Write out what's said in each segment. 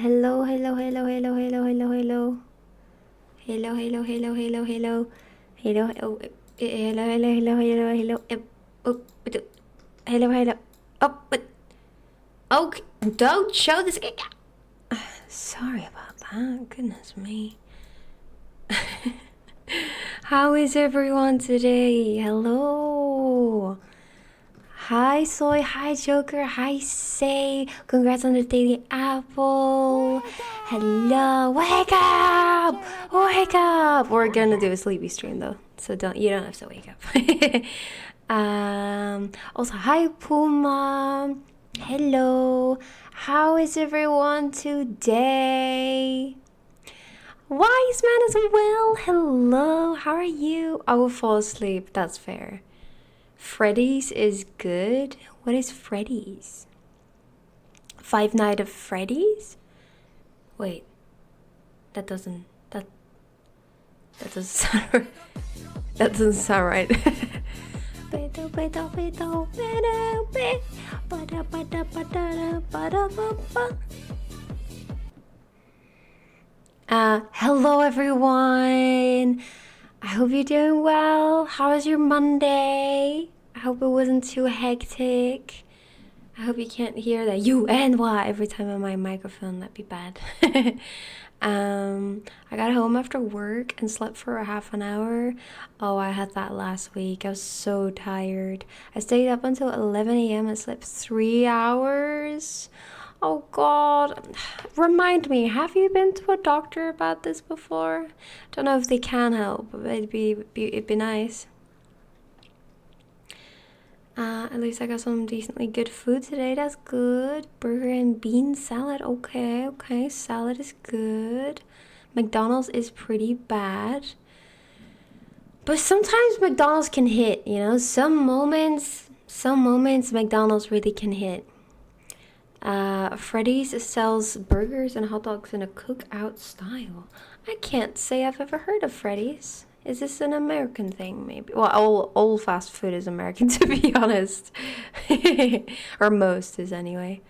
Hello, hello, hello, hello, hello, hello, hello. Hello, hello, hello, hello, hello. Hello, oh, hello, hello, hello, hello, hello. Oh, hello, hello. Oh, but okay, don't show this. Sorry about that. Goodness me. How is everyone today? Hello. Hi Soy, hi Joker, hi Say. Congrats on the daily apple. Hello, wake up! Wake up! We're gonna do a sleepy stream though, so you don't have to wake up. Also hi Puma. Hello. How is everyone today? Wise man as well. Hello. How are you? I will fall asleep. That's fair. Freddy's is good. What is Freddy's? Five Nights at Freddy's? Wait, that doesn't sound right. That doesn't sound right. Hello everyone. I hope you're doing well. How was your Monday? I hope it wasn't too hectic. I hope you can't hear that U and Y every time on my microphone. That'd be bad. I got home after work and slept for a half an hour. Oh, I had that last week. I was so tired. I stayed up until 11 a.m. and slept 3 hours. Oh God. Remind me, have you been to a doctor about this before? Don't know if they can help, but it'd be nice. At least I got some decently good food today. That's good. Burger and bean salad. Okay. Salad is good. McDonald's is pretty bad. But sometimes McDonald's can hit, you know? Some moments McDonald's really can hit. Freddy's sells burgers and hot dogs in a cookout style. I can't say I've ever heard of Freddy's. Is this an American thing, maybe? Well, all fast food is American, to be honest. Or most is, anyway.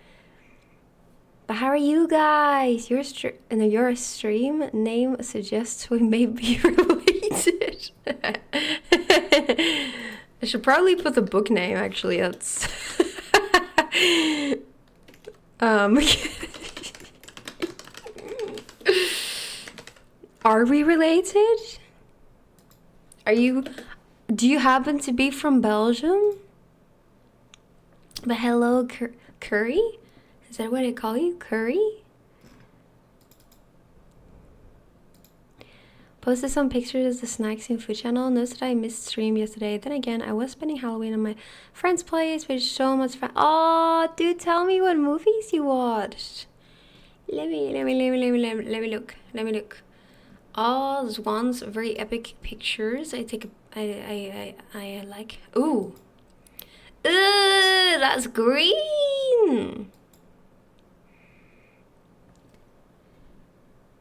But how are you guys? Your stream name suggests we may be related. I should probably put the book name, actually. That's... Are we related? Do you happen to be from Belgium? But hello, Curry? Is that what I call you? Curry? Posted some pictures of the snacks in food channel. Noticed that I missed stream yesterday. Then again, I was spending Halloween at my friend's place, which is so much fun. Oh, dude, tell me what movies you watched. Let me look. All ones very epic pictures. I like. Ooh, that's green.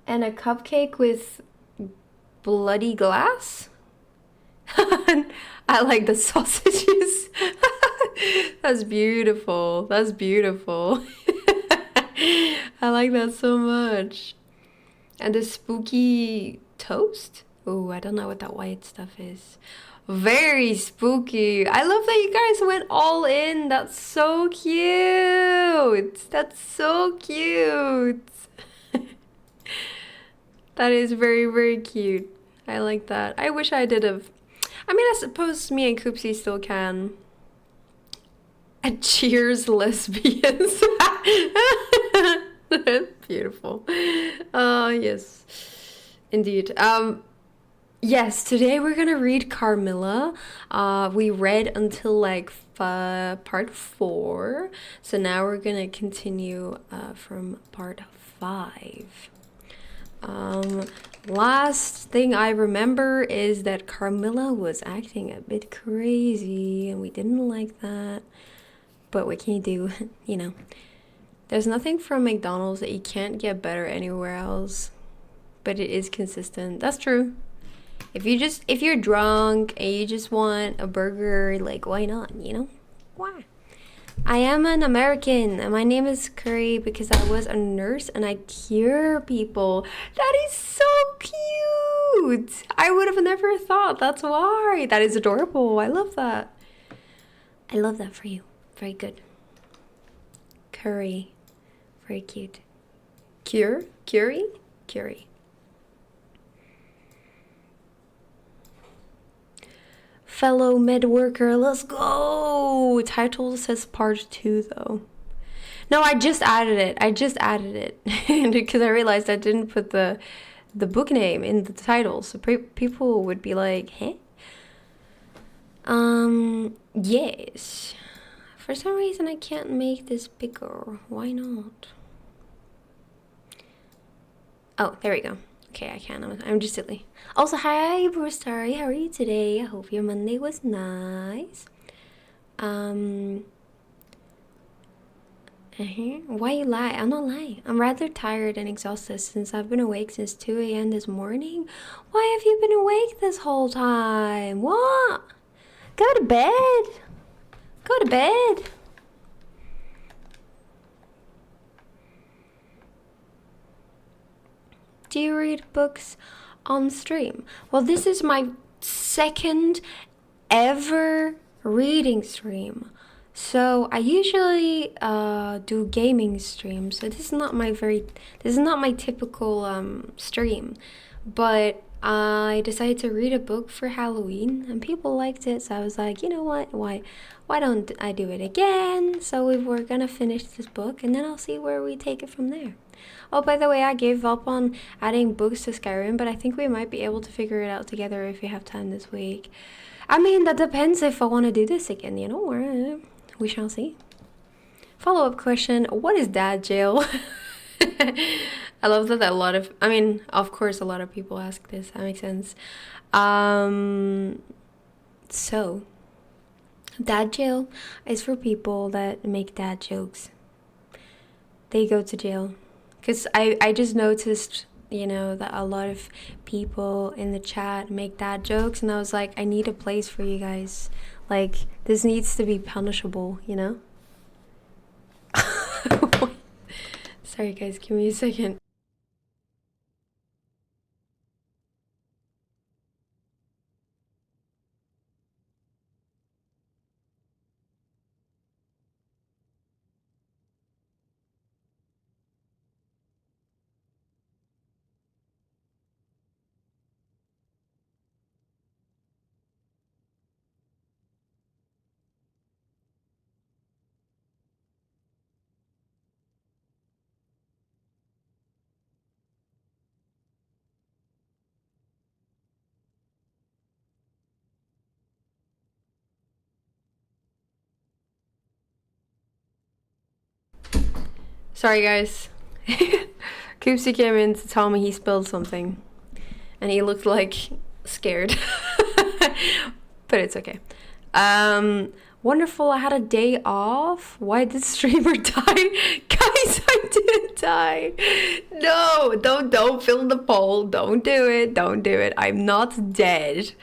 And a cupcake with bloody glass. I like the sausages. That's beautiful. I like that so much. And the spooky toast. Oh, I don't know what that white stuff is. Very spooky. I love that you guys went all in. That's so cute. That is very, very cute. I like that. I wish I did have... I mean, I suppose me and Koopsie still can. Cheers, lesbians. Beautiful. Yes, indeed. Yes, today we're gonna read Carmilla. We read until like part 4, so now we're gonna continue from part 5. Last thing I remember is that Carmilla was acting a bit crazy, and we didn't like that. But what can you do? You know. There's nothing from McDonald's that you can't get better anywhere else, but it is consistent. That's true. If you're drunk and you just want a burger, like, why not, you know? Why? I am an American, and my name is Curry because I was a nurse and I cure people. That is so cute. I would have never thought. That's why. That is adorable. I love that. I love that for you. Very good. Curry. Very cute. Cure? Curie? Curie. Fellow med worker, let's go. Title says part 2 though. No, I just added it. Because I realized I didn't put the book name in the title, so people would be like, "Huh?" Yes. For some reason I can't make this bigger. Why not? Oh, there we go. Okay, I can. I'm just silly. Also, hi, Bruce. How are you today? I hope your Monday was nice. Why you lie? I'm not lying. I'm rather tired and exhausted since I've been awake since 2 a.m. this morning. Why have you been awake this whole time? What? Go to bed. Go to bed. Do you read books on stream? Well, this is my second ever reading stream. So I usually do gaming streams. So this is not my typical stream. But I decided to read a book for Halloween and people liked it, so I was like, you know what? Why don't I do it again? So we're gonna finish this book and then I'll see where we take it from there. Oh, by the way, I gave up on adding books to Skyrim, but I think we might be able to figure it out together if we have time this week. I mean, that depends if I want to do this again, you know, we shall see. Follow-up question, what is dad jail? I love that of course a lot of people ask this, that makes sense. So, dad jail is for people that make dad jokes. They go to jail. Because I just noticed, you know, that a lot of people in the chat make dad jokes, and I was like, I need a place for you guys. Like, this needs to be punishable, you know? Sorry guys, give me a second. Sorry guys. Koopsie came in to tell me he spilled something. And he looked like scared. But it's okay. Wonderful, I had a day off. Why did streamer die? Guys, I didn't die. No, don't fill the poll. Don't do it. I'm not dead.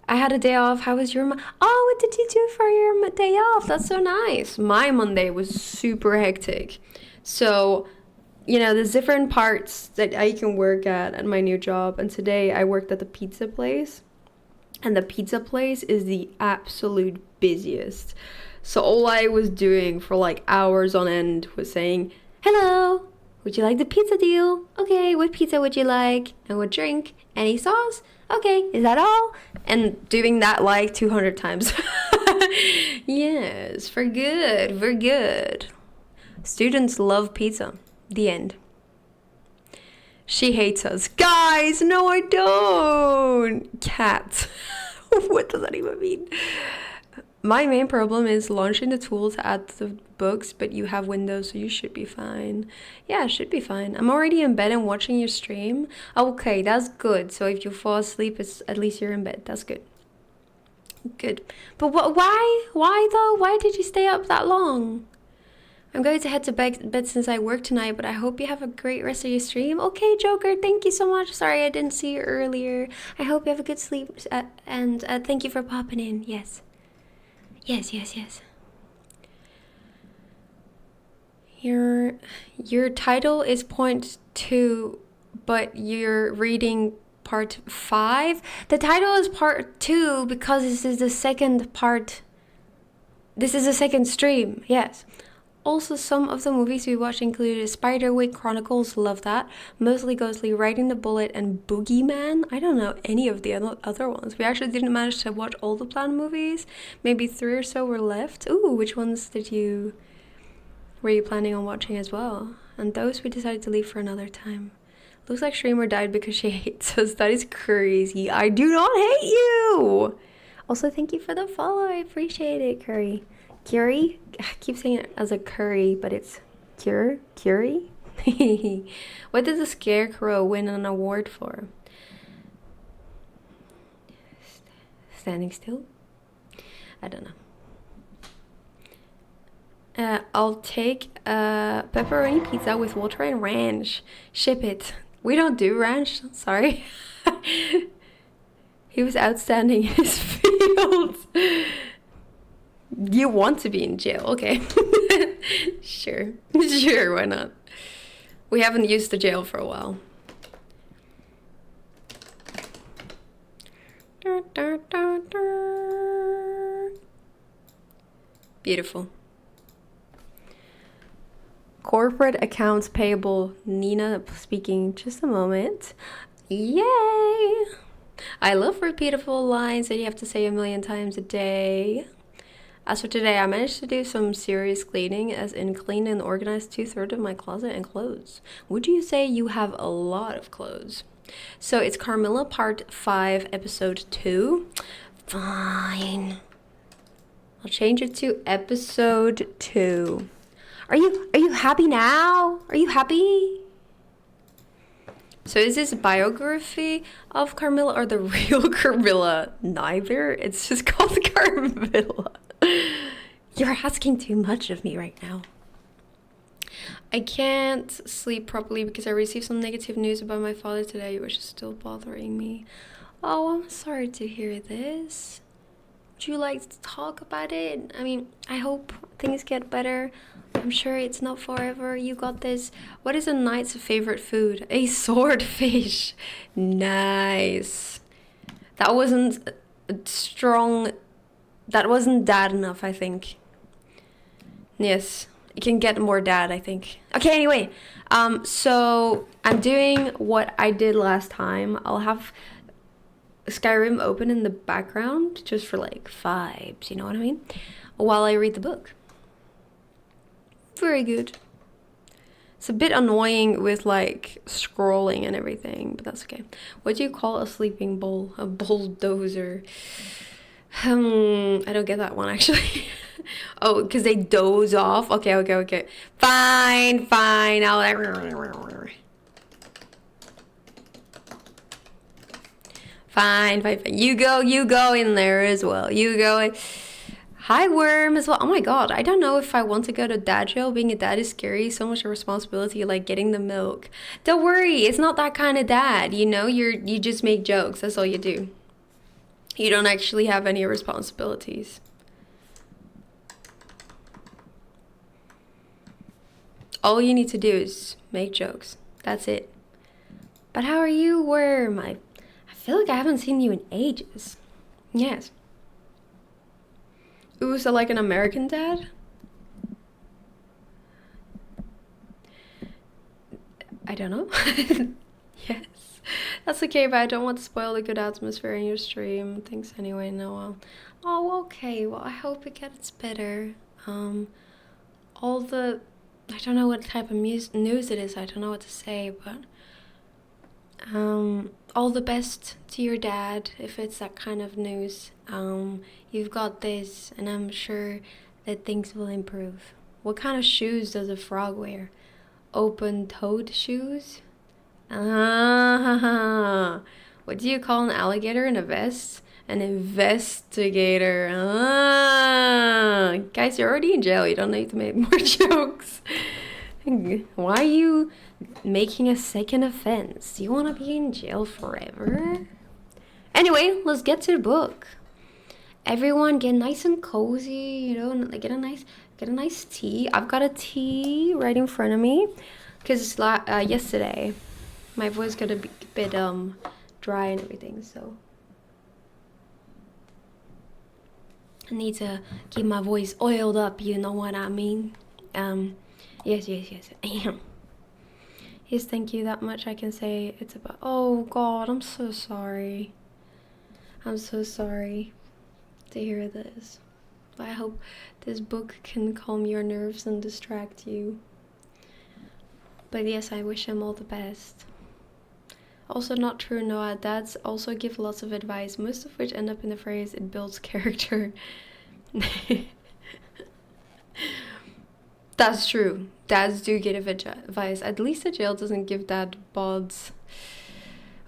I had a day off. How was your Oh, what did you do for your day off? That's so nice. My Monday was super hectic. So, you know, there's different parts that I can work at my new job. And today I worked at the pizza place. And the pizza place is the absolute busiest. So all I was doing for like hours on end was saying, hello, would you like the pizza deal? Okay, what pizza would you like? And what drink? Any sauce? Okay, is that all? And doing that like 200 times. Yes, for good. Students love pizza. The end. She hates us. Guys, no I don't. Cat. What does that even mean? My main problem is launching the tool to add the books, but you have Windows, so you should be fine. Yeah, should be fine. I'm already in bed and watching your stream. Okay, that's good. So if you fall asleep, it's at least you're in bed. That's good. Good. But why? Why though? Why did you stay up that long? I'm going to head to bed since I work tonight, but I hope you have a great rest of your stream. Okay, Joker, thank you so much. Sorry I didn't see you earlier. I hope you have a good sleep, and thank you for popping in. Yes. Your your title is point 2, but you're reading part 5. The title is part 2 because this is the second part. This is the second stream. Yes. Also, some of the movies we watched included Spiderwick Chronicles, love that. Mostly Ghostly, Riding the Bullet, and Boogeyman. I don't know any of the other ones. We actually didn't manage to watch all the planned movies. Maybe 3 or so were left. Ooh, which ones were you planning on watching as well? And those we decided to leave for another time. Looks like streamer died because she hates us. That is crazy. I do not hate you! Also, thank you for the follow. I appreciate it, Curry. Curie? I keep saying it as a curry, but it's Curie? What did the Scarecrow win an award for? Standing still? I don't know. I'll take a pepperoni pizza with water and ranch. Ship it. We don't do ranch. Sorry. He was outstanding in his field. You want to be in jail, okay. Sure, why not? We haven't used the jail for a while. Beautiful. Corporate accounts payable. Nina speaking. Just a moment. Yay! I love repeatable lines that you have to say a million times a day. As for today, I managed to do some serious cleaning, as in clean and organize 2/3 of my closet and clothes. Would you say you have a lot of clothes? So it's Carmilla part 5, episode 2. Fine. I'll change it to episode 2. Are you happy now? Are you happy? So is this biography of Carmilla or the real Carmilla? Neither. It's just called Carmilla. You're asking too much of me right now. I can't sleep properly because I received some negative news about my father today, which is still bothering me. Oh, I'm sorry to hear this. Would you like to talk about it? I mean, I hope things get better. I'm sure it's not forever. You got this. What is a knight's favorite food? A swordfish. Nice. That wasn't strong. That wasn't dad enough, I think. Yes. It can get more dad, I think. Okay, anyway. So I'm doing what I did last time. I'll have Skyrim open in the background just for like vibes, you know what I mean? While I read the book. Very good. It's a bit annoying with like scrolling and everything, but that's okay. What do you call a sleeping bull? A bulldozer. I don't get that one actually. Oh, because they doze off. Okay. Fine. Fine. You go in there as well. You go. Hi, Worm, as well. Oh my god, I don't know if I want to go to dad jail. Being a dad is scary. So much responsibility, like getting the milk. Don't worry, it's not that kind of dad. You know, you just make jokes. That's all you do. You don't actually have any responsibilities. All you need to do is make jokes. That's it. But how are you, Worm? I feel like I haven't seen you in ages. Yes. Ooh, so like an American dad? I don't know. Yes. That's okay, but I don't want to spoil the good atmosphere in your stream. Thanks anyway, Noah. Oh, okay. Well, I hope it gets better. All the... I don't know what type of news it is. I don't know what to say, but... all the best to your dad, if it's that kind of news. You've got this, and I'm sure that things will improve. What kind of shoes does a frog wear? Open-toed shoes? Ah, what do you call an alligator in a vest? An investigator. Ah, guys, you're already in jail. You don't need to make more jokes. Why are you making a second offense? Do you want to be in jail forever? Anyway, let's get to the book. Everyone get nice and cozy, you know, and like get a nice tea. I've got a tea right in front of me because yesterday my voice got a bit dry and everything, so I need to keep my voice oiled up, you know what I mean? Yes. Yes, thank you. That much I can say. It's about. Oh God, I'm so sorry. I'm so sorry to hear this. I hope this book can calm your nerves and distract you. But yes, I wish him all the best. Also not true, Noah. Dads also give lots of advice, most of which end up in the phrase, it builds character. That's true. Dads do give advice. At least the jail doesn't give dad bods.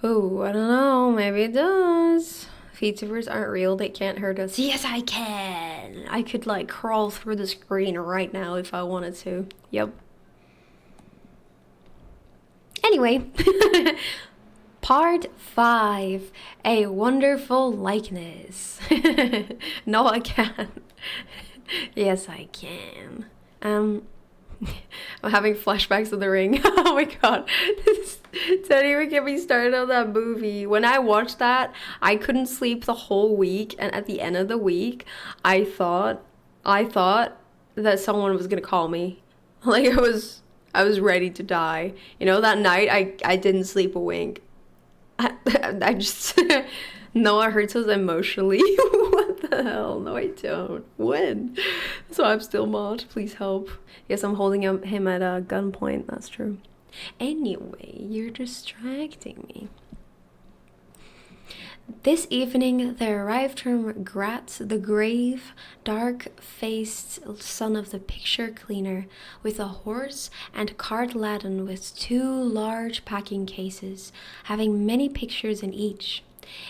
Oh, I don't know. Maybe it does. VTubers aren't real. They can't hurt us. Yes, I can. I could like crawl through the screen right now if I wanted to. Yep. Anyway. Part 5. A wonderful likeness. No, I can't. Yes, I can. I'm having flashbacks of The Ring. Oh my god. Don't even get me started on that movie. When I watched that, I couldn't sleep the whole week, and at the end of the week, I thought that someone was gonna call me. Like I was ready to die. You know, that night I didn't sleep a wink. I just Noah hurts us emotionally. What the hell? No, I don't. When? So I'm still mod. Please help. Yes, I'm holding him at a gunpoint. That's true. Anyway, you're distracting me. This evening there arrived from Gratz the grave, dark-faced son of the picture cleaner, with a horse and cart laden with 2 large packing cases, having many pictures in each.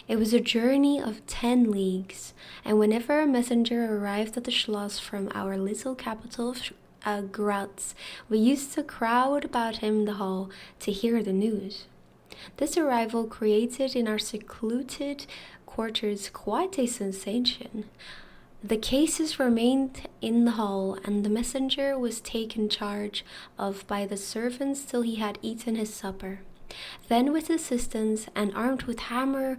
It was a journey of 10 leagues, and whenever a messenger arrived at the Schloss from our little capital of Gratz, we used to crowd about him in the hall to hear the news. This arrival created in our secluded quarters quite a sensation. The cases remained in the hall, and the messenger was taken charge of by the servants till he had eaten his supper. Then with assistants, and armed with hammer,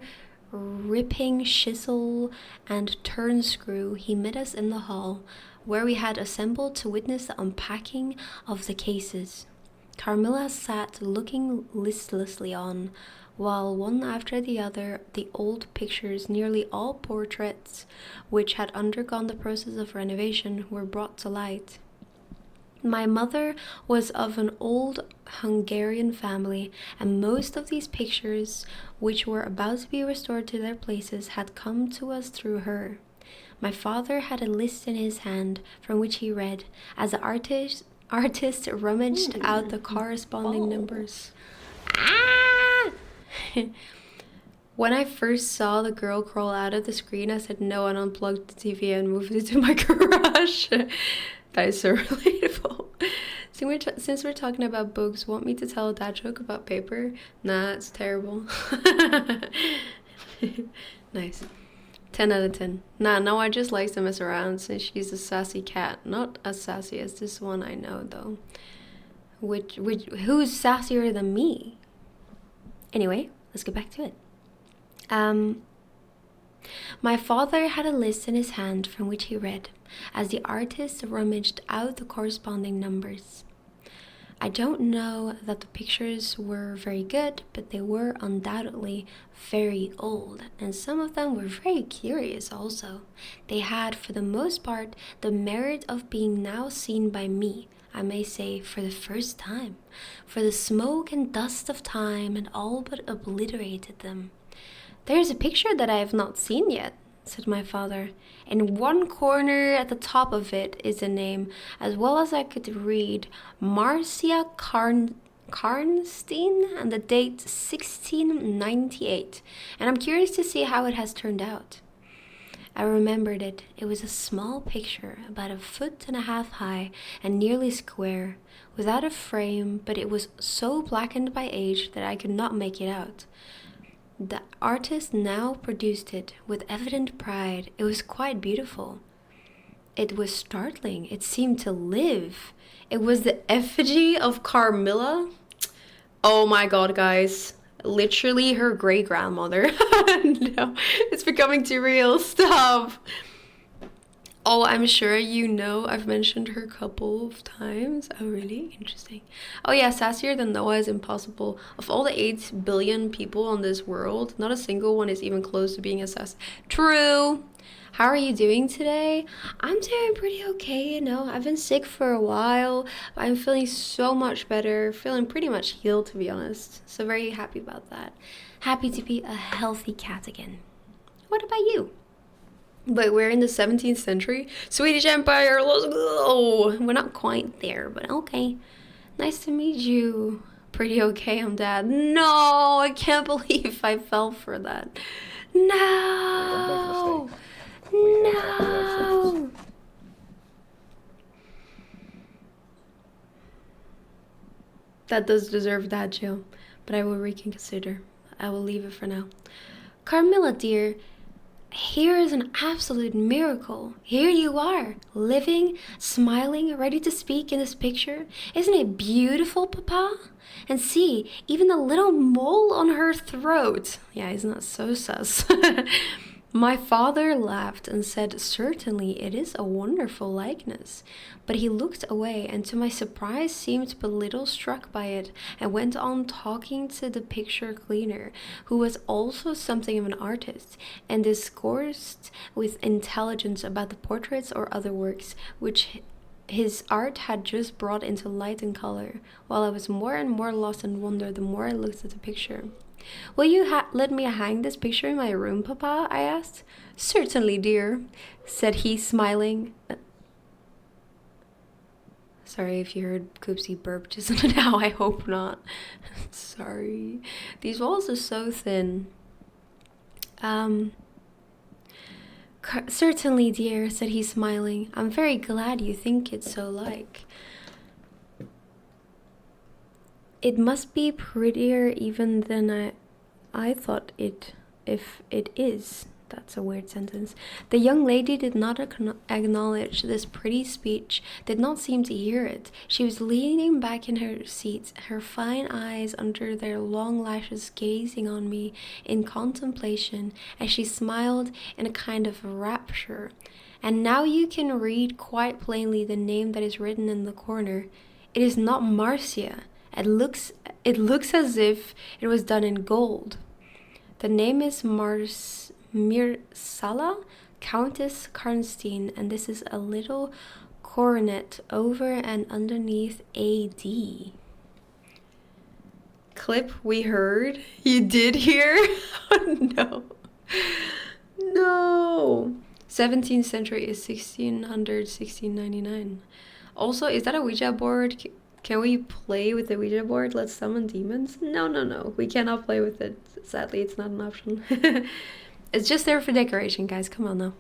ripping chisel, and turnscrew, he met us in the hall, where we had assembled to witness the unpacking of the cases. Carmilla sat looking listlessly on, while one after the other the old pictures, nearly all portraits, which had undergone the process of renovation, were brought to light. My mother was of an old Hungarian family, and most of these pictures, which were about to be restored to their places, had come to us through her. My father had a list in his hand, from which he read, as the artist rummaged out the corresponding numbers. Ah! When I first saw the girl crawl out of the screen, I said no and unplugged the TV and moved it to my garage. That is so relatable. Since we're talking about books, want me to tell a dad joke about paper? Nah, it's terrible. Nice. 10 out of 10. Nah, Noah just likes to mess around since she's a sassy cat. Not as sassy as this one I know, though. Who's sassier than me? Anyway, let's get back to it. My father had a list in his hand from which he read, as the artist rummaged out the corresponding numbers. I don't know that the pictures were very good, but they were undoubtedly very old, and some of them were very curious also. They had, for the most part, the merit of being now seen by me, I may say, for the first time, for the smoke and dust of time had all but obliterated them. There's a picture that I have not seen yet, said my father. In one corner at the top of it is a name, as well as I could read, Marcia Karnstein, and the date 1698, and I'm curious to see how it has turned out. I remembered it. It was a small picture, about 1.5 feet high and nearly square, without a frame, but it was so blackened by age that I could not make it out. The artist now produced it with evident pride. It was quite beautiful. It was startling. It seemed to live. It was the effigy of Carmilla. Oh my god, guys. Literally her great-grandmother. No, it's becoming too real. Stop. Oh, I'm sure you know I've mentioned her a couple of times. Oh, really? Interesting. Oh, yeah, sassier than Noah is impossible. Of all the 8 billion people on this world, not a single one is even close to being a sass. True. How are you doing today? I'm doing pretty okay, you know. I've been sick for a while, but I'm feeling so much better. Feeling pretty much healed, to be honest. So very happy about that. Happy to be a healthy cat again. What about you? But we're in the 17th century. Swedish Empire, let's go! We're not quite there, but okay. Nice to meet you. Pretty okay, I'm dead. No, I can't believe I fell for that. No! No! That does deserve that, Jill. But I will reconsider. I will leave it for now. Carmilla, dear, here is an absolute miracle. Here you are, living, smiling, ready to speak in this picture. Isn't it beautiful, Papa? And see, even the little mole on her throat. Yeah, isn't that so sus? My father laughed and said, certainly it is a wonderful likeness. But he looked away and to my surprise seemed but little struck by it and went on talking to the picture cleaner, who was also something of an artist, and discoursed with intelligence about the portraits or other works which his art had just brought into light and color, while I was more and more lost in wonder the more I looked at the picture. Will you let me hang this picture in my room, Papa? I asked. Certainly, dear, said he, smiling. Sorry if you heard Koopsie burp just now. I hope not. Sorry. These walls are so thin. Certainly, dear, said he, smiling. I'm very glad you think it so like. It must be prettier even than I thought it, if it is. That's a weird sentence. The young lady did not acknowledge this pretty speech, did not seem to hear it. She was leaning back in her seat, her fine eyes under their long lashes gazing on me in contemplation, as she smiled in a kind of rapture. And now you can read quite plainly the name that is written in the corner. It is not Marcia. It looks as if it was done in gold. The name is Mirsala, Countess Karnstein, and this is a little coronet over and underneath A.D. Clip we heard? You did hear? Oh, no. No. 17th century is 1600, 1699. Also, is that a Ouija board? Can we play with the Ouija board? Let's summon demons? No, no, no. We cannot play with it. Sadly, it's not an option. It's just there for decoration, guys. Come on now.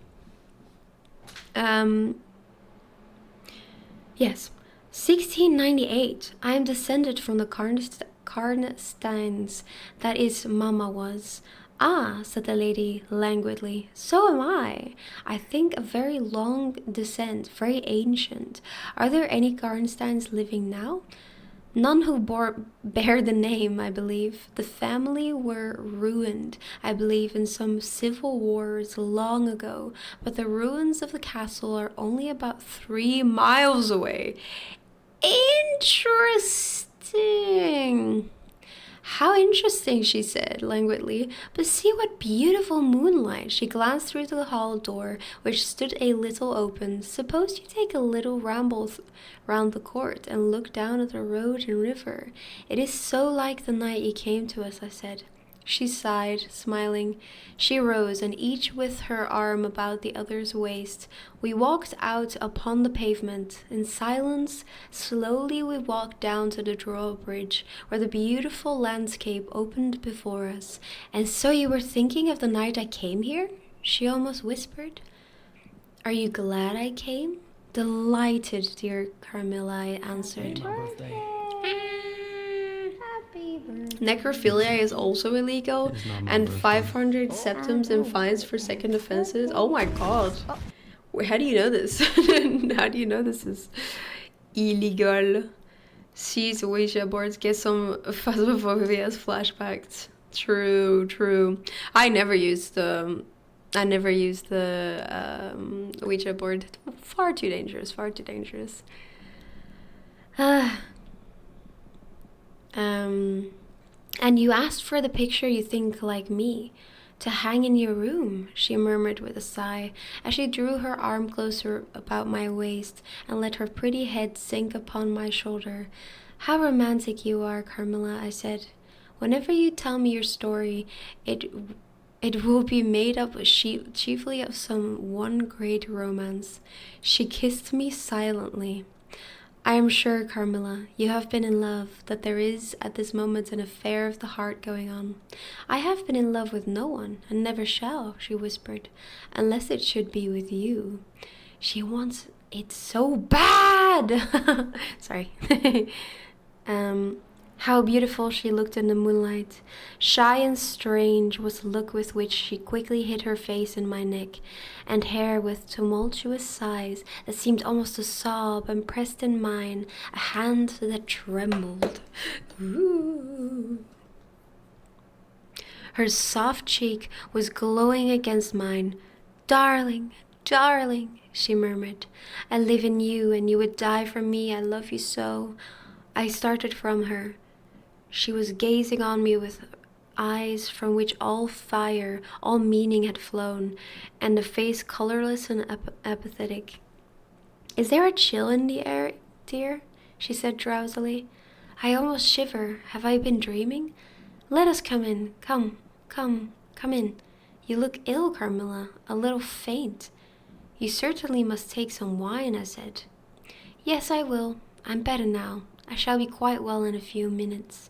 Yes. 1698. I am descended from the Karnsteins. That is, Mama was. Ah, said the lady languidly, so am I. I think a very long descent, very ancient. Are there any Karnsteins living now? None who bear the name, I believe. The family were ruined, I believe, in some civil wars long ago, but the ruins of the castle are only about 3 miles away. Interesting. How interesting, she said languidly, but see what beautiful moonlight. She glanced through the hall door, which stood a little open. Suppose you take a little ramble round the court and look down at the road and river. It is so like the night you came to us, I said. She sighed, smiling. She rose, and each with her arm about the other's waist, we walked out upon the pavement. In silence, slowly we walked down to the drawbridge, where the beautiful landscape opened before us. And so you were thinking of the night I came here? She almost whispered. Are you glad I came? Delighted, dear Carmilla, I answered. Happy birthday. Happy birthday. Necrophilia is also illegal, It's not my and birthday. 500 septums and fines for second offenses. Oh my god. Wait, how do you know this? How do you know this is illegal? Seize Ouija boards, get some phasmophobias flashbacks. True, true. I never used the Ouija board. Far too dangerous, far too dangerous. And you asked for the picture you think like me, to hang in your room, she murmured with a sigh, as she drew her arm closer about my waist and let her pretty head sink upon my shoulder. How romantic you are, Carmilla, I said. Whenever you tell me your story, it will be made up chiefly of some one great romance. She kissed me silently. I am sure, Carmilla, you have been in love, that there is at this moment an affair of the heart going on. I have been in love with no one, and never shall, she whispered, unless it should be with you. She wants it so bad! Sorry. How beautiful she looked in the moonlight. Shy and strange was the look with which she quickly hid her face in my neck, and hair with tumultuous sighs that seemed almost to sob, and pressed in mine a hand that trembled. Ooh. Her soft cheek was glowing against mine. Darling, darling, she murmured, I live in you, and you would die for me. I love you so. I started from her. She was gazing on me with eyes from which all fire, all meaning had flown, and a face colorless and apathetic. Is there a chill in the air, dear? She said drowsily. I almost shiver. Have I been dreaming? Let us come in. Come in. You look ill, Carmilla, a little faint. You certainly must take some wine, I said. Yes, I will. I'm better now. I shall be quite well in a few minutes.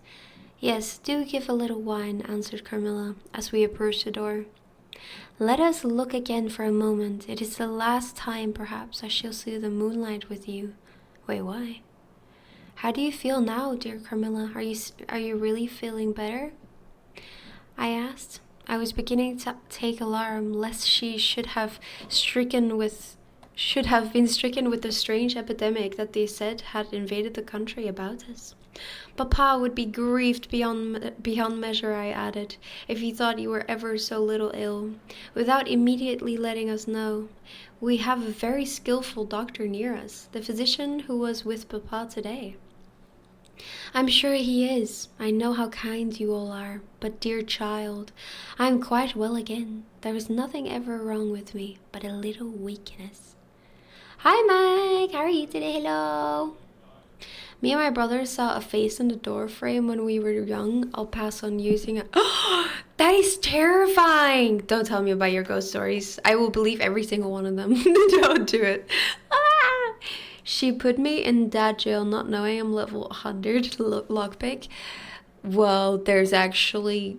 Yes, do give a little wine, answered Carmilla, as we approached the door. Let us look again for a moment. It is the last time, perhaps, I shall see the moonlight with you. Wait, why? How do you feel now, dear Carmilla? Are you really feeling better? I asked. I was beginning to take alarm lest she should have been stricken with the strange epidemic that they said had invaded the country about us. Papa would be grieved beyond measure, I added, if he thought you were ever so little ill, without immediately letting us know. We have a very skillful doctor near us, the physician who was with Papa today. I'm sure he is. I know how kind you all are. But dear child, I am quite well again. There is nothing ever wrong with me, but a little weakness. Hi, Mike. How are you today? Hello. Me and my brother saw a face in the door frame when we were young. I'll pass on using it. That is terrifying. Don't tell me about your ghost stories. I will believe every single one of them. Don't do it. She put me in dad jail not knowing I'm level 100 lockpick. Well, there's actually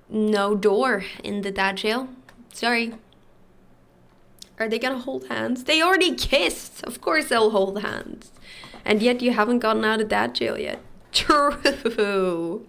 no door in the dad jail. Sorry. Are they gonna hold hands? They already kissed. Of course they'll hold hands. And yet you haven't gotten out of dad jail yet. True.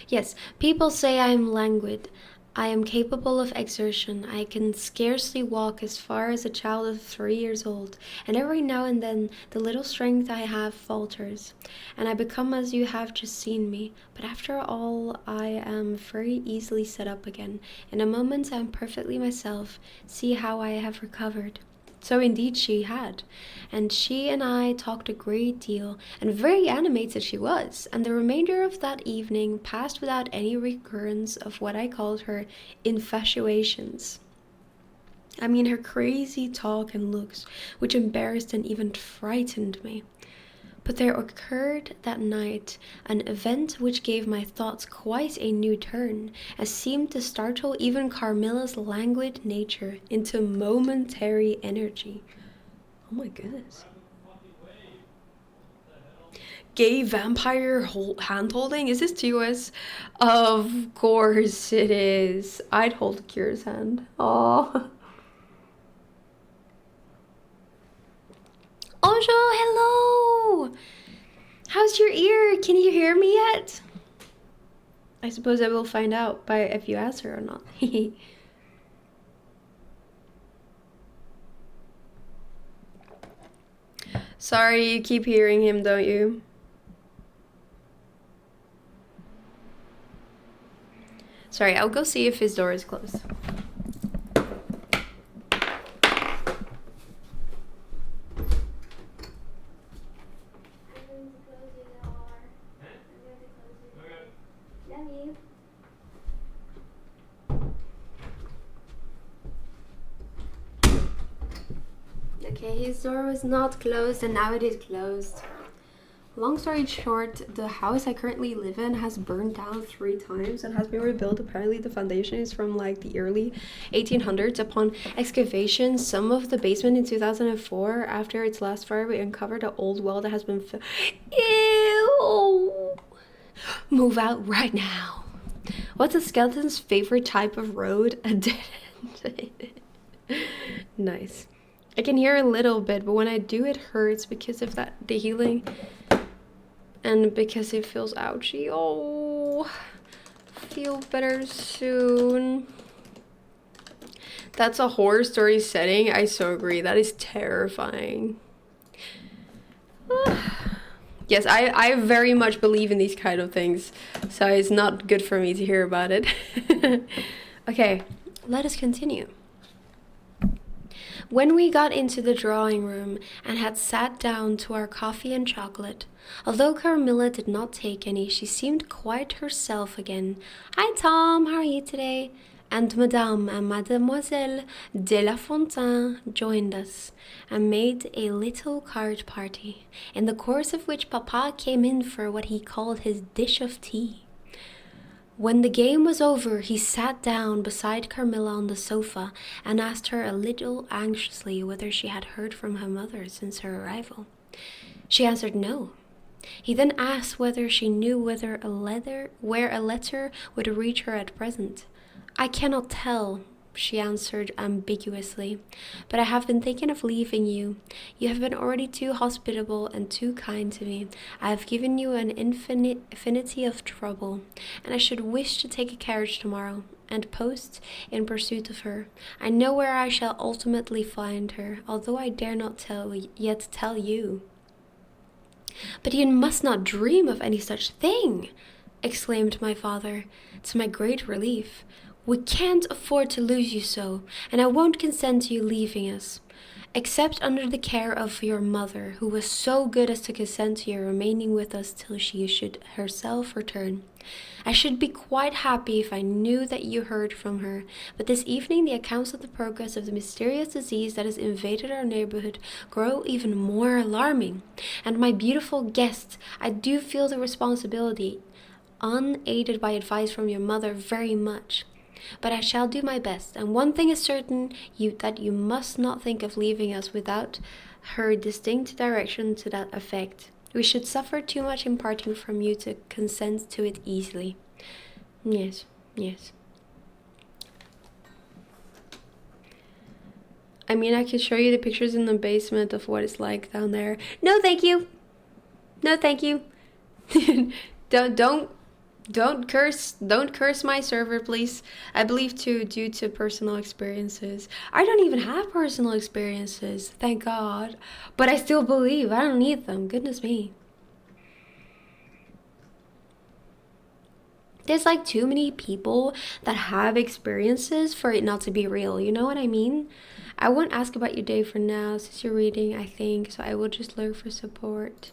Yes, people say I am languid. I am capable of exertion. I can scarcely walk as far as a child of 3 years old, and every now and then the little strength I have falters, and I become as you have just seen me. But after all, I am very easily set up again. In a moment I am perfectly myself. See how I have recovered. So indeed she had, and she and I talked a great deal, and very animated she was, and the remainder of that evening passed without any recurrence of what I called her infatuations. I mean her crazy talk and looks, which embarrassed and even frightened me. But there occurred that night an event which gave my thoughts quite a new turn, and seemed to startle even Carmilla's languid nature into momentary energy. Oh my goodness. Gay vampire hand-holding? Is this TOS? Of course it is. I'd hold Kira's hand. Oh. Bonjour, hello! How's your ear? Can you hear me yet? I suppose I will find out by if you ask her or not. Sorry, you keep hearing him, don't you? Sorry, I'll go see if his door is closed. Okay, his door was not closed and now it is closed. Long story short, the house I currently live in has burned down 3 times and has been rebuilt. Apparently the foundation is from like the early 1800s. Upon excavation, some of the basement in 2004, after its last fire, we uncovered an old well that has been Ew! Move out right now. What's a skeleton's favorite type of road? A dead end. Nice. I can hear a little bit, but when I do, it hurts because of the healing and because it feels ouchy. Oh, feel better soon. That's a horror story setting. I so agree. That is terrifying. Yes, I very much believe in these kind of things, so it's not good for me to hear about it. Okay, let us continue. When we got into the drawing room and had sat down to our coffee and chocolate, although Carmilla did not take any, she seemed quite herself again. Hi Tom, how are you today? And Madame and Mademoiselle de la Fontaine joined us and made a little card party, in the course of which Papa came in for what he called his dish of tea. When the game was over, he sat down beside Carmilla on the sofa and asked her a little anxiously whether she had heard from her mother since her arrival. She answered no. He then asked whether she knew where a letter would reach her at present. I cannot tell, she answered ambiguously, but I have been thinking of leaving you. You have been already too hospitable and too kind to me. I have given you an infinity of trouble, and I should wish to take a carriage tomorrow and post in pursuit of her. I know where I shall ultimately find her, although I dare not tell you. But you must not dream of any such thing, exclaimed my father, to my great relief. We can't afford to lose you so, and I won't consent to you leaving us, except under the care of your mother, who was so good as to consent to your remaining with us till she should herself return. I should be quite happy if I knew that you heard from her, but this evening the accounts of the progress of the mysterious disease that has invaded our neighborhood grow even more alarming. And my beautiful guest, I do feel the responsibility, unaided by advice from your mother, very much. But I shall do my best, and one thing is certain, that you must not think of leaving us without her distinct direction to that effect. We should suffer too much in parting from you to consent to it easily. Yes. I mean, I could show you the pictures in the basement of what it's like down there. No, thank you. No, thank you. Don't curse my server, please. I believe due to personal experiences. I don't even have personal experiences, thank God. But I still believe. I don't need them. Goodness me. There's like too many people that have experiences for it not to be real. You know what I mean? I won't ask about your day for now since you're reading, I think. So I will just lurk for support.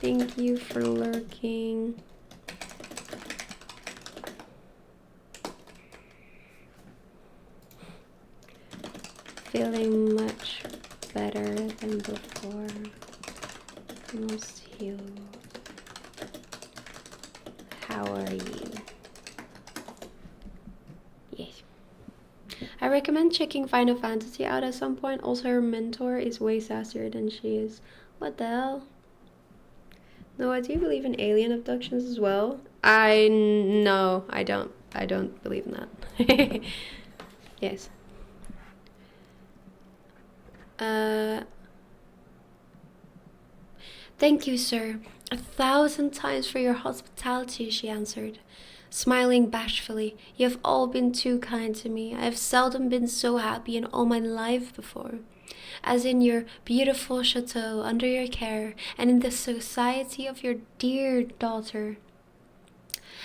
Thank you for lurking. Feeling much better than before. Almost healed. How are you? Yes. I recommend checking Final Fantasy out at some point. Also, her mentor is way sassier than she is. What the hell? No, I do believe in alien abductions as well. No, I don't. I don't believe in that. Yes. Thank you, sir, 1,000 times for your hospitality, she answered, smiling bashfully. You have all been too kind to me. I have seldom been so happy in all my life before. As in your beautiful chateau, under your care, and in the society of your dear daughter.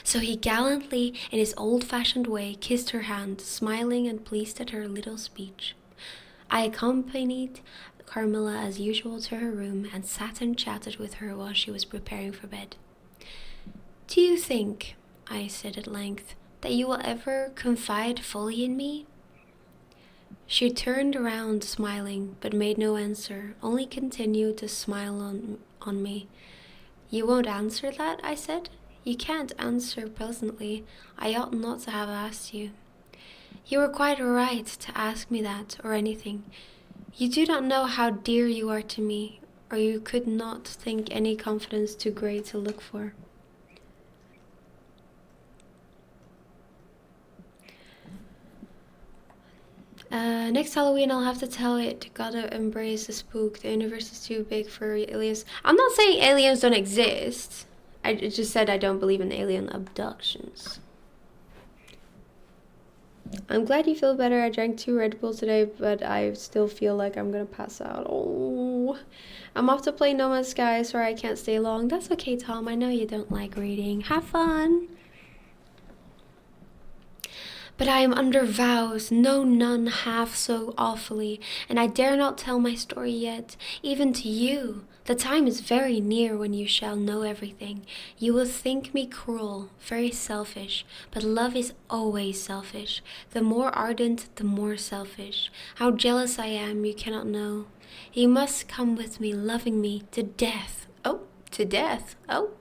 So he gallantly, in his old-fashioned way, kissed her hand, smiling and pleased at her little speech. I accompanied Carmilla as usual to her room and sat and chatted with her while she was preparing for bed. Do you think, I said at length, that you will ever confide fully in me? She turned around smiling, but made no answer, only continued to smile on me. You won't answer that, I said. You can't answer presently. I ought not to have asked you. You were quite right to ask me that, or anything. You do not know how dear you are to me, or you could not think any confidence too great to look for. Next Halloween I'll have to tell it. Gotta embrace the spook. The universe is too big for aliens. I'm not saying aliens don't exist. I just said I don't believe in alien abductions. I'm glad you feel better. I drank 2 Red Bulls today, but I still feel like I'm gonna pass out. Oh, I'm off to play No Man's Sky. Sorry I can't stay long. That's okay, Tom. I know you don't like reading. Have fun. But I am under vows, no none half so awfully, and I dare not tell my story yet, even to you. The time is very near when you shall know everything. You will think me cruel, very selfish, but love is always selfish. The more ardent, the more selfish. How jealous I am, you cannot know. You must come with me, loving me, to death. Oh, to death. Oh.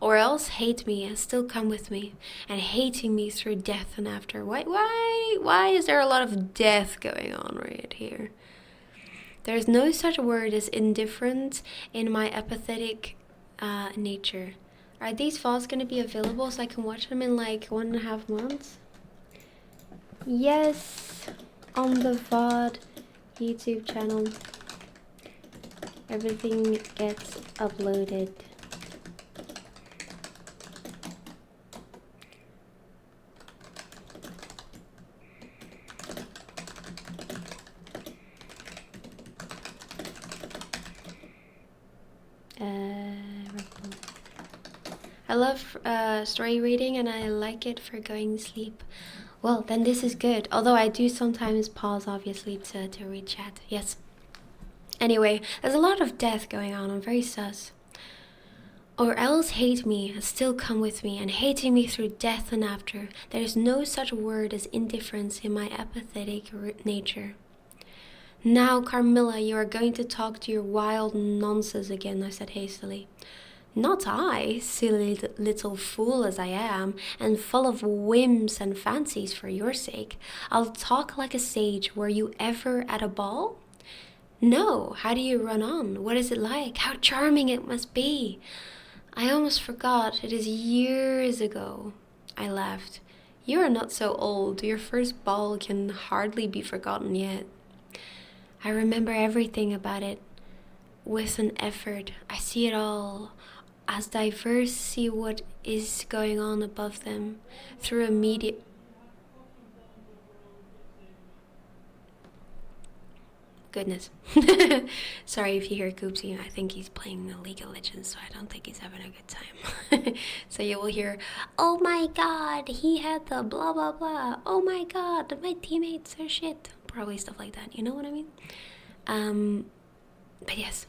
Or else hate me and still come with me, and hating me through death and after. Why is there a lot of death going on right here? There's no such word as indifferent in my apathetic nature. Are these files going to be available so I can watch them in like 1.5 months? Yes, on the VOD YouTube channel. Everything gets uploaded. I love story reading and I like it for going to sleep. Well, then this is good. Although I do sometimes pause, obviously, to read chat. Yes. Anyway, there's a lot of death going on. I'm very sus. Or else hate me and still come with me, and hating me through death and after. There is no such word as indifference in my apathetic nature. Now, Carmilla, you are going to talk to your wild nonsense again, I said hastily. Not I, silly little fool as I am, and full of whims and fancies for your sake. I'll talk like a sage. Were you ever at a ball? No. How do you run on? What is it like? How charming it must be. I almost forgot. It is years ago. I laughed. You are not so old. Your first ball can hardly be forgotten yet. I remember everything about it. With an effort, I see it all. As diverse, see what is going on above them through a media. Goodness. Sorry if you hear Goopsy. I think he's playing the League of Legends, so I don't think he's having a good time. So you will hear, oh my god, he had the blah blah blah. Oh my god, my teammates are shit. Probably stuff like that. You know what I mean? But yes.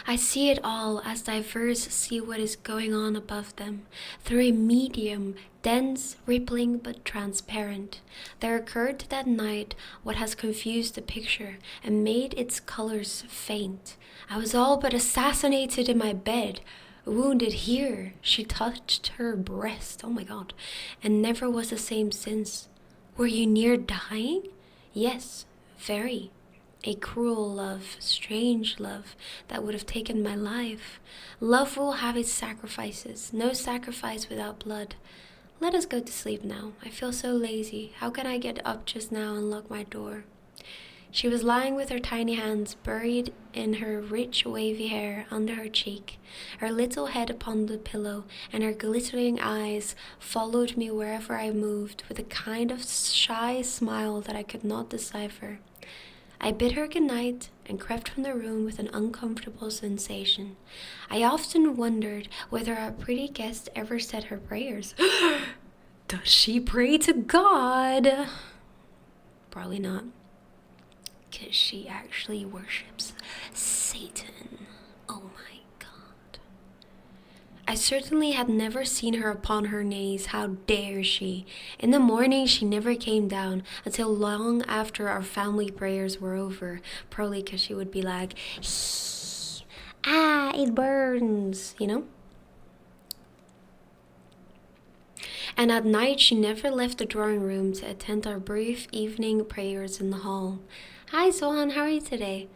I see it all as diverse see what is going on above them, through a medium, dense, rippling, but transparent. There occurred that night what has confused the picture and made its colors faint. I was all but assassinated in my bed, wounded here. She touched her breast, oh my god, and never was the same since. Were you near dying? Yes, very. A cruel love, strange love, that would have taken my life. Love will have its sacrifices, no sacrifice without blood. Let us go to sleep now. I feel so lazy. How can I get up just now and lock my door? She was lying with her tiny hands buried in her rich wavy hair under her cheek, her little head upon the pillow, and her glittering eyes followed me wherever I moved with a kind of shy smile that I could not decipher. I bid her good night and crept from the room with an uncomfortable sensation. I often wondered whether our pretty guest ever said her prayers. Does she pray to God? Probably not, because she actually worships Satan. Oh my God. I certainly had never seen her upon her knees. How dare she? In the morning she never came down until long after our family prayers were over, probably because she would be like, it burns, you know? And at night she never left the drawing room to attend our brief evening prayers in the hall. Hi Sohan, how are you today?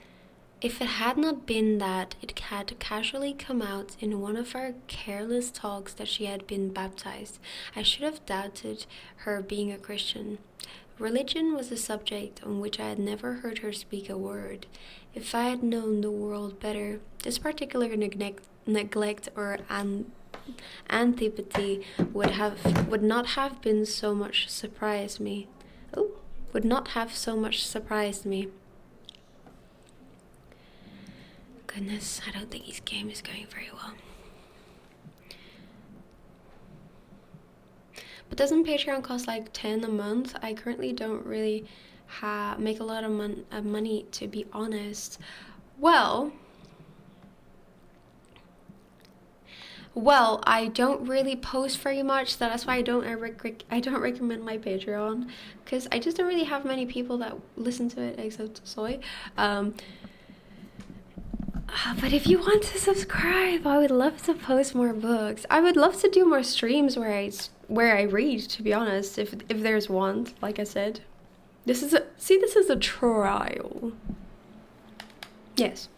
If it had not been that it had casually come out in one of our careless talks that she had been baptized, I should have doubted her being a Christian. Religion was a subject on which I had never heard her speak a word. If I had known the world better, this particular neglect or antipathy would not have been so much surprised me. Would not have so much surprised me. Goodness, I don't think his game is going very well. But doesn't Patreon cost like 10 a month? I currently don't really make a lot of money, to be honest. Well, I don't really post very much, so that's why I don't recommend my Patreon, because I just don't really have many people that listen to it except Soy. But if you want to subscribe, I would love to post more books. I would love to do more streams where I read, to be honest, if there's one, like I said. This is a trial. Yes.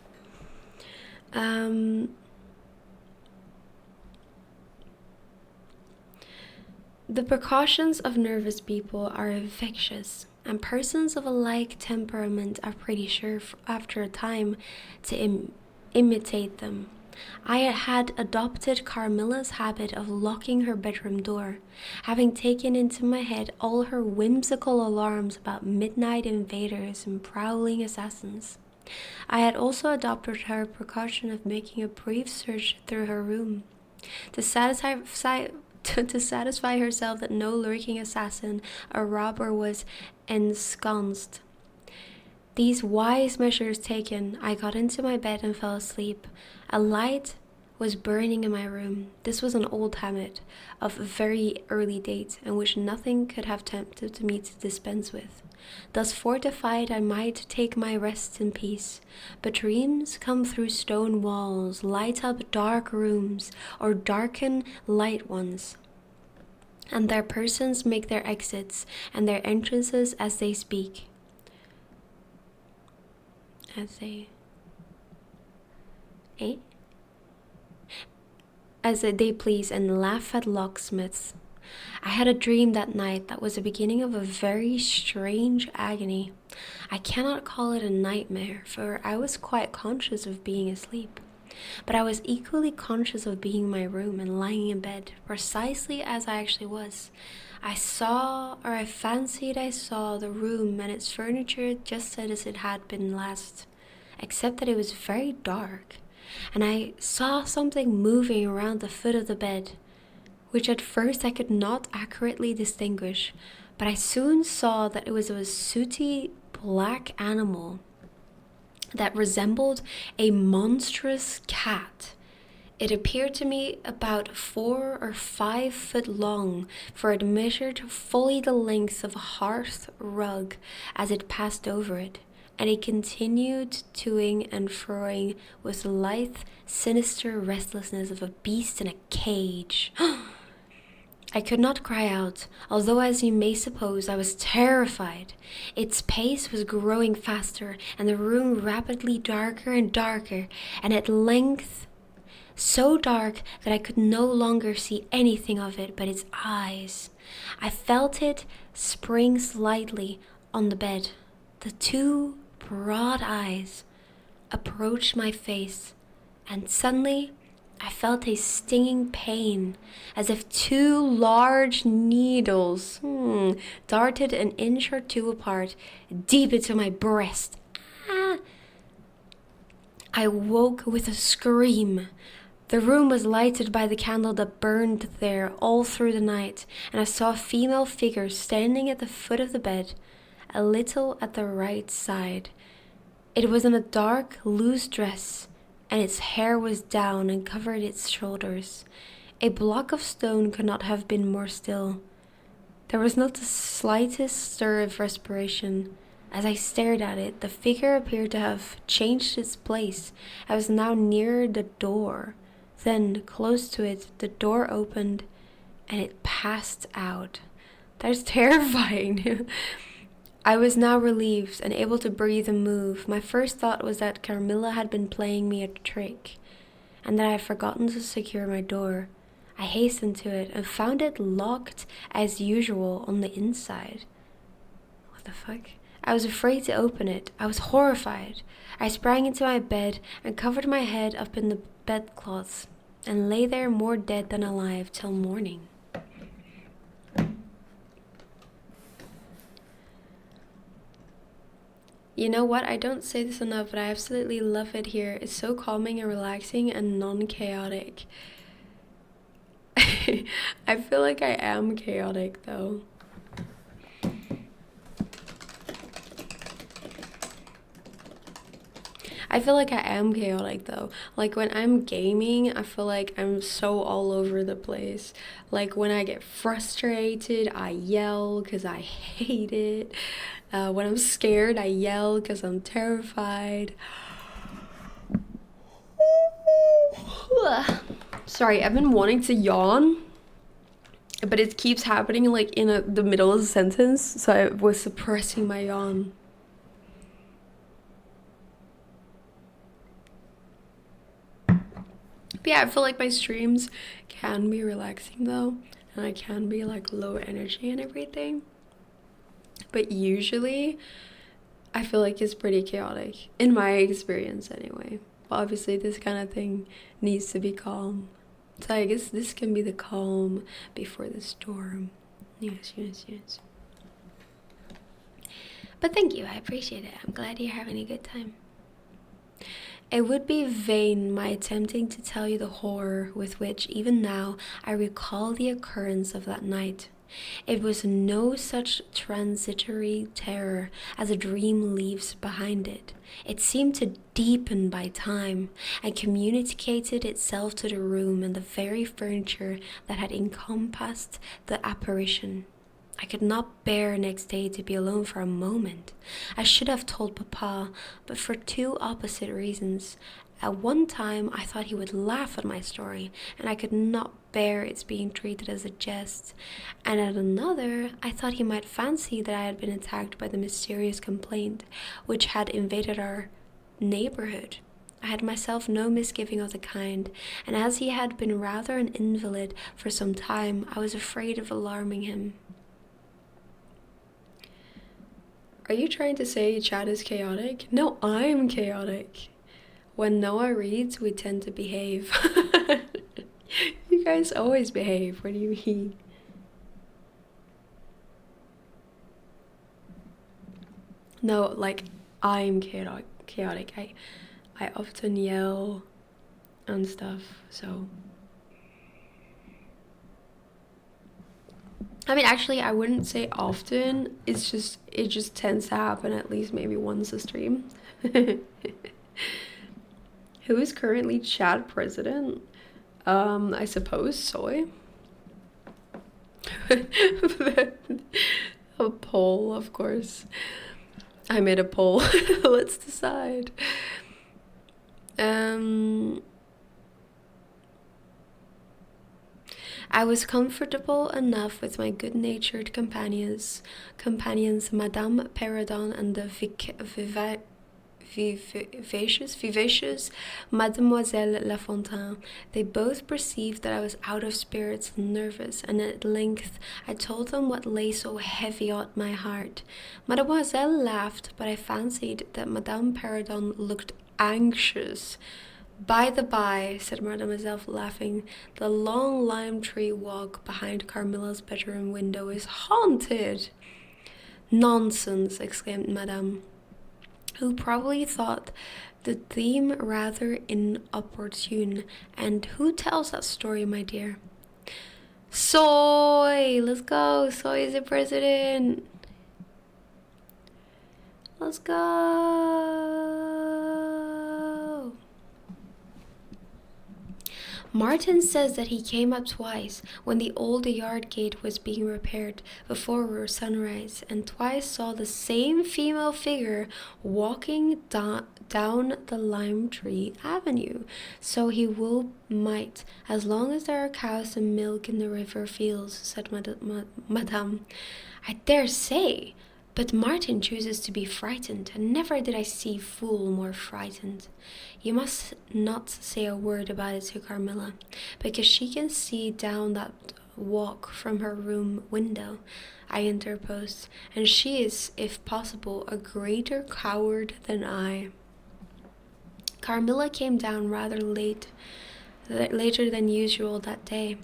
The precautions of nervous people are infectious, and persons of a like temperament are pretty sure after a time to imitate them. I had adopted Carmilla's habit of locking her bedroom door, having taken into my head all her whimsical alarms about midnight invaders and prowling assassins. I had also adopted her precaution of making a brief search through her room, to satisfy herself that no lurking assassin or robber was ensconced. These wise measures taken, I got into my bed and fell asleep. A light was burning in my room. This was an old habit of very early date, and which nothing could have tempted me to dispense with. Thus fortified, I might take my rest in peace. But dreams come through stone walls, light up dark rooms, or darken light ones, and their persons make their exits and their entrances as they speak. As they please, and laugh at locksmiths. I had a dream that night that was the beginning of a very strange agony. I cannot call it a nightmare, for I was quite conscious of being asleep. But I was equally conscious of being in my room and lying in bed, precisely as I actually was. I fancied I saw the room and its furniture just as it had been last, except that it was very dark, and I saw something moving around the foot of the bed, which at first I could not accurately distinguish, but I soon saw that it was a sooty black animal that resembled a monstrous cat. It appeared to me about 4 or 5 foot long, for it measured fully the length of a hearth rug as it passed over it, and it continued toing and froing with the lithe, sinister restlessness of a beast in a cage. I could not cry out, although, as you may suppose, I was terrified. Its pace was growing faster, and the room rapidly darker and darker, and at length so dark that I could no longer see anything of it but its eyes. I felt it spring slightly on the bed. The two broad eyes approached my face, and suddenly I felt a stinging pain, as if two large needles darted an inch or two apart, deep into my breast. Ah! I woke with a scream. The room was lighted by the candle that burned there all through the night, and I saw a female figure standing at the foot of the bed, a little at the right side. It was in a dark, loose dress, and its hair was down and covered its shoulders. A block of stone could not have been more still. There was not the slightest stir of respiration. As I stared at it, the figure appeared to have changed its place. I was now near the door. Then, close to it, the door opened, and it passed out. That's terrifying. I was now relieved and able to breathe and move. My first thought was that Carmilla had been playing me a trick, and that I had forgotten to secure my door. I hastened to it and found it locked as usual on the inside. What the fuck? I was afraid to open it. I was horrified. I sprang into my bed and covered my head up in the bedclothes and lay there more dead than alive till morning. You know what? I don't say this enough, but I absolutely love it here. It's so calming and relaxing and non-chaotic. I feel like I am chaotic though. I feel like I am chaotic though. Like when I'm gaming, I feel like I'm so all over the place. Like when I get frustrated, I yell because I hate it. When I'm scared, I yell because I'm terrified. Sorry, I've been wanting to yawn, but it keeps happening like in the middle of the sentence, so I was suppressing my yawn. But yeah, I feel like my streams can be relaxing though, and I can be like low energy and everything. But usually, I feel like it's pretty chaotic, in my experience anyway. But obviously, this kind of thing needs to be calm. So I guess this can be the calm before the storm. Yes, yes, yes. But thank you, I appreciate it. I'm glad you're having a good time. It would be vain my attempting to tell you the horror with which, even now, I recall the occurrence of that night. It was no such transitory terror as a dream leaves behind it. It seemed to deepen by time, and communicated itself to the room and the very furniture that had encompassed the apparition. I could not bear next day to be alone for a moment. I should have told Papa, but for two opposite reasons. At one time, I thought he would laugh at my story, and I could not bear its being treated as a jest. And at another, I thought he might fancy that I had been attacked by the mysterious complaint which had invaded our neighborhood. I had myself no misgiving of the kind, and as he had been rather an invalid for some time, I was afraid of alarming him. Are you trying to say chat is chaotic? No, I'm chaotic. When Noah reads, we tend to behave. You guys always behave. What do you mean? No, like, I'm chaotic. I often yell and stuff, so... I mean, actually, I wouldn't say often. It just tends to happen at least maybe once a stream. Who is currently Chad president? I suppose Soy. A poll, of course. I made a poll. Let's decide. I was comfortable enough with my good-natured companions Madame Perrodon and the vivacious Mademoiselle Lafontaine. They both perceived that I was out of spirits and nervous, and at length I told them what lay so heavy on my heart. Mademoiselle laughed, but I fancied that Madame Perrodon looked anxious. By the by, said Mademoiselle, laughing, the long lime tree walk behind Carmilla's bedroom window is haunted. Nonsense, exclaimed Madame, who probably thought the theme rather inopportune. And who tells that story, my dear? Soy! Let's go! Soy is the president! Let's go! Martin says that he came up twice when the old yard gate was being repaired before sunrise, and twice saw the same female figure walking down the lime tree avenue. So he might, as long as there are cows and milk in the river fields, said Madame. I dare say. But Martin chooses to be frightened, and never did I see fool more frightened. You must not say a word about it to Carmilla, because she can see down that walk from her room window, I interposed, and she is, if possible, a greater coward than I. Carmilla came down rather later than usual that day.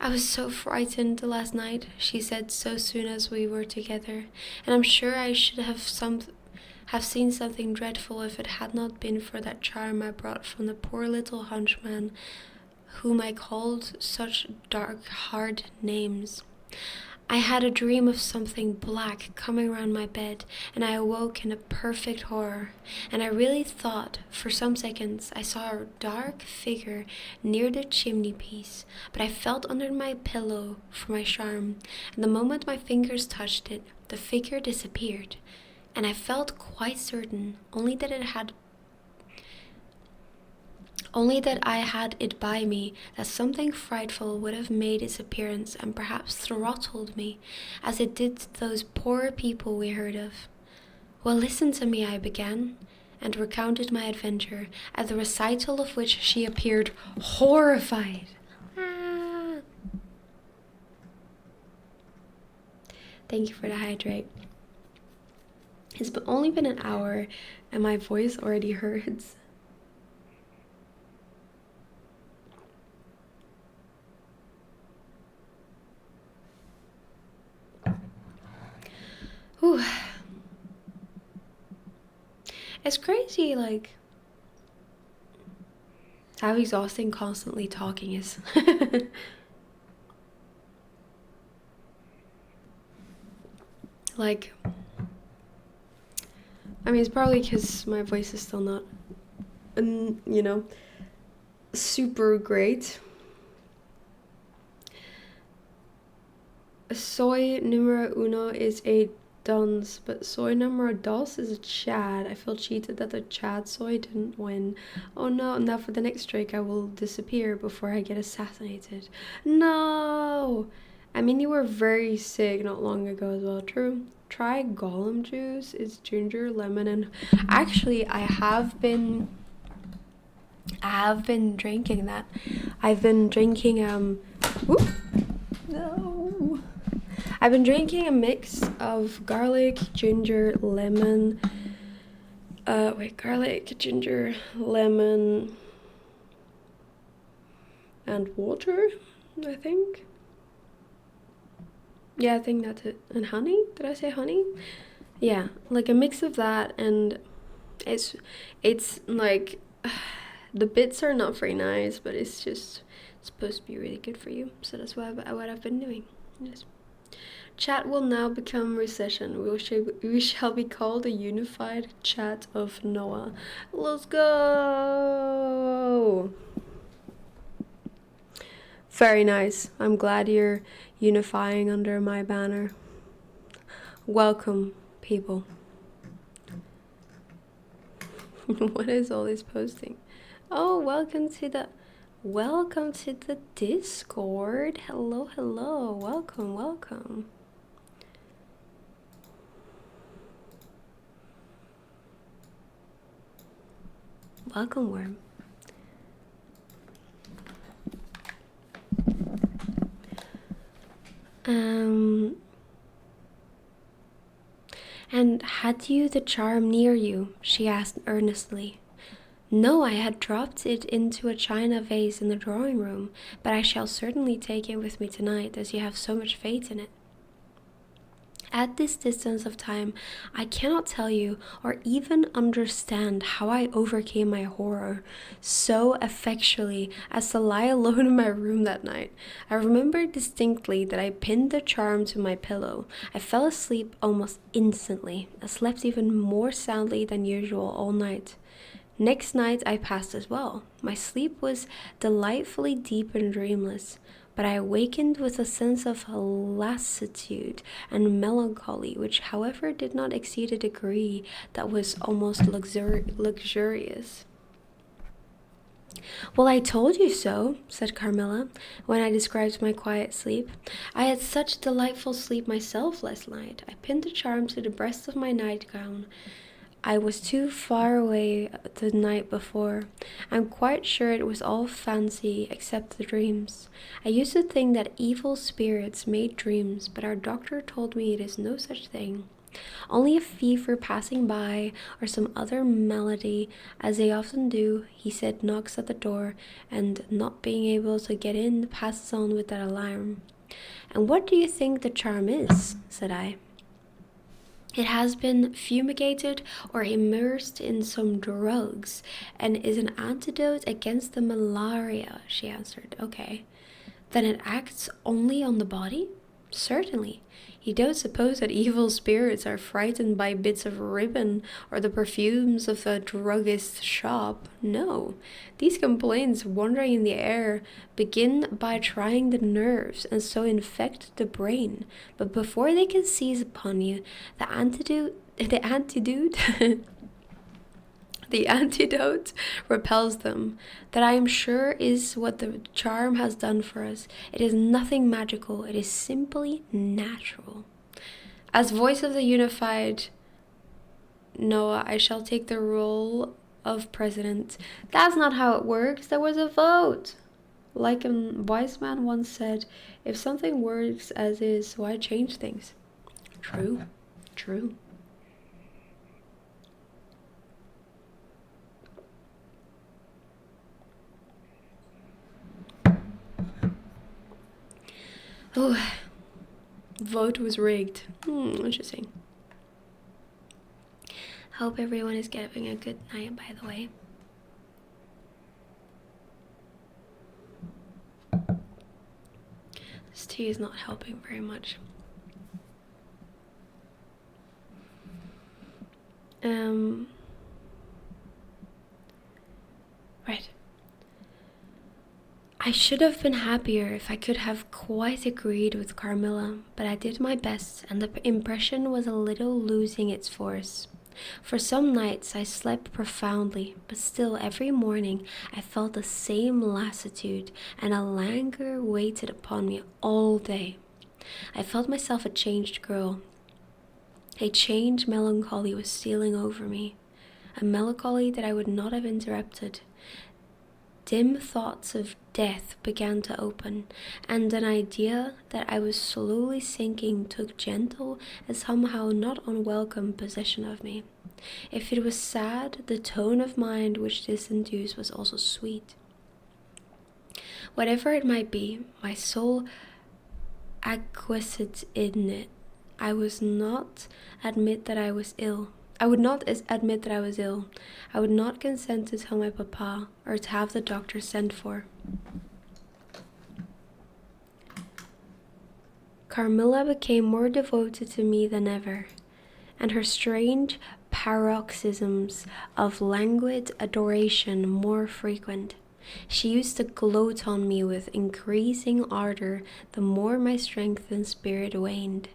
I was so frightened last night, she said so soon as we were together, and I'm sure I should have seen something dreadful if it had not been for that charm I brought from the poor little hunchman, whom I called such dark, hard names. I had a dream of something black coming round my bed, and I awoke in a perfect horror, and I really thought for some seconds I saw a dark figure near the chimney-piece, but I felt under my pillow for my charm, and the moment my fingers touched it, the figure disappeared, and I felt quite certain only that I had it by me, that something frightful would have made its appearance and perhaps throttled me, as it did those poor people we heard of. Well, listen to me, I began, and recounted my adventure, at the recital of which she appeared horrified. Thank you for the hydrate. It's only been an hour, and my voice already hurts. Ooh. It's crazy, like, how exhausting constantly talking is. Like, I mean, it's probably because my voice is still not, super great. Soy numero uno is a Duns, but soy numero dos is a Chad. I feel cheated that the Chad soy didn't win. Oh no, now for the next strike I will disappear before I get assassinated. No! I mean, you were very sick not long ago as well. True. Try Gollum juice. It's ginger, lemon, and actually I have been drinking that. I've been drinking no. I've been drinking a mix of garlic, ginger, lemon. Garlic, ginger, lemon, and water, I think. Yeah, I think that's it. And honey? Did I say honey? Yeah, like a mix of that, and it's like the bits are not very nice, but it's supposed to be really good for you. So that's what I've been doing. Yes. Chat will now become recession. We shall be called a unified chat of Noah. Let's go! Very nice. I'm glad you're unifying under my banner. Welcome, people. What is all this posting? Oh, welcome to the Discord. Hello. Welcome. Welcome, worm. And had you the charm near you? She asked earnestly. No, I had dropped it into a china vase in the drawing room, but I shall certainly take it with me tonight, as you have so much faith in it. At this distance of time, I cannot tell you or even understand how I overcame my horror so effectually as to lie alone in my room that night. I remember distinctly that I pinned the charm to my pillow. I fell asleep almost instantly. I slept even more soundly than usual all night. Next night I passed as well. My sleep was delightfully deep and dreamless, but I awakened with a sense of lassitude and melancholy, which, however, did not exceed a degree that was almost luxurious. Well, I told you so, said Carmilla, when I described my quiet sleep. I had such delightful sleep myself last night. I pinned the charm to the breast of my nightgown. I was too far away the night before. I'm quite sure it was all fancy except the dreams. I used to think that evil spirits made dreams, but our doctor told me it is no such thing. Only a fever passing by, or some other malady, as they often do, he said, knocks at the door, and not being able to get in, passes on with that alarm. And what do you think the charm is? Said I. It has been fumigated or immersed in some drugs and is an antidote against the malaria, she answered. Okay. Then it acts only on the body? Certainly. You don't suppose that evil spirits are frightened by bits of ribbon or the perfumes of a druggist's shop? No. These complaints, wandering in the air, begin by trying the nerves and so infect the brain. But before they can seize upon you, the antidote the antidote repels them. That I am sure is what the charm has done for us. It is nothing magical. It is simply natural. As voice of the unified Noah, I shall take the role of president. That's not how it works. There was a vote. Like a wise man once said, if something works as is, why change things? True. True. Oh, vote was rigged. Interesting. Hope everyone is having a good night, by the way. This tea is not helping very much. Right. I should have been happier if I could have quite agreed with Carmilla, but I did my best, and the impression was a little losing its force. For some nights I slept profoundly, but still every morning I felt the same lassitude, and a languor waited upon me all day. I felt myself a changed girl. A changed melancholy was stealing over me, a melancholy that I would not have interrupted. Dim thoughts of death began to open, and an idea that I was slowly sinking took gentle and somehow not unwelcome possession of me. If it was sad, the tone of mind which this induced was also sweet. Whatever it might be, my soul acquiesced in it. I would not admit that I was ill. I would not admit that I was ill. I would not consent to tell my papa or to have the doctor sent for. Carmilla became more devoted to me than ever, and her strange paroxysms of languid adoration more frequent. She used to gloat on me with increasing ardor the more my strength and spirit waned.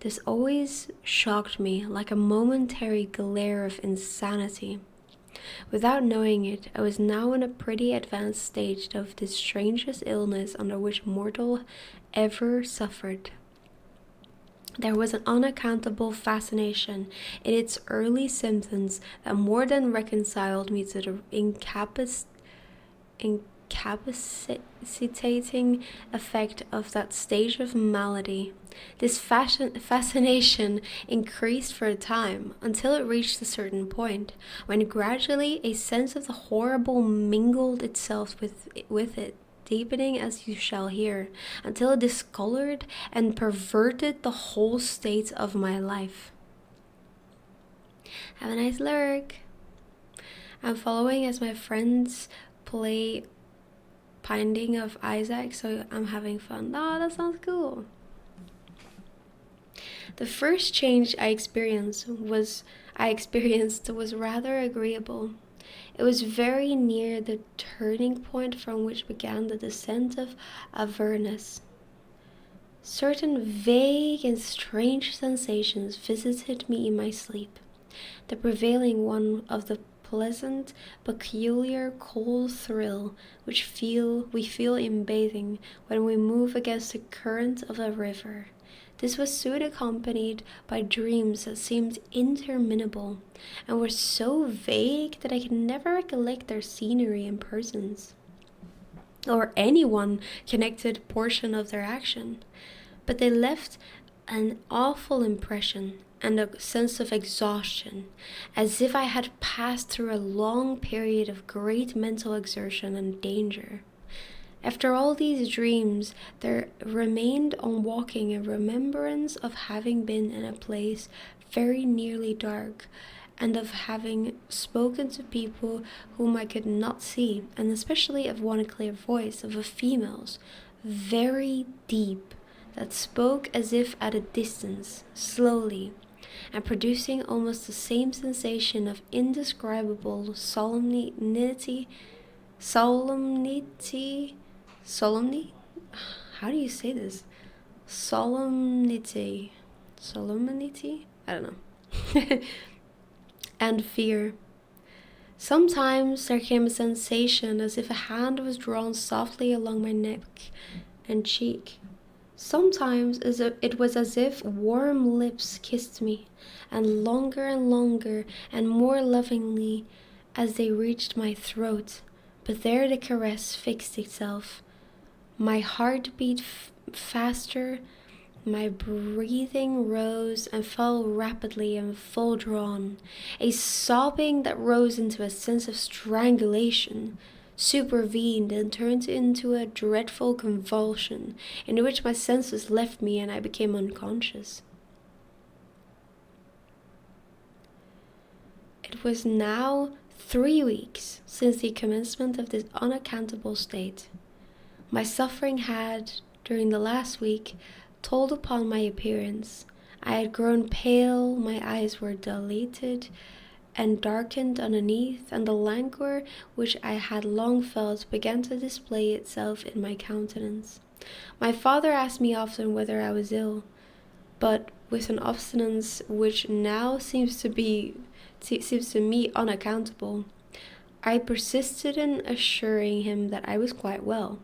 This always shocked me like a momentary glare of insanity. Without knowing it, I was now in a pretty advanced stage of this strangest illness under which mortal ever suffered. There was an unaccountable fascination in its early symptoms that more than reconciled me to the incapacitating effect of that stage of malady. This fascination increased for a time until it reached a certain point, when gradually a sense of the horrible mingled itself with it, deepening as you shall hear, until it discolored and perverted the whole state of my life. Have a nice lurk. I'm following as my friends play Binding of Isaac, so I'm having fun. Oh, that sounds cool. The first change I experienced was rather agreeable. It was very near the turning point from which began the descent of Avernus. Certain vague and strange sensations visited me in my sleep. The prevailing one of the pleasant, peculiar, cold thrill which we feel in bathing when we move against the current of a river. This was soon accompanied by dreams that seemed interminable, and were so vague that I could never recollect their scenery and persons, or any one connected portion of their action. But they left an awful impression and a sense of exhaustion, as if I had passed through a long period of great mental exertion and danger. After all these dreams, there remained on waking a remembrance of having been in a place very nearly dark, and of having spoken to people whom I could not see, and especially of one clear voice of a female's, very deep, that spoke as if at a distance, slowly, and producing almost the same sensation of indescribable solemnity. How do you say this? Solemnity. I don't know. And fear. Sometimes there came a sensation as if a hand was drawn softly along my neck and cheek. Sometimes it was as if warm lips kissed me, and longer and more lovingly as they reached my throat. But there the caress fixed itself. My heart beat faster, my breathing rose and fell rapidly and full drawn. A sobbing that rose into a sense of strangulation supervened and turned into a dreadful convulsion, in which my senses left me and I became unconscious. It was now 3 weeks since the commencement of this unaccountable state. My suffering had, during the last week, told upon my appearance. I had grown pale, my eyes were dilated and darkened underneath, and the languor which I had long felt began to display itself in my countenance. My father asked me often whether I was ill, but with an obstinance which now seems to me unaccountable, I persisted in assuring him that I was quite well.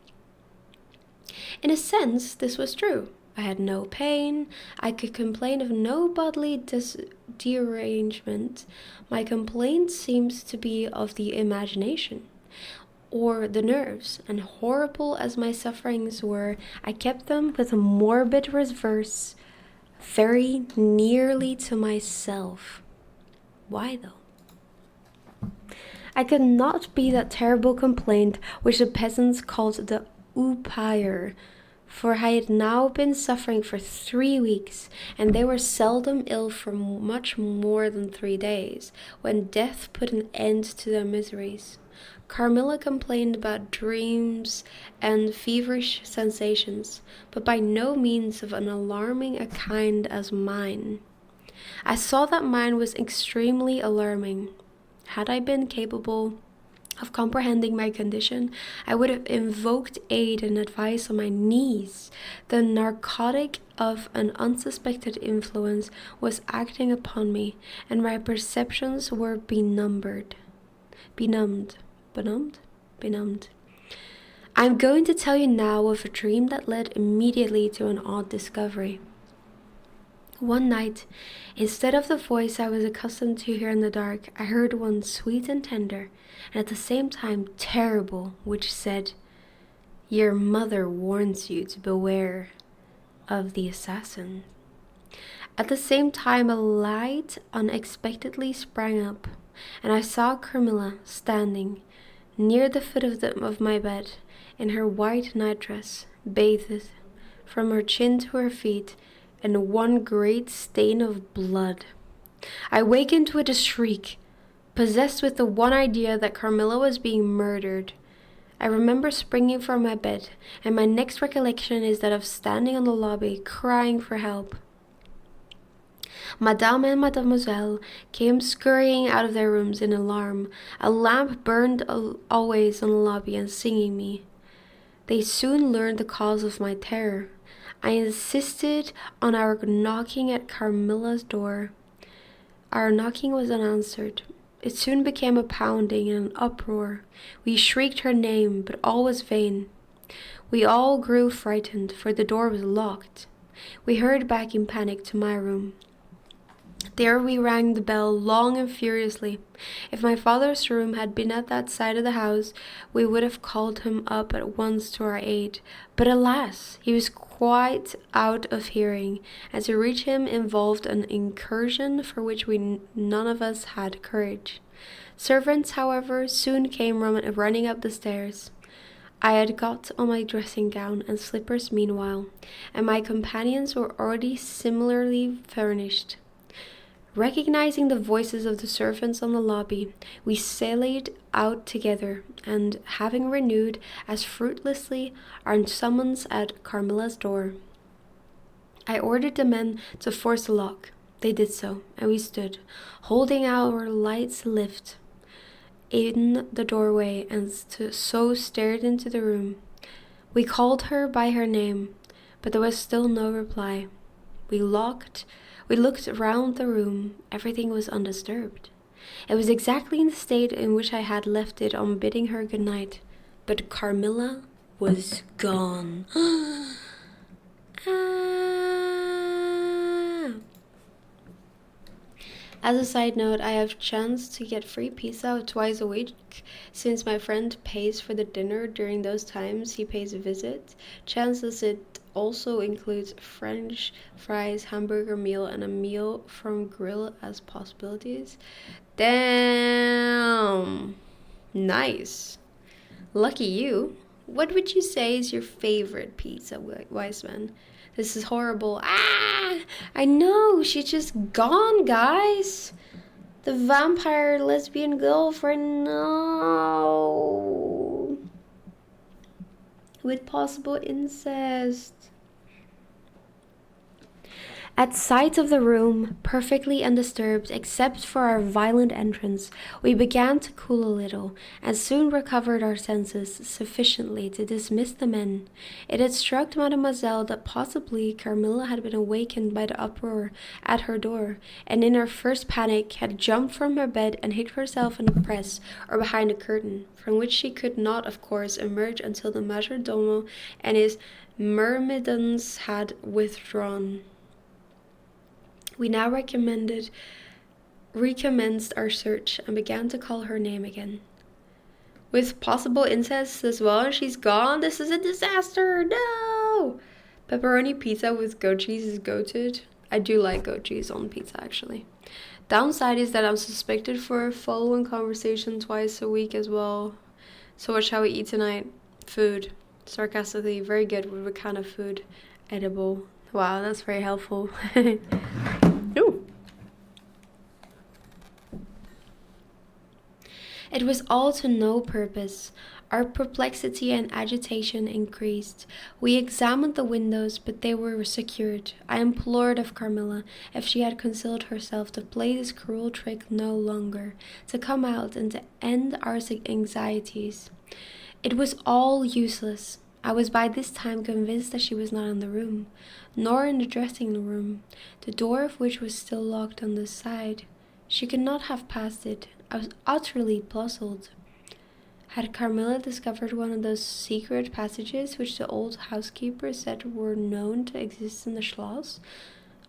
In a sense, this was true. I had no pain, I could complain of no bodily derangement. My complaint seemed to be of the imagination, or the nerves, and horrible as my sufferings were, I kept them with a morbid reverse very nearly to myself. Why though? I could not be that terrible complaint which the peasants called the oupire, for I had now been suffering for 3 weeks, and they were seldom ill for much more than 3 days, when death put an end to their miseries. Carmilla complained about dreams and feverish sensations, but by no means of an alarming a kind as mine. I saw that mine was extremely alarming. Had I been capable of comprehending my condition, I would have invoked aid and advice on my knees. The narcotic of an unsuspected influence was acting upon me, and my perceptions were benumbed. I am going to tell you now of a dream that led immediately to an odd discovery. One night, instead of the voice I was accustomed to hear in the dark, I heard one sweet and tender, and at the same time terrible, which said, "Your mother warns you to beware of the assassin." At the same time, a light unexpectedly sprang up, and I saw Carmilla standing near the foot of my bed in her white nightdress, bathed from her chin to her feet in one great stain of blood. I wakened with a shriek, possessed with the one idea that Carmilla was being murdered. I remember springing from my bed, and my next recollection is that of standing on the lobby, crying for help. Madame and Mademoiselle came scurrying out of their rooms in alarm. A lamp burned always on the lobby and singing me. They soon learned the cause of my terror. I insisted on our knocking at Carmilla's door. Our knocking was unanswered. It soon became a pounding and an uproar. We shrieked her name, but all was vain. We all grew frightened, for the door was locked. We hurried back in panic to my room. There we rang the bell long and furiously. If my father's room had been at that side of the house, we would have called him up at once to our aid. But alas, he was quite out of hearing, and to reach him involved an incursion for which none of us had courage. Servants, however, soon came running up the stairs. I had got on my dressing gown and slippers meanwhile, and my companions were already similarly furnished. Recognizing the voices of the servants on the lobby, we sallied out together, and having renewed as fruitlessly our summons at Carmilla's door, I ordered the men to force the lock. They did so, and we stood, holding our lights lit, in the doorway, and so stared into the room. We called her by her name, but there was still no reply. We looked round the room. Everything was undisturbed. It was exactly in the state in which I had left it on bidding her good night, but Carmilla was gone. As a side note, I have chanced to get free pizza twice a week. Since my friend pays for the dinner during those times he pays a visit, chances it also includes French fries, hamburger meal, and a meal from grill as possibilities. Damn! Nice. Lucky you. What would you say is your favorite pizza, wise man? This is horrible. I know, she's just gone, guys. The vampire lesbian girlfriend, no. With possible incest. At sight of the room, perfectly undisturbed except for our violent entrance, we began to cool a little, and soon recovered our senses sufficiently to dismiss the men. It had struck Mademoiselle that possibly Carmilla had been awakened by the uproar at her door, and in her first panic had jumped from her bed and hid herself in a press or behind a curtain, from which she could not, of course, emerge until the major domo and his myrmidons had withdrawn. We now recommenced our search and began to call her name again. With possible incest as well, and she's gone. This is a disaster. No! Pepperoni pizza with goat cheese is goated. I do like goat cheese on pizza, actually. Downside is that I'm suspected for a following conversation twice a week as well. So what shall we eat tonight? Food. Sarcastically, very good. What kind of food? Edible. Wow, that's very helpful. Ooh. It was all to no purpose. Our perplexity and agitation increased. We examined the windows, but they were secured. I implored of Carmilla, if she had concealed herself, to play this cruel trick no longer, to come out and to end our anxieties. It was all useless. I was by this time convinced that she was not in the room, nor in the dressing room, the door of which was still locked on the side. She could not have passed it. I was utterly puzzled. Had Carmilla discovered one of those secret passages which the old housekeeper said were known to exist in the Schloss?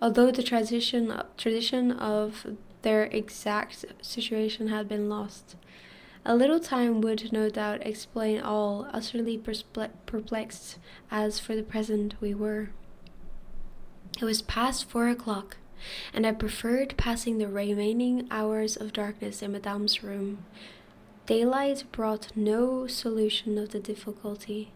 Although the tradition of their exact situation had been lost. A little time would no doubt explain all, utterly perplexed as for the present we were. It was past 4 o'clock, and I preferred passing the remaining hours of darkness in Madame's room. Daylight brought no solution of the difficulty.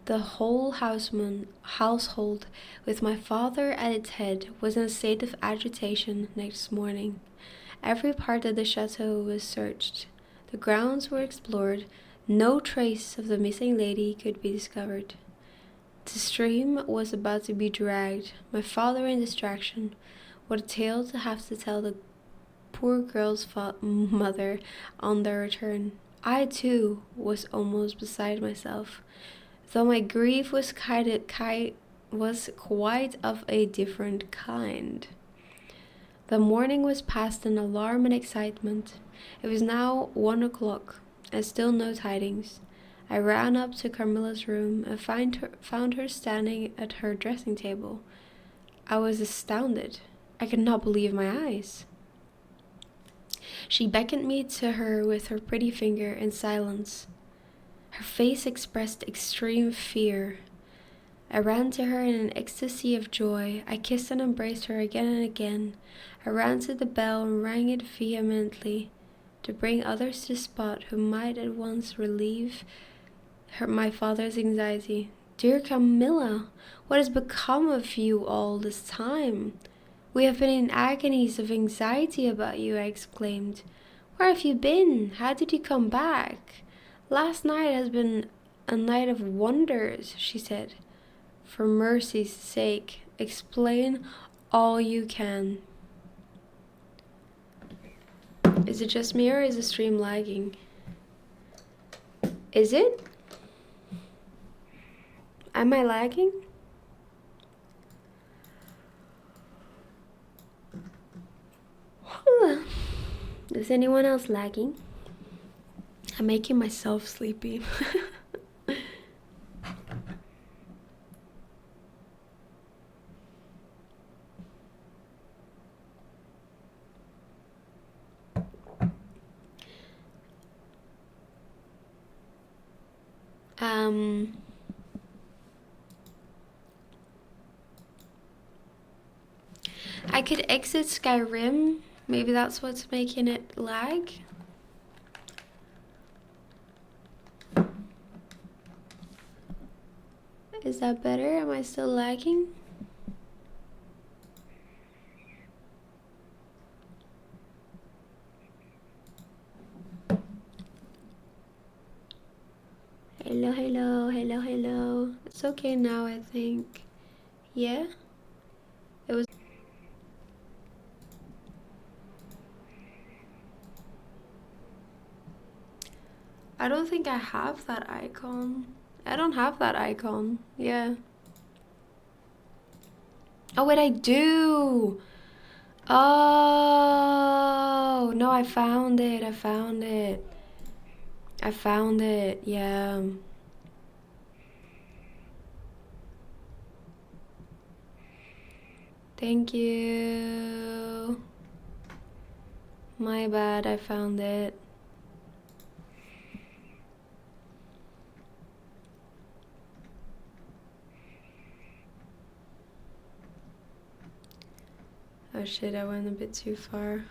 The whole household, with my father at its head, was in a state of agitation next morning. Every part of the chateau was searched. The grounds were explored. No trace of the missing lady could be discovered. The stream was about to be dragged. My father in distraction. What a tale to have to tell the poor girl's mother on their return. I, too, was almost beside myself, though my grief was quite of a different kind. The morning was passed in alarm and excitement. It was now 1 o'clock, and still no tidings. I ran up to Carmilla's room and found her standing at her dressing table. I was astounded. I could not believe my eyes. She beckoned me to her with her pretty finger in silence. Her face expressed extreme fear. I ran to her in an ecstasy of joy. I kissed and embraced her again and again. I ran to the bell and rang it vehemently to bring others to the spot who might at once relieve my father's anxiety. Dear Carmilla, what has become of you all this time? We have been in agonies of anxiety about you, I exclaimed. Where have you been? How did you come back? Last night has been a night of wonders, she said. For mercy's sake, explain all you can. Is it just me or is the stream lagging? Is it? Am I lagging? Is anyone else lagging? I'm making myself sleepy. I could exit Skyrim. Maybe that's what's making it lag. Is that better? Am I still lagging? Hello, hello, hello, hello. It's okay now, I think. Yeah? It was... I don't think I have that icon. I don't have that icon. Yeah. Oh, wait, I do! Oh! No, I found it. I found it. I found it. Yeah. Thank you. My bad, I found it. Oh shit, I went a bit too far.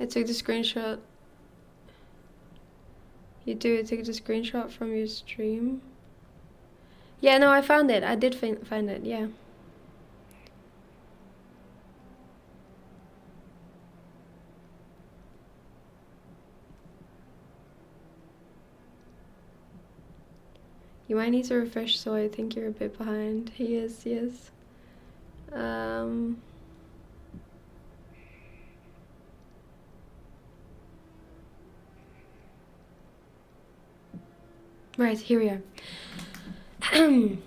I took the screenshot. You do take the screenshot from your stream? Yeah, no, I found it. I did find it, yeah. You might need to refresh, so I think you're a bit behind. He is, yes. Right, here we are. I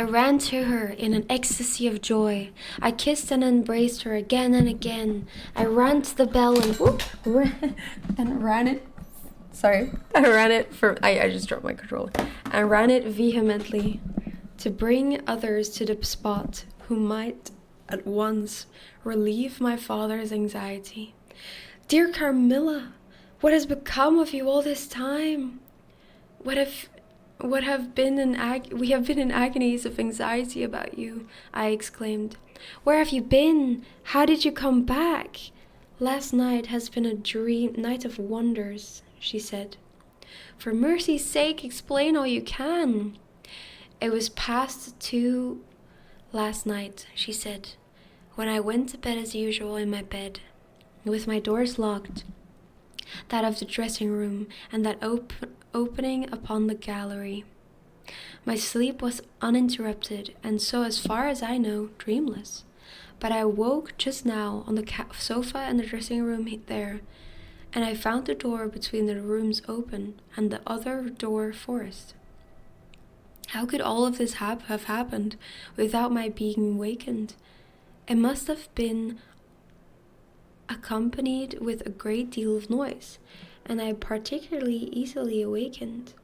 ran to her in an ecstasy of joy. I kissed and embraced her again and again. I ran to the bell and ran it. Sorry, I just dropped my controller. I ran it vehemently to bring others to the spot who might at once relieve my father's anxiety. Dear Carmilla, what has become of you all this time? We have been in agonies of anxiety about you, I exclaimed. Where have you been? How did you come back? Last night has been a night of wonders, she said. For mercy's sake, explain all you can. It was past 2 last night, she said, when I went to bed as usual in my bed, with my doors locked, that of the dressing room and that opening upon the gallery. My sleep was uninterrupted, and so, as far as I know, dreamless. But I woke just now on the sofa in the dressing room there, and I found the door between the rooms open and the other door forced. How could all of this have happened without my being wakened? It must have been accompanied with a great deal of noise, and I particularly easily awakened.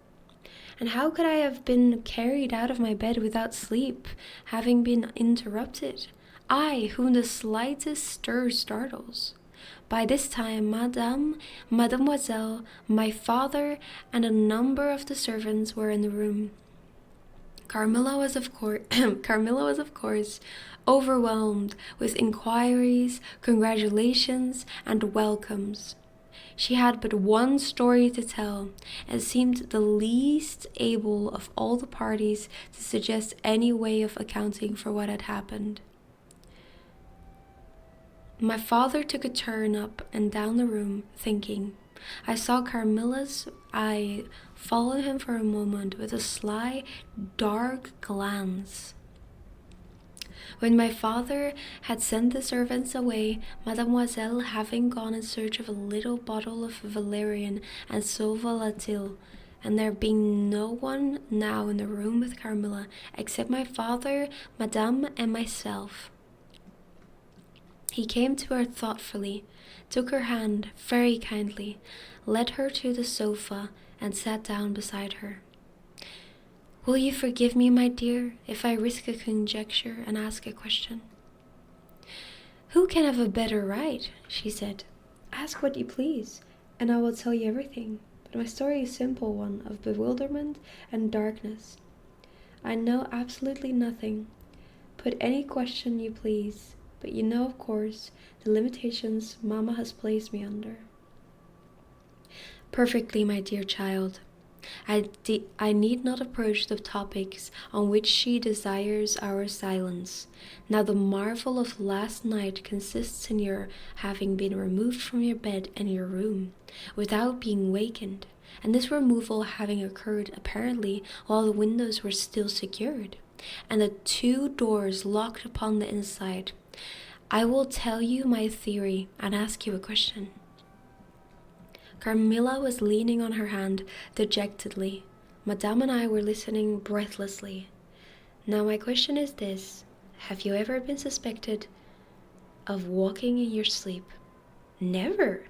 And how could I have been carried out of my bed without sleep, having been interrupted? I, whom the slightest stir startles. By this time, mademoiselle, my father, and a number of the servants were in the room. Carmilla was of course overwhelmed with inquiries, congratulations, and welcomes. She had but one story to tell, and seemed the least able of all the parties to suggest any way of accounting for what had happened. My father took a turn up and down the room, thinking. I saw Carmilla's eye follow him for a moment with a sly, dark glance. When my father had sent the servants away, mademoiselle, having gone in search of a little bottle of valerian and sal volatile, and there being no one now in the room with Carmilla except my father, madame, and myself, he came to her thoughtfully, took her hand very kindly, led her to the sofa, and sat down beside her. Will you forgive me, my dear, if I risk a conjecture and ask a question? Who can have a better right? She said. Ask what you please, and I will tell you everything. But my story is a simple one of bewilderment and darkness. I know absolutely nothing. Put any question you please, but you know, of course, the limitations Mamma has placed me under. Perfectly, my dear child. I need not approach the topics on which she desires our silence. Now the marvel of last night consists in your having been removed from your bed and your room, without being wakened, and this removal having occurred apparently while the windows were still secured, and the 2 doors locked upon the inside. I will tell you my theory and ask you a question. Carmilla was leaning on her hand dejectedly. Madame and I were listening breathlessly. Now my question is this. Have you ever been suspected of walking in your sleep? Never.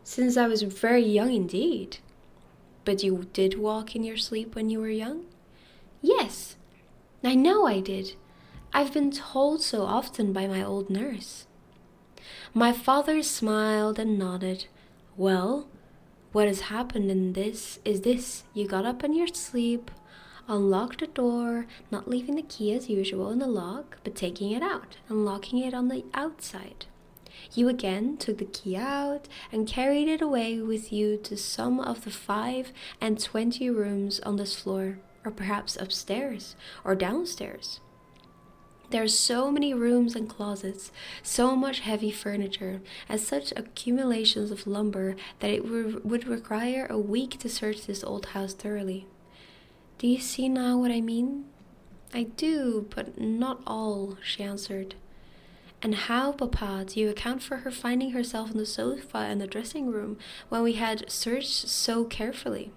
Since I was very young indeed. But you did walk in your sleep when you were young? Yes, I know I did. I've been told so often by my old nurse. My father smiled and nodded. Well, what has happened is this. You got up in your sleep, unlocked the door, not leaving the key as usual in the lock, but taking it out and locking it on the outside. You again took the key out and carried it away with you to some of the 25 rooms on this floor, or perhaps upstairs or downstairs. There are so many rooms and closets, so much heavy furniture, and such accumulations of lumber that it would require a week to search this old house thoroughly. Do you see now what I mean? I do, but not all, she answered. And how, Papa, do you account for her finding herself on the sofa in the dressing room when we had searched so carefully?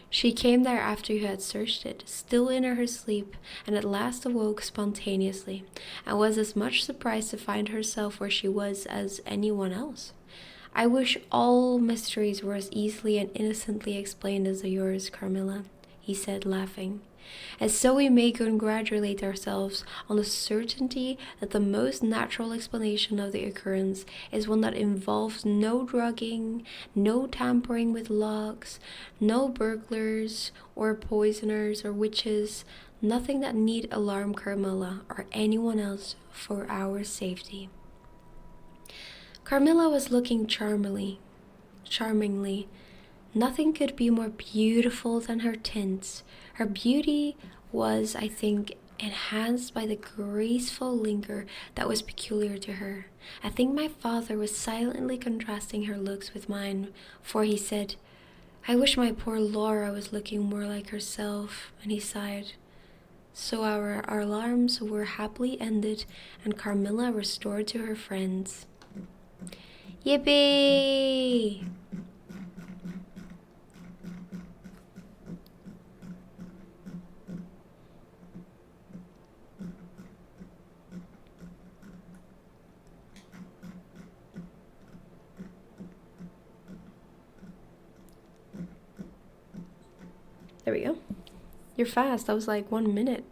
She came there after you had searched it, still in her sleep, and at last awoke spontaneously, and was as much surprised to find herself where she was as anyone else. I wish all mysteries were as easily and innocently explained as yours, Carmilla, he said, laughing. And so we may congratulate ourselves on the certainty that the most natural explanation of the occurrence is one that involves no drugging, no tampering with locks, no burglars or poisoners or witches, nothing that need alarm Carmilla or anyone else for our safety. Carmilla was looking charmingly. Nothing could be more beautiful than her tints. Her beauty was, I think, enhanced by the graceful linger that was peculiar to her. I think my father was silently contrasting her looks with mine, for he said, "I wish my poor Laura was looking more like herself," and he sighed. So our alarms were happily ended, and Carmilla restored to her friends. Yippee! There we go. You're fast. That was like 1 minute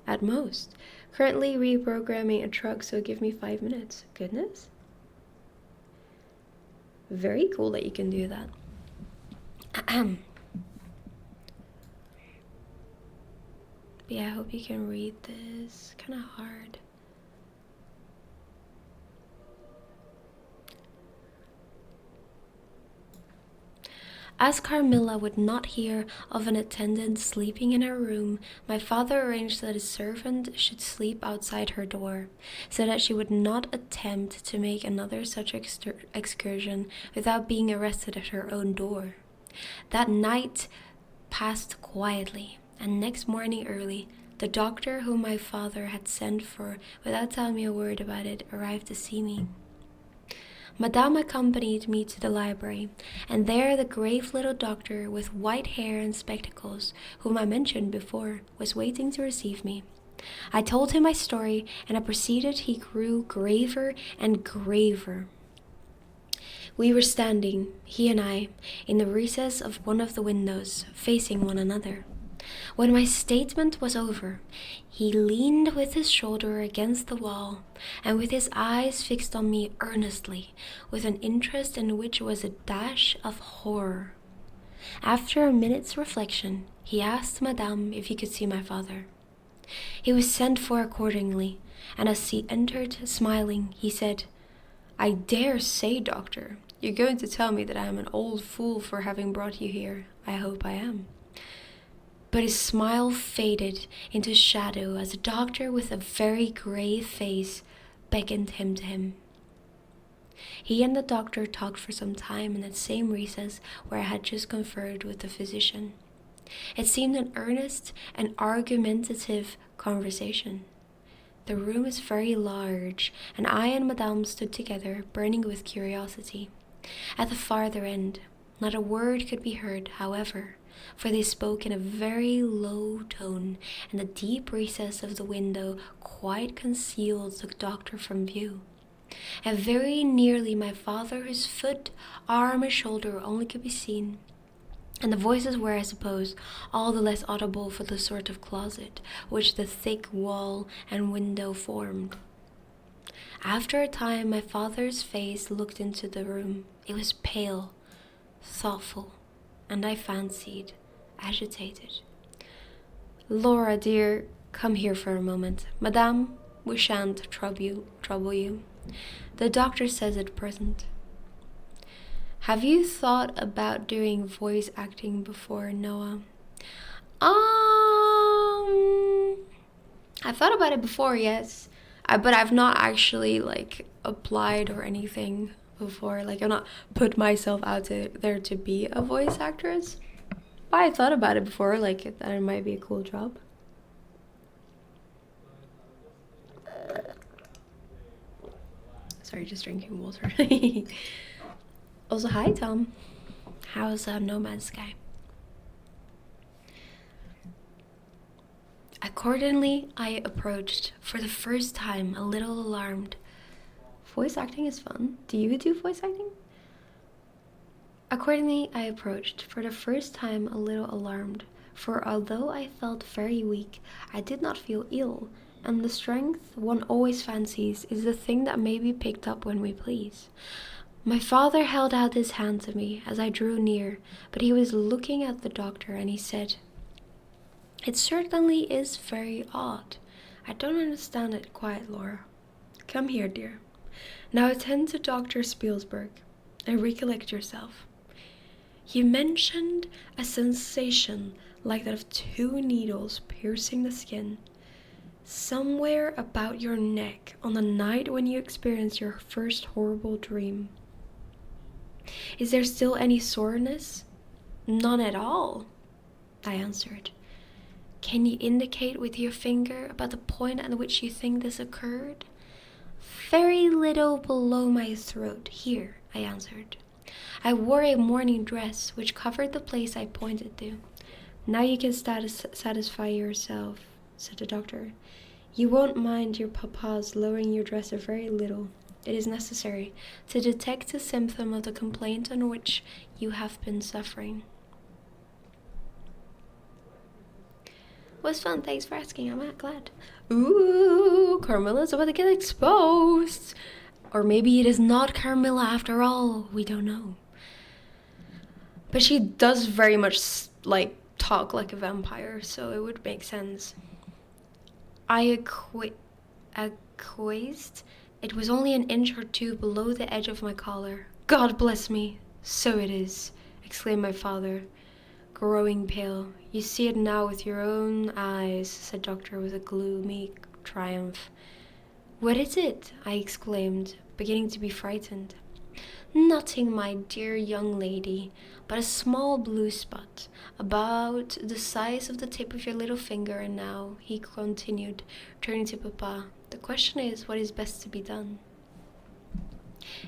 at most. Currently reprogramming a truck, so give me 5 minutes. Goodness. Very cool that you can do that. But yeah, I hope you can read this. Kind of hard. As Carmilla would not hear of an attendant sleeping in her room, my father arranged that a servant should sleep outside her door, so that she would not attempt to make another such excursion without being arrested at her own door. That night passed quietly, and next morning early, the doctor whom my father had sent for without telling me a word about it arrived to see me. Madame accompanied me to the library, and there the grave little doctor with white hair and spectacles, whom I mentioned before, was waiting to receive me. I told him my story, and I perceived he grew graver and graver. We were standing, he and I, in the recess of one of the windows, facing one another. When my statement was over, he leaned with his shoulder against the wall, and with his eyes fixed on me earnestly, with an interest in which was a dash of horror. After a minute's reflection, he asked Madame if he could see my father. He was sent for accordingly, and as he entered, smiling, he said, "I dare say, doctor, you're going to tell me that I am an old fool for having brought you here. I hope I am." But his smile faded into shadow as a doctor with a very grave face beckoned him to him. He and the doctor talked for some time in that same recess where I had just conferred with the physician. It seemed an earnest and argumentative conversation. The room is very large, and I and Madame stood together, burning with curiosity. At the farther end, not a word could be heard, however, for they spoke in a very low tone, and the deep recess of the window quite concealed the doctor from view. And very nearly my father, whose foot, arm, and shoulder only could be seen, and the voices were, I suppose, all the less audible for the sort of closet which the thick wall and window formed. After a time, my father's face looked into the room. It was pale, thoughtful, and I fancied agitated. "Laura, dear, come here for a moment. Madame, we shan't trouble you. The doctor says at present. Have you thought about doing voice acting before, Noah?" I've thought about it before, yes. But I've not actually, applied or anything before. I've not put myself out there to be a voice actress. But I thought about it before, that it might be a cool job. Sorry, just drinking water. Also, hi, Tom. How's No Man's Sky? Accordingly, I approached, for the first time, a little alarmed. Voice acting is fun. Do you do voice acting? Accordingly, I approached, for the first time, a little alarmed, for although I felt very weak, I did not feel ill, and the strength one always fancies is the thing that may be picked up when we please. My father held out his hand to me as I drew near, but he was looking at the doctor and he said, "It certainly is very odd. I don't understand it quite, Laura. Come here, dear. Now attend to Dr. Spielsberg and recollect yourself. You mentioned a sensation like that of two needles piercing the skin somewhere about your neck on the night when you experienced your first horrible dream. Is there still any soreness?" "None at all," I answered. "Can you indicate with your finger about the point at which you think this occurred?" "Very little below my throat, here," I answered. "I wore a morning dress which covered the place I pointed to." "Now you can satisfy yourself," said the doctor. "You won't mind your papa's lowering your dress a very little. It is necessary to detect a symptom of the complaint on which you have been suffering." Was fun, thanks for asking, I'm glad. Ooh, Carmilla's about to get exposed. Or maybe it is not Carmilla after all, we don't know. But she does very much, talk like a vampire, so it would make sense. I acquiesced. It was only an inch or two below the edge of my collar. "God bless me, so it is," exclaimed my father, growing pale. "You see it now with your own eyes," said Doctor with a gloomy triumph. "What is it?" I exclaimed, beginning to be frightened. "Nothing, my dear young lady, but a small blue spot, about the size of the tip of your little finger. And now," he continued, turning to Papa, "the question is, what is best to be done?"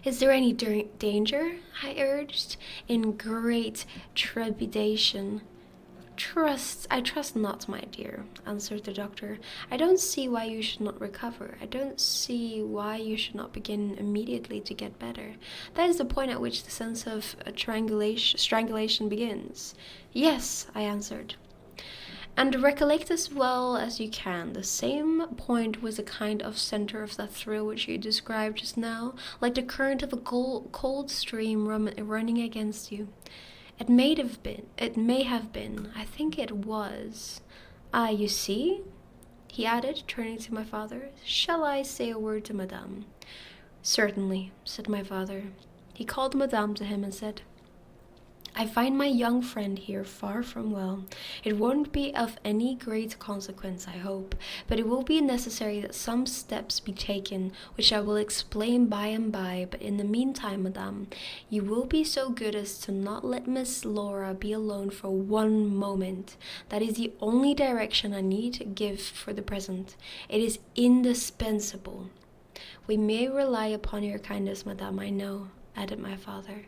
"Is there any danger?" I urged, in great trepidation. I trust not, my dear," answered the doctor. "I don't see why you should not recover. I don't see why you should not begin immediately to get better. That is the point at which the sense of strangulation begins." "Yes," I answered. "And recollect as well as you can, the same point was a kind of center of that thrill which you described just now, like the current of a cold stream running against you. It may have been. I think it was. Ah, you see," he added, turning to my father. "Shall I say a word to Madame?" "Certainly," said my father. He called Madame to him and said, "I find my young friend here far from well. It won't be of any great consequence, I hope, but it will be necessary that some steps be taken, which I will explain by and by. But in the meantime, Madame, you will be so good as to not let Miss Laura be alone for one moment. That is the only direction I need to give for the present. It is indispensable." "We may rely upon your kindness, Madame, I know," added my father.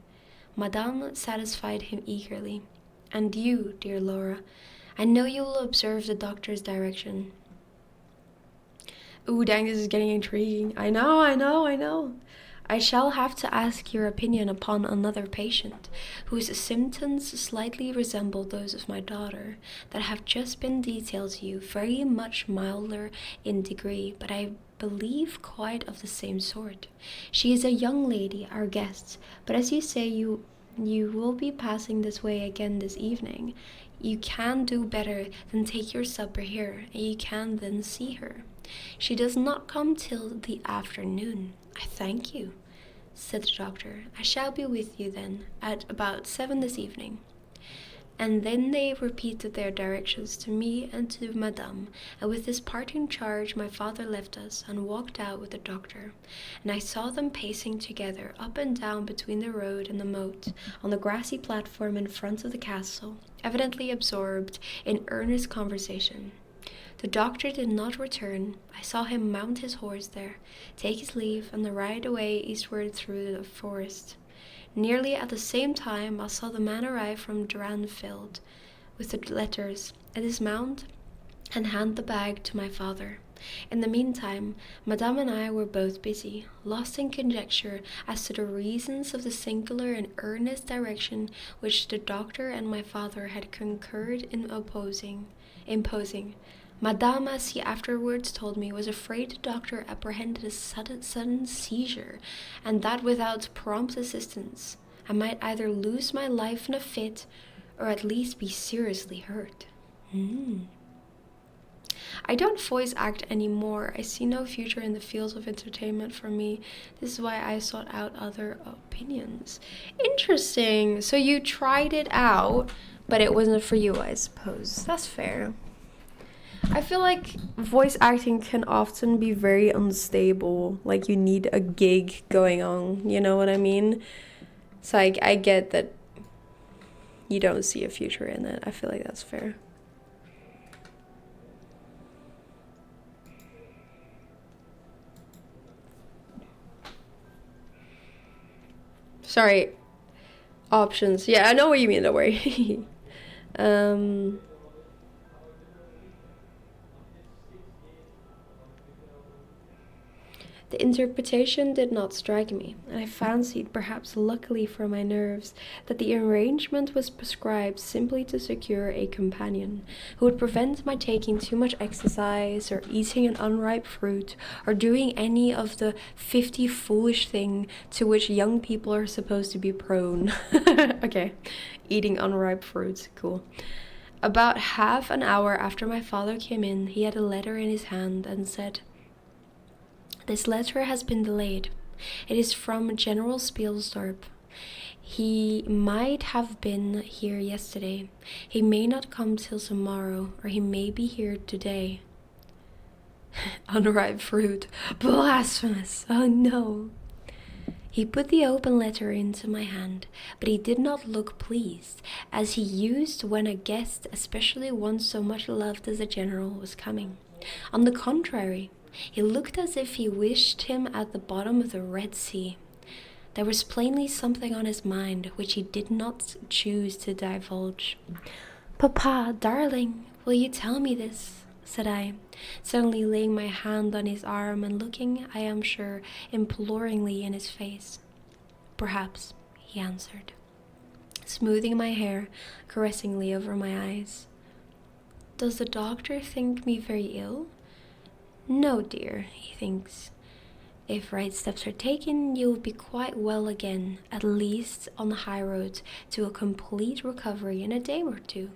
Madame satisfied him eagerly. "And you, dear Laura, I know you will observe the doctor's direction." Ooh, dang, this is getting intriguing. I know. "I shall have to ask your opinion upon another patient, whose symptoms slightly resemble those of my daughter, that have just been detailed to you, very much milder in degree, but I believe quite of the same sort. She is a young lady, our guest, but as you say you will be passing this way again this evening, you can do better than take your supper here, and you can then see her. She does not come till the afternoon." "I thank you," said the doctor. "I shall be with you then at about 7 this evening." And then they repeated their directions to me and to Madame, and with this parting charge my father left us and walked out with the doctor, and I saw them pacing together up and down between the road and the moat, on the grassy platform in front of the castle, evidently absorbed in earnest conversation. The doctor did not return. I saw him mount his horse there, take his leave, and ride away eastward through the forest. Nearly at the same time I saw the man arrive from Dranfield with the letters, and dismount and hand the bag to my father. In the meantime, Madame and I were both busy, lost in conjecture as to the reasons of the singular and earnest direction which the doctor and my father had concurred in imposing. Madame, as he afterwards told me, was afraid the doctor apprehended a sudden seizure, and that without prompt assistance I might either lose my life in a fit or at least be seriously hurt. I don't voice act anymore. I see no future in the fields of entertainment for me. This is why I sought out other opinions. Interesting. So you tried it out, but it wasn't for you, I suppose. That's fair. I feel like voice acting can often be very unstable. Like you need a gig going on, you know what I mean? So I get that you don't see a future in it. I feel like that's fair. Sorry. Options. Yeah, I know what you mean, don't worry. The interpretation did not strike me, and I fancied, perhaps luckily for my nerves, that the arrangement was prescribed simply to secure a companion, who would prevent my taking too much exercise, or eating an unripe fruit, or doing any of the 50 foolish things to which young people are supposed to be prone. Okay, eating unripe fruits, cool. About half an hour after my father came in, he had a letter in his hand and said, "This letter has been delayed. It is from General Spielsdorp. He might have been here yesterday. He may not come till tomorrow, or he may be here today." Unripe fruit. Blasphemous. Oh no. He put the open letter into my hand, but he did not look pleased, as he used when a guest, especially one so much loved as a general, was coming. On the contrary, he looked as if he wished him at the bottom of the Red Sea. There was plainly something on his mind which he did not choose to divulge. "Papa, darling, will you tell me this?" said I, suddenly laying my hand on his arm and looking, I am sure, imploringly in his face. "Perhaps," he answered, smoothing my hair caressingly over my eyes. "Does the doctor think me very ill?" "No, dear," he thinks. "If right steps are taken, you will be quite well again, at least on the high road to a complete recovery in a day or two,"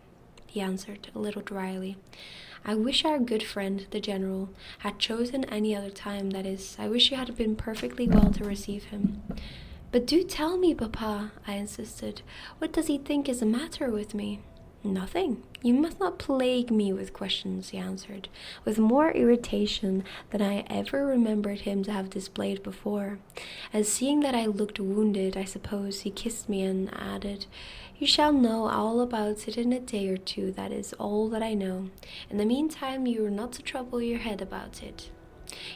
he answered a little dryly. "I wish our good friend, the General, had chosen any other time, that is, I wish you had been perfectly well to receive him." "But do tell me, Papa," I insisted. "What does he think is the matter with me?" "Nothing. You must not plague me with questions," he answered, with more irritation than I ever remembered him to have displayed before. As seeing that I looked wounded, I suppose, he kissed me and added, "You shall know all about it in a day or two, that is all that I know. In the meantime, you are not to trouble your head about it."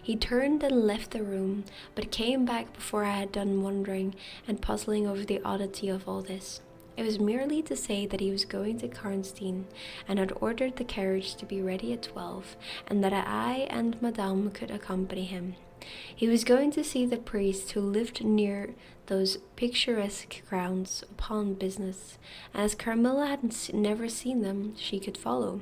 He turned and left the room, but came back before I had done wondering and puzzling over the oddity of all this. It was merely to say that he was going to Karnstein, and had ordered the carriage to be ready at 12, and that I and Madame could accompany him. He was going to see the priest who lived near those picturesque grounds upon business, and as Carmilla had never seen them, she could follow.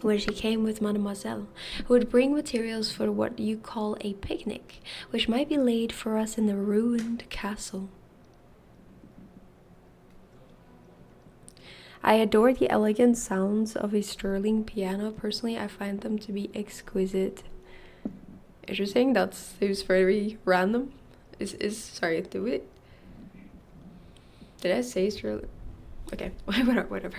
When she came with Mademoiselle, who would bring materials for what you call a picnic, which might be laid for us in the ruined castle. I adore the elegant sounds of a sterling piano. Personally, I find them to be exquisite. Interesting, that seems very random. Sorry, did I say sterling? Okay, whatever.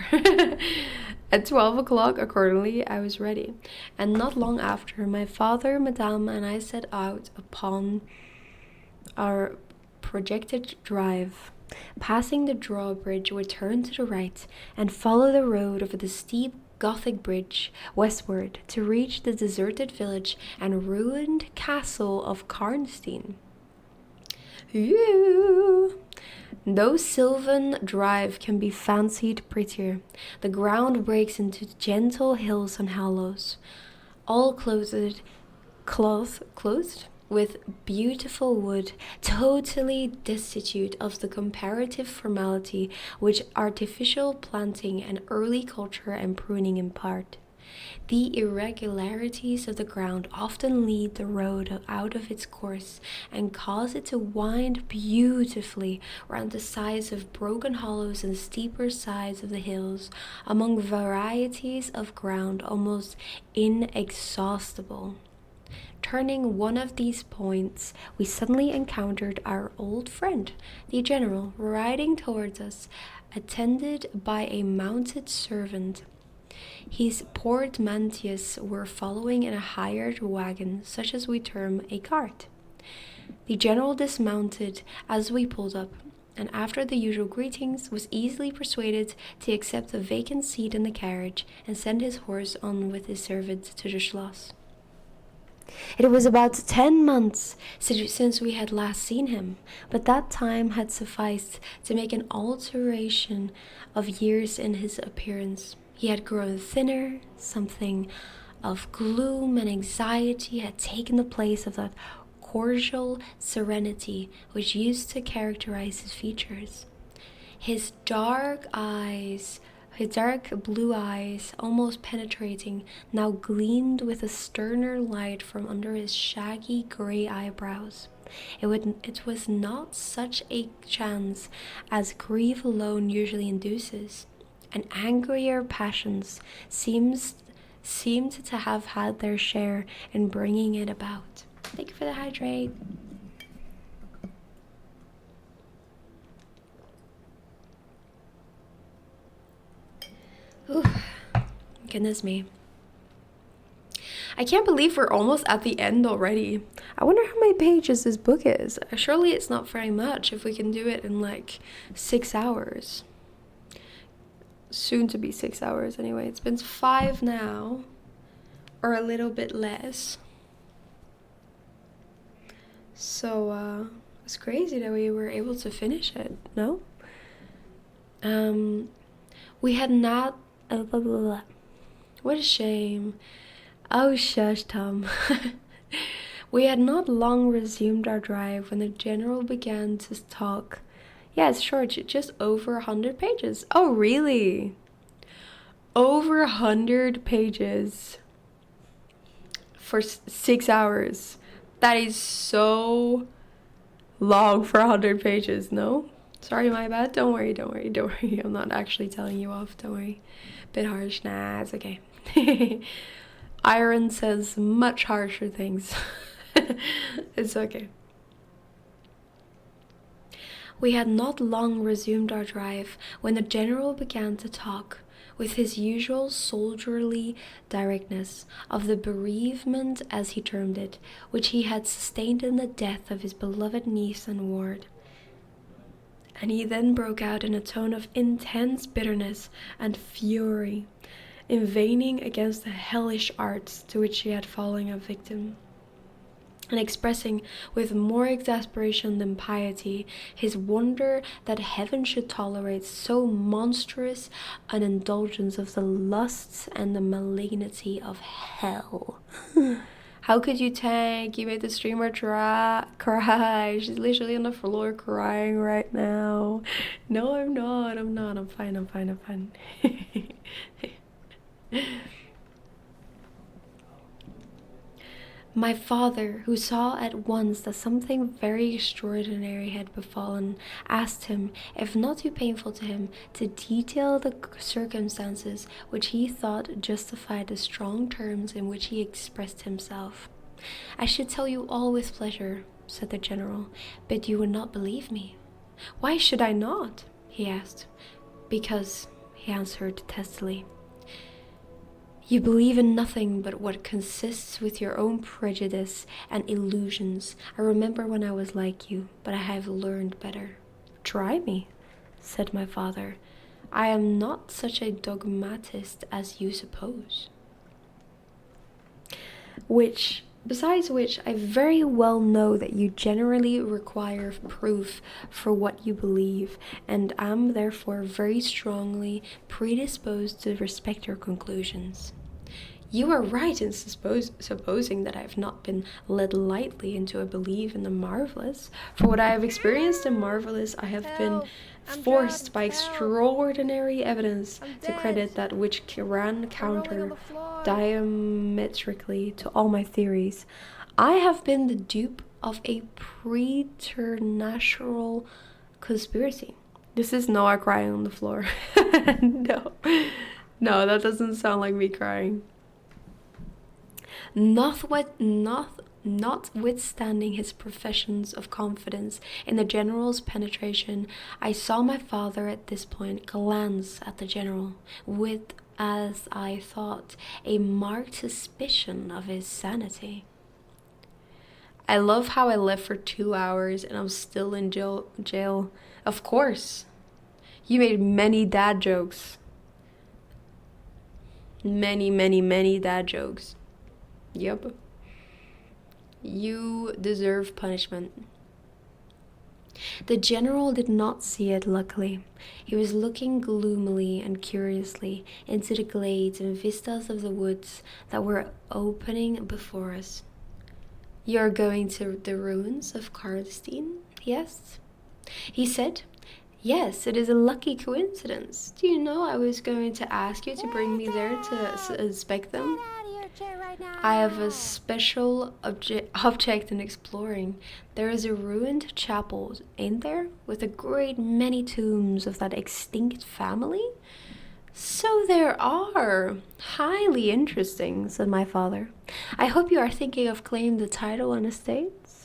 At 12 o'clock, accordingly, I was ready, and not long after, my father, Madame, and I set out upon our projected drive. Passing the drawbridge, we turned to the right and followed the road over the steep Gothic bridge westward to reach the deserted village and ruined castle of Karnstein. Ew. Though Sylvan Drive can be fancied prettier, the ground breaks into gentle hills and hollows, all clothed with beautiful wood, totally destitute of the comparative formality which artificial planting and early culture and pruning impart. The irregularities of the ground often lead the road out of its course and cause it to wind beautifully round the sides of broken hollows and steeper sides of the hills, among varieties of ground almost inexhaustible. Turning one of these points, we suddenly encountered our old friend, the general, riding towards us, attended by a mounted servant. His portmanteaus were following in a hired wagon, such as we term a cart. The general dismounted as we pulled up, and after the usual greetings, was easily persuaded to accept a vacant seat in the carriage and send his horse on with his servant to the Schloss. It was about 10 months since we had last seen him, but that time had sufficed to make an alteration of years in his appearance. He had grown thinner, something of gloom and anxiety had taken the place of that cordial serenity which used to characterize his features. His dark blue eyes, almost penetrating, now gleamed with a sterner light from under his shaggy gray eyebrows. It was not such a chance as grief alone usually induces, and angrier passions seemed to have had their share in bringing it about. Thank you for the hydrate. Ooh, goodness me. I can't believe we're almost at the end already. I wonder how many pages this book is. Surely it's not very much if we can do it in like 6 hours. Soon to be 6 hours anyway. It's been 5 now, or a little bit less. So it's crazy that we were able to finish it, no? We had not what a shame. Oh, shush, Tom. We had not long resumed our drive when the general began to talk. Yeah, it's short, just over 100 pages. Oh, really? Over 100 pages for 6 hours. That is so long for 100 pages, no? Sorry, my bad. Don't worry. I'm not actually telling you off. Don't worry. Bit harsh. Nah, it's okay. Iron says much harsher things. It's okay. We had not long resumed our drive when the general began to talk, with his usual soldierly directness, of the bereavement, as he termed it, which he had sustained in the death of his beloved niece and ward. And he then broke out in a tone of intense bitterness and fury, inveighing against the hellish arts to which he had fallen a victim, and expressing with more exasperation than piety his wonder that heaven should tolerate so monstrous an indulgence of the lusts and the malignity of hell. How could you tank? You made the streamer cry. She's literally on the floor crying right now. No, I'm not. I'm fine. My father, who saw at once that something very extraordinary had befallen, asked him, if not too painful to him, to detail the circumstances which he thought justified the strong terms in which he expressed himself. I should tell you all with pleasure, said the general, but you would not believe me. Why should I not? He asked. Because, he answered testily, you believe in nothing but what consists with your own prejudice and illusions. I remember when I was like you, but I have learned better. Try me, said my father. I am not such a dogmatist as you suppose. Which Besides which, I very well know that you generally require proof for what you believe, and am therefore very strongly predisposed to respect your conclusions. You are right in supposing that I have not been led lightly into a belief in the marvelous. For what I have experienced in marvelous, I have been forced by extraordinary evidence to credit that which ran counter diametrically to all my theories. I have been the dupe of a preternatural conspiracy. This is Noah crying on the floor. No. No, that doesn't sound like me crying. Notwithstanding his professions of confidence in the general's penetration, I saw my father at this point glance at the general with, as I thought, a marked suspicion of his sanity. I love how I left for 2 hours and I'm still in jail. Of course. You made many dad jokes. Many dad jokes. Yep. You deserve punishment. The general did not see it, luckily. He was looking gloomily and curiously into the glades and vistas of the woods that were opening before us. You are going to the ruins of Karlstein? Yes? He said, yes, it is a lucky coincidence. Do you know I was going to ask you to bring me there to inspect them? I have a special object in exploring. There is a ruined chapel, ain't there? With a great many tombs of that extinct family? So there are. Highly interesting, said my father. I hope you are thinking of claiming the title and estates?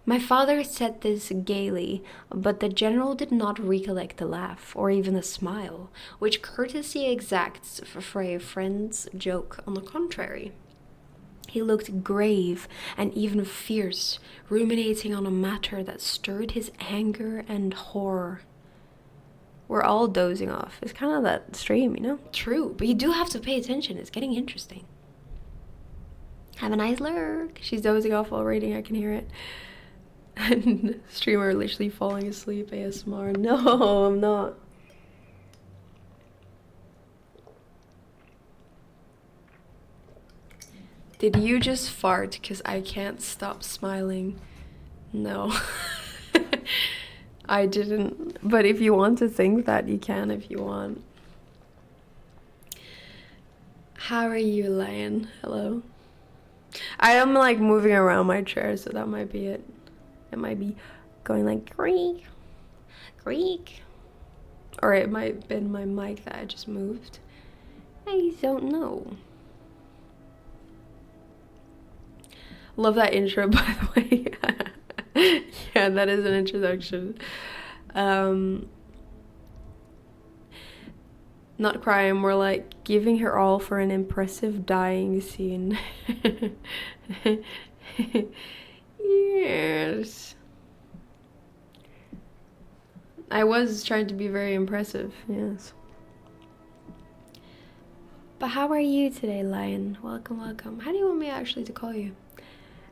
My father said this gaily, but the general did not recollect a laugh, or even a smile, which courtesy exacts for a friend's joke. On the contrary, he looked grave and even fierce, ruminating on a matter that stirred his anger and horror. We're all dozing off. It's kind of that stream, you know? True, but you do have to pay attention. It's getting interesting. Have a nice lurk. She's dozing off while reading. I can hear it. And streamer literally falling asleep ASMR. No, I'm not. Did you just fart? Because I can't stop smiling. No. I didn't. But if you want to think that, you can if you want. How are you, Lion? Hello. I am like moving around my chair, so that might be it. It might be going like creak, creak. Or it might have been my mic that I just moved. I don't know. Love that intro, by the way. Yeah, that is an introduction. Not crying, more like giving her all for an impressive dying scene. Yes. I was trying to be very impressive, yes. But how are you today, Lion? Welcome, welcome. How do you want me actually to call you?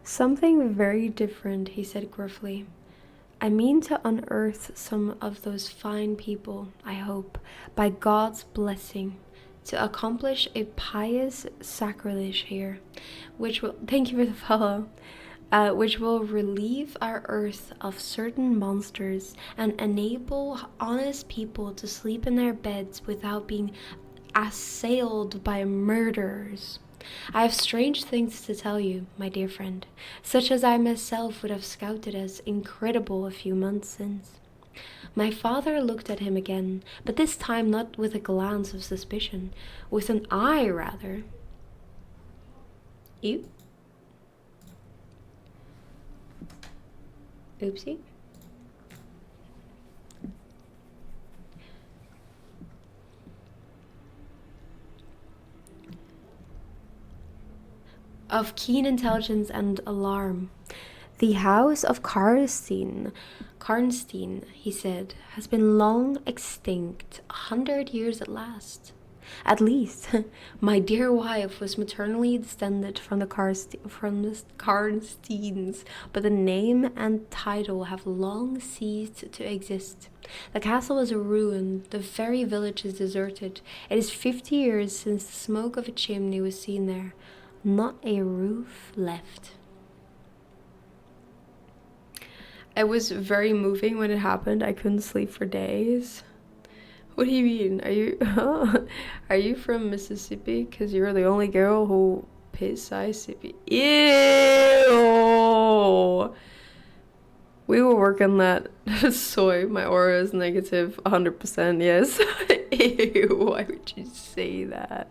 Something very different, he said gruffly. I mean to unearth some of those fine people, I hope, by God's blessing, to accomplish a pious sacrilege here, which will, thank you for the follow, which will relieve our earth of certain monsters and enable honest people to sleep in their beds without being assailed by murderers. I have strange things to tell you, my dear friend, such as I myself would have scouted as incredible a few months since. My father looked at him again, but this time not with a glance of suspicion, with an eye rather. You? Oopsie. Of keen intelligence and alarm. The house of Karnstein, he said, has been long extinct, 100 years at last. At least, my dear wife was maternally descended from the Karnsteins, but the name and title have long ceased to exist. The castle is a ruin, the very village is deserted. It is 50 years since the smoke of a chimney was seen there. Not a roof left. It was very moving when it happened. I couldn't sleep for days. What do you mean? Are you from Mississippi? Because you're the only girl who pissed Mississippi. Ew! We will work on that. Soy, my aura is negative 100%, yes. Ew, why would you say that?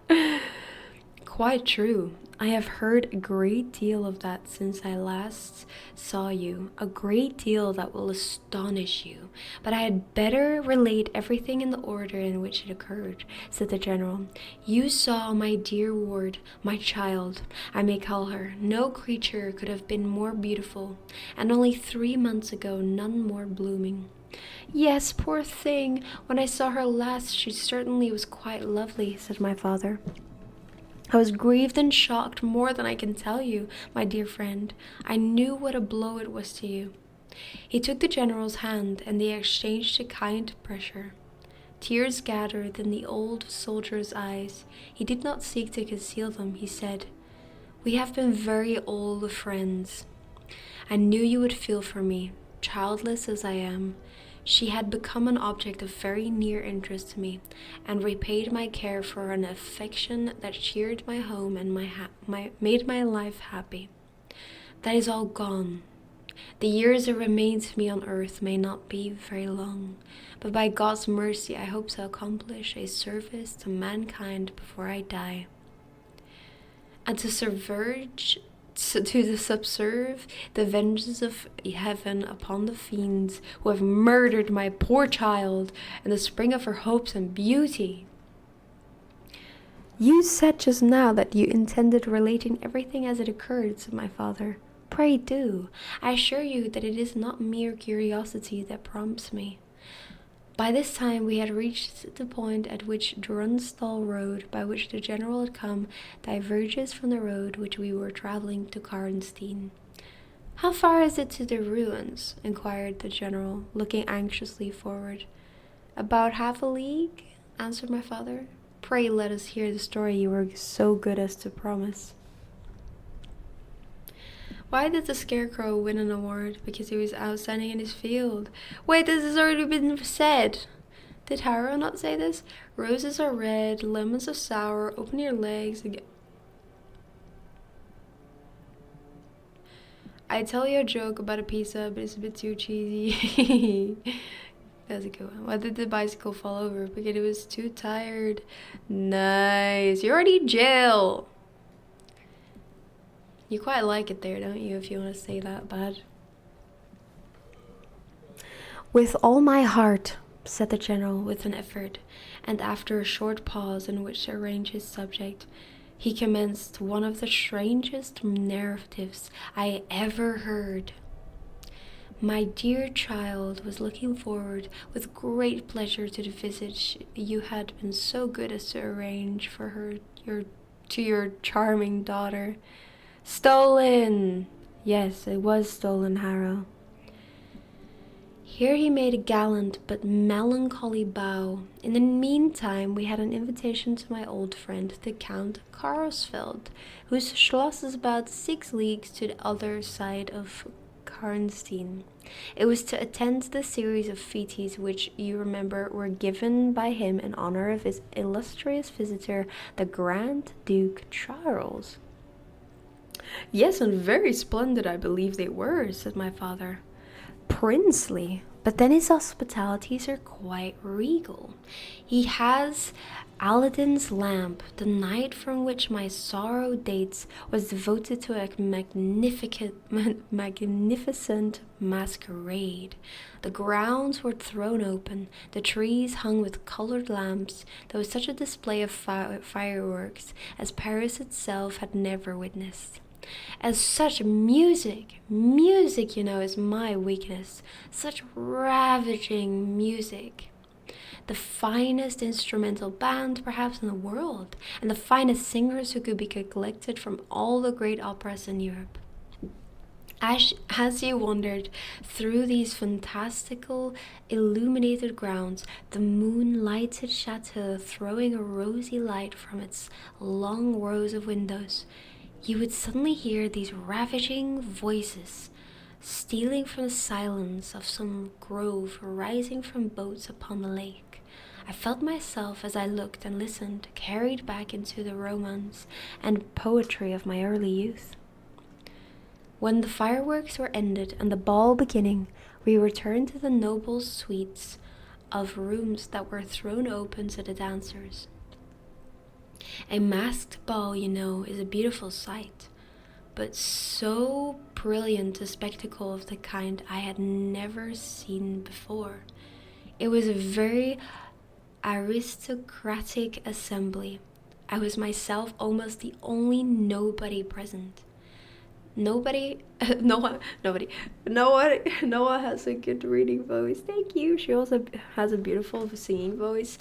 Quite true. I have heard a great deal of that since I last saw you, a great deal that will astonish you. But I had better relate everything in the order in which it occurred, said the general. You saw my dear ward, my child, I may call her. No creature could have been more beautiful, and only 3 months ago none more blooming. Yes, poor thing. When I saw her last, she certainly was quite lovely, said my father. I was grieved and shocked more than I can tell you, my dear friend. I knew what a blow it was to you. He took the general's hand, and they exchanged a kind pressure. Tears gathered in the old soldier's eyes. He did not seek to conceal them. He said, "We have been very old friends. I knew you would feel for me, childless as I am. She had become an object of very near interest to me, and repaid my care for an affection that cheered my home and made my life happy. That is all gone. The years that remain to me on earth may not be very long, but by God's mercy I hope to accomplish a service to mankind before I die. And to subserve the vengeance of heaven upon the fiends who have murdered my poor child and the spring of her hopes and beauty." You said just now that you intended relating everything as it occurred, said my father. Pray do. I assure you that it is not mere curiosity that prompts me. By this time we had reached the point at which Drunstall Road, by which the general had come, diverges from the road which we were travelling to Karnstein. How far is it to the ruins? Inquired the general, looking anxiously forward. About half a league, answered my father. Pray let us hear the story you were so good as to promise. Why did the Scarecrow win an award? Because he was outstanding in his field. Wait, this has already been said. Did Harrow not say this? Roses are red, lemons are sour, open your legs again. I tell you a joke about a pizza, but it's a bit too cheesy. That's a good one. Why did the bicycle fall over? Because it was too tired. Nice. You're already in jail. You quite like it there, don't you, if you want to say that bad? With all my heart, said the general with an effort, and after a short pause in which to arrange his subject, he commenced one of the strangest narratives I ever heard. My dear child was looking forward with great pleasure to the visit you had been so good as to arrange for her, your charming daughter. Stolen! Yes, it was stolen, Harrow. Here he made a gallant but melancholy bow. In the meantime, we had an invitation to my old friend, the Count Karlsfeld, whose schloss is about 6 leagues to the other side of Karnstein. It was to attend the series of fetes which, you remember, were given by him in honor of his illustrious visitor, the Grand Duke Charles. Yes, and very splendid, I believe they were, said my father. Princely, but then his hospitalities are quite regal. He has Aladdin's lamp. The night from which my sorrow dates was devoted to a magnificent masquerade. The grounds were thrown open, the trees hung with colored lamps. There was such a display of fireworks as Paris itself had never witnessed. As such music, you know, is my weakness. Such ravaging music. The finest instrumental band, perhaps, in the world, and the finest singers who could be collected from all the great operas in Europe. As you wandered through these fantastical, illuminated grounds, the moon-lighted chateau throwing a rosy light from its long rows of windows, you would suddenly hear these ravishing voices stealing from the silence of some grove rising from boats upon the lake. I felt myself, as I looked and listened, carried back into the romance and poetry of my early youth. When the fireworks were ended and the ball beginning, we returned to the noble suites of rooms that were thrown open to the dancers. A masked ball, you know, is a beautiful sight, but so brilliant a spectacle of the kind I had never seen before. It was a very aristocratic assembly. I was myself almost the only nobody present. Nobody, Noah has a good reading voice. Thank you. She also has a beautiful singing voice.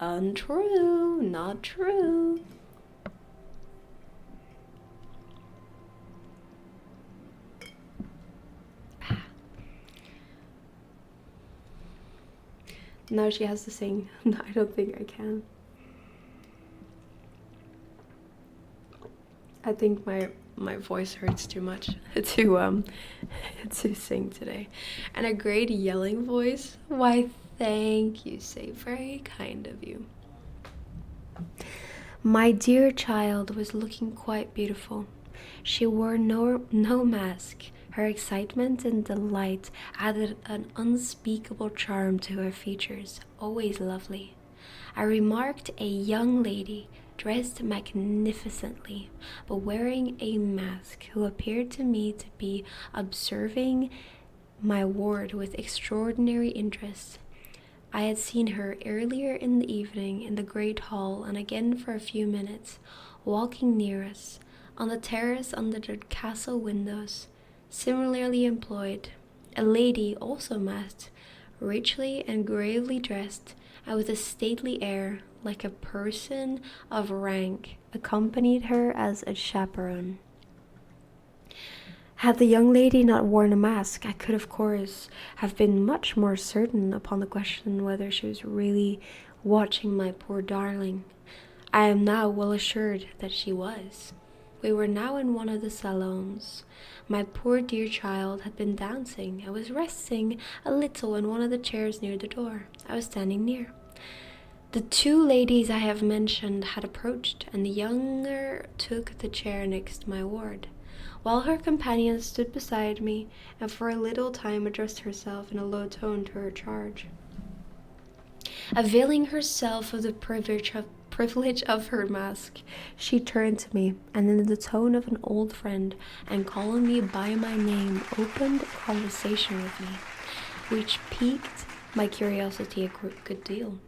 Untrue, not true. Now she has to sing. I don't think I can. I think my voice hurts too much to sing today. And a great yelling voice. Why, thank you, say, very kind of you. My dear child was looking quite beautiful. She wore no mask. Her excitement and delight added an unspeakable charm to her features, always lovely. I remarked a young lady, dressed magnificently, but wearing a mask, who appeared to me to be observing my ward with extraordinary interest. I had seen her earlier in the evening in the great hall, and again for a few minutes, walking near us, on the terrace under the castle windows, similarly employed. A lady, also masked, richly and gravely dressed, and with a stately air, like a person of rank, accompanied her as a chaperone. Had the young lady not worn a mask, I could of course have been much more certain upon the question whether she was really watching my poor darling. I am now well assured that she was. We were now in one of the salons. My poor dear child had been dancing and was resting a little in one of the chairs near the door. I was standing near. The two ladies I have mentioned had approached, and the younger took the chair next my ward, while her companion stood beside me and for a little time addressed herself in a low tone to her charge. Availing herself of the privilege of her mask, she turned to me, and in the tone of an old friend, and calling me by my name, opened a conversation with me, which piqued my curiosity a good deal.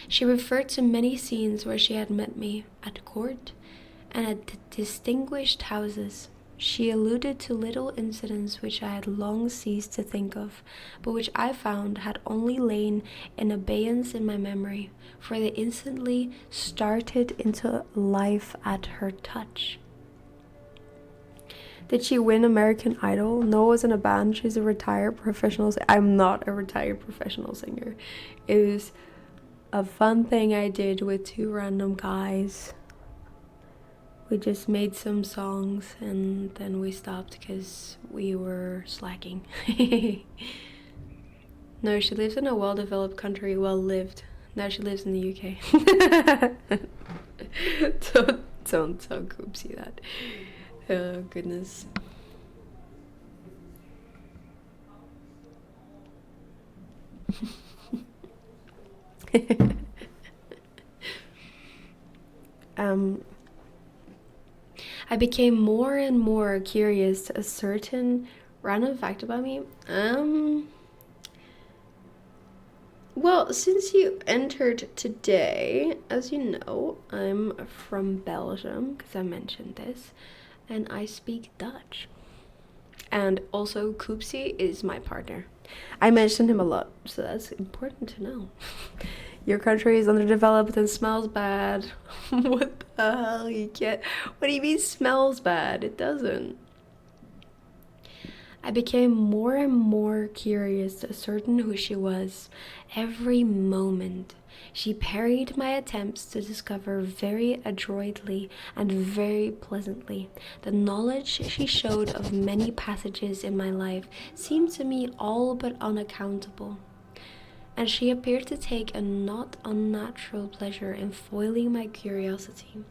She referred to many scenes where she had met me, at court, and at distinguished houses. She alluded to little incidents which I had long ceased to think of, but which I found had only lain in abeyance in my memory, for they instantly started into life at her touch. Did she win American Idol? Noah's in a band. She's a retired professional singer. I'm not a retired professional singer. It was a fun thing I did with two random guys. We just made some songs and then we stopped because we were slacking. No, she lives in a well-developed country, well-lived. Now she lives in the UK. don't tell Goopsie that. Oh, goodness. I became more and more curious to a certain random fact about me. Well, since you entered today, as you know, I'm from Belgium, because I mentioned this, and I speak Dutch. And also, Koopsie is my partner. I mentioned him a lot, so that's important to know. Your country is underdeveloped and smells bad. What the hell? You can't. What do you mean smells bad? It doesn't. I became more and more curious to ascertain who she was. Every moment, she parried my attempts to discover very adroitly and very pleasantly. The knowledge she showed of many passages in my life seemed to me all but unaccountable, and she appeared to take a not unnatural pleasure in foiling my curiosity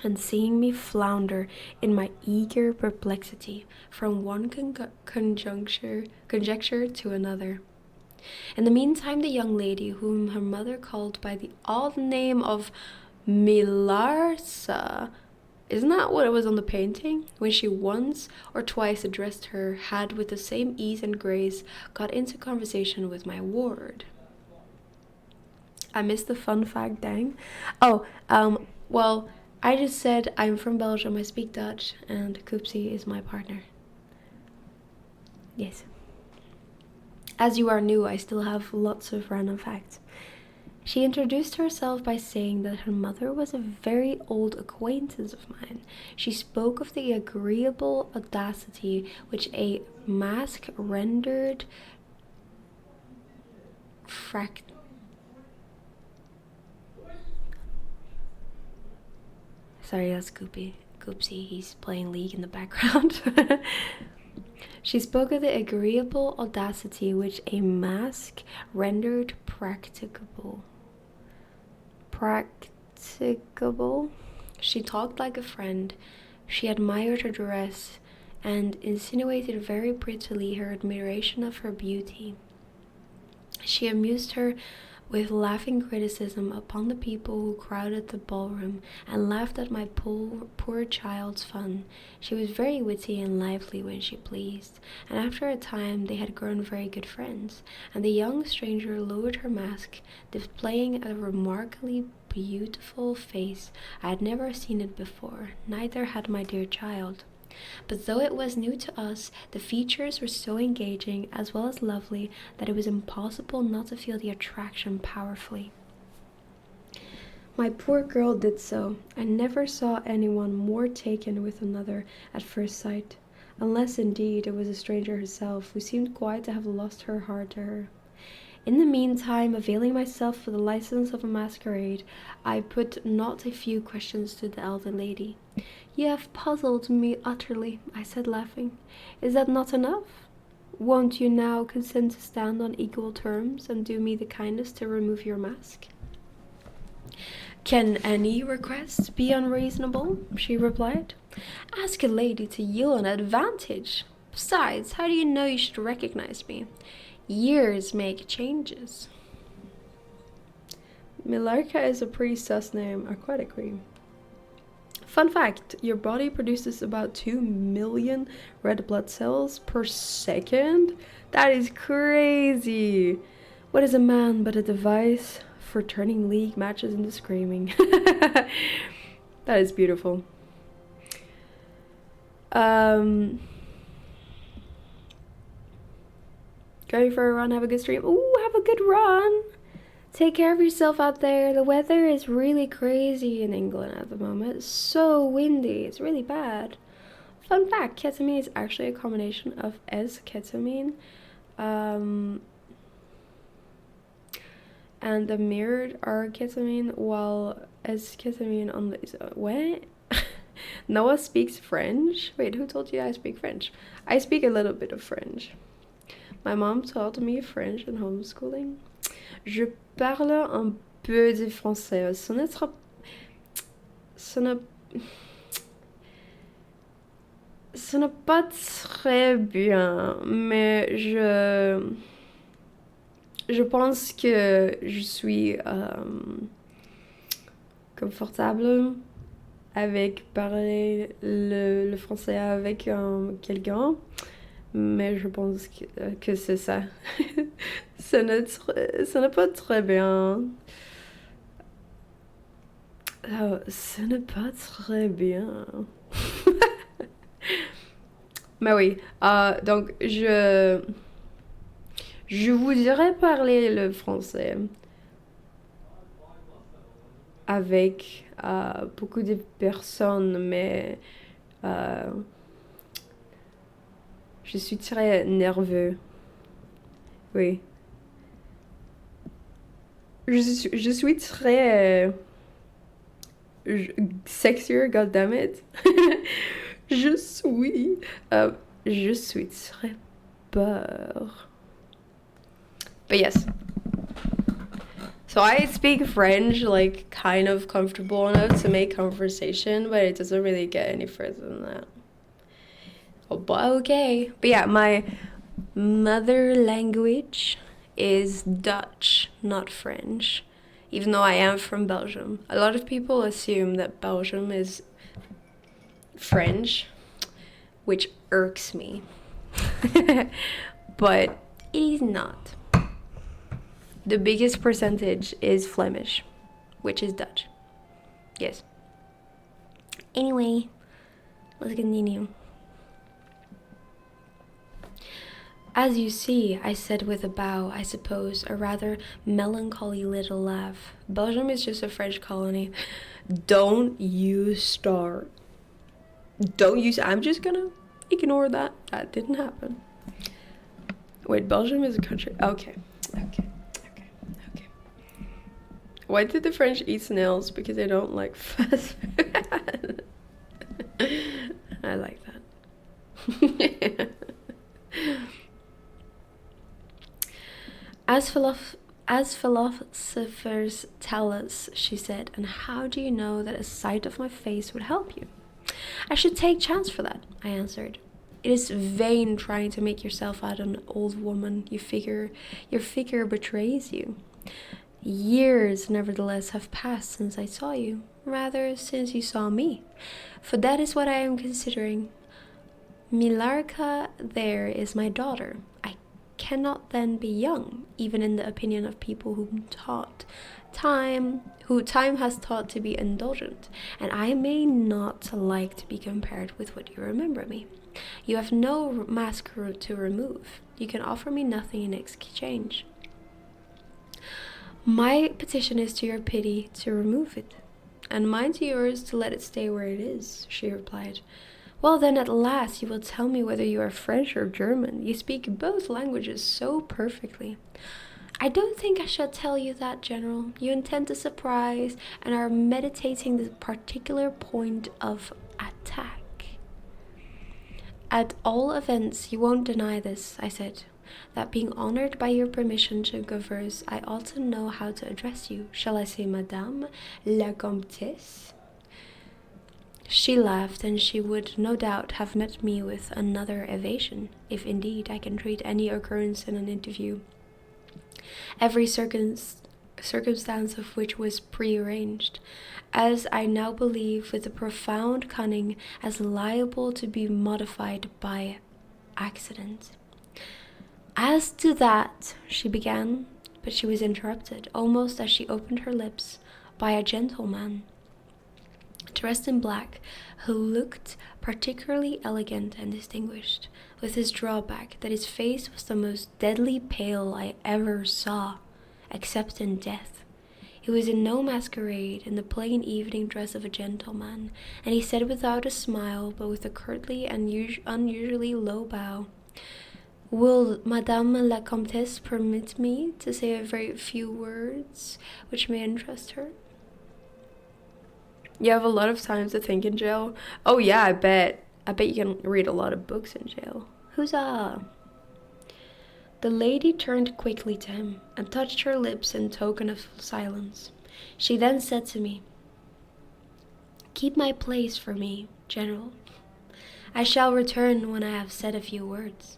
and seeing me flounder in my eager perplexity from one conjecture to another. In the meantime, the young lady, whom her mother called by the odd name of Milarsa, isn't that what it was on the painting? When she once or twice addressed her, had with the same ease and grace got into conversation with my ward. I missed the fun fact, dang. Well, I just said I'm from Belgium, I speak Dutch, and Koopsie is my partner. Yes. As you are new, I still have lots of random facts. She introduced herself by saying that her mother was a very old acquaintance of mine. She spoke of the agreeable audacity which a mask rendered Sorry, that's Koopsie, he's playing League in the background. She spoke of the agreeable audacity which a mask rendered practicable. She talked like a friend. She admired her dress and insinuated very prettily her admiration of her beauty. She amused her with laughing criticism upon the people who crowded the ballroom and laughed at my poor child's fun. She was very witty and lively when she pleased, and after a time they had grown very good friends, and the young stranger lowered her mask, displaying a remarkably beautiful face. I had never seen it before, neither had my dear child. But though it was new to us, the features were so engaging as well as lovely that it was impossible not to feel the attraction powerfully. My poor girl did so. I never saw anyone more taken with another at first sight, unless indeed it was a stranger herself, who seemed quite to have lost her heart to her. In the meantime, availing myself of the license of a masquerade, I put not a few questions to the elder lady. You have puzzled me utterly, I said, laughing. Is that not enough? Won't you now consent to stand on equal terms and do me the kindness to remove your mask? Can any request be unreasonable? She replied. Ask a lady to yield an advantage. Besides, how do you know you should recognize me? Years make changes. Milarka is a pretty sus name, I quite agree. Fun fact, your body produces about 2 million red blood cells per second? That is crazy! What is a man but a device for turning league matches into screaming? That is beautiful. Going for a run, have a good stream. Ooh, have a good run! Take care of yourself out there. The weather is really crazy in England at the moment. It's so windy. It's really bad. Fun fact, ketamine is actually a combination of S-ketamine and the mirrored R-ketamine, while S-ketamine on the... What? Noah speaks French? Wait, who told you I speak French? I speak a little bit of French. My mom taught me French in homeschooling. Je parle un peu de français. Ce n'est pas très bien, mais je pense que je suis confortable avec parler le français avec quelqu'un. Mais je pense que c'est ça. Ce n'est pas très bien. Oh, ce n'est pas très bien. Mais oui, donc je voudrais parler le français avec beaucoup de personnes, mais euh, je suis très nerveux. Oui. Je suis très sexier, goddammit. je suis. euh, je suis très peur. But yes. So I speak French, like, kind of comfortable enough to make conversation, but it doesn't really get any further than that. Oh, but okay. But yeah, my mother language is Dutch, not French. Even though I am from Belgium. A lot of people assume that Belgium is French, which irks me. But it is not. The biggest percentage is Flemish, which is Dutch. Yes. Anyway, let's continue. As you see, I said with a bow, I suppose, a rather melancholy little laugh. Belgium is just a French colony. Don't you start. I'm just gonna ignore that. That didn't happen. Wait, Belgium is a country. Okay. Why did the French eat snails? Because they don't like fast food. I like that. As philosophers tell us, she said, and how do you know that a sight of my face would help you? I should take chance for that, I answered. It is vain trying to make yourself out an old woman. Your figure betrays you. Years, nevertheless, have passed since I saw you, rather since you saw me, for that is what I am considering. Milarka there is my daughter. I cannot then be young, even in the opinion of people who time has taught to be indulgent, and I may not like to be compared with what you remember me. You have no mask to remove. You can offer me nothing in exchange. My petition is to your pity to remove it, and mine to yours to let it stay where it is, she replied. Well, then at last you will tell me whether you are French or German. You speak both languages so perfectly. I don't think I shall tell you that, General. You intend to surprise and are meditating the particular point of attack. At all events, you won't deny this, I said, that being honored by your permission to converse, I ought to know how to address you. Shall I say Madame la Comtesse? She laughed, and she would no doubt have met me with another ovation, if indeed I can treat any occurrence in an interview, every circumstance of which was prearranged, as I now believe with a profound cunning, as liable to be modified by accident. As to that, she began, but she was interrupted, almost as she opened her lips, by a gentleman dressed in black, who looked particularly elegant and distinguished, with his drawback that his face was the most deadly pale I ever saw, except in death. He was in no masquerade, in the plain evening dress of a gentleman, and he said without a smile, but with a curtly and unusually low bow, Will Madame la Comtesse permit me to say a very few words which may interest her? You have a lot of time to think in jail. Oh yeah, I bet you can read a lot of books in jail. Huzzah! The lady turned quickly to him and touched her lips in token of silence. She then said to me, Keep my place for me, General. I shall return when I have said a few words.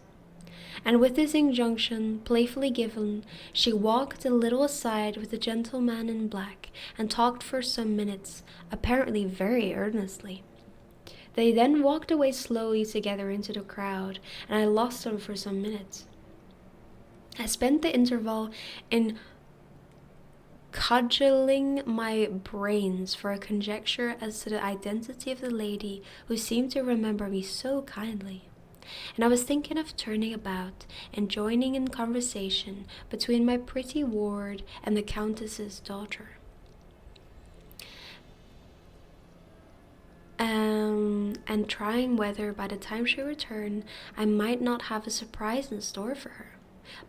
And with this injunction playfully given, she walked a little aside with the gentleman in black, and talked for some minutes, apparently very earnestly. They then walked away slowly together into the crowd, and I lost them for some minutes. I spent the interval in cudgeling my brains for a conjecture as to the identity of the lady who seemed to remember me so kindly. and I was thinking of turning about and joining in conversation between my pretty ward and the Countess's daughter. And trying whether by the time she returned I might not have a surprise in store for her,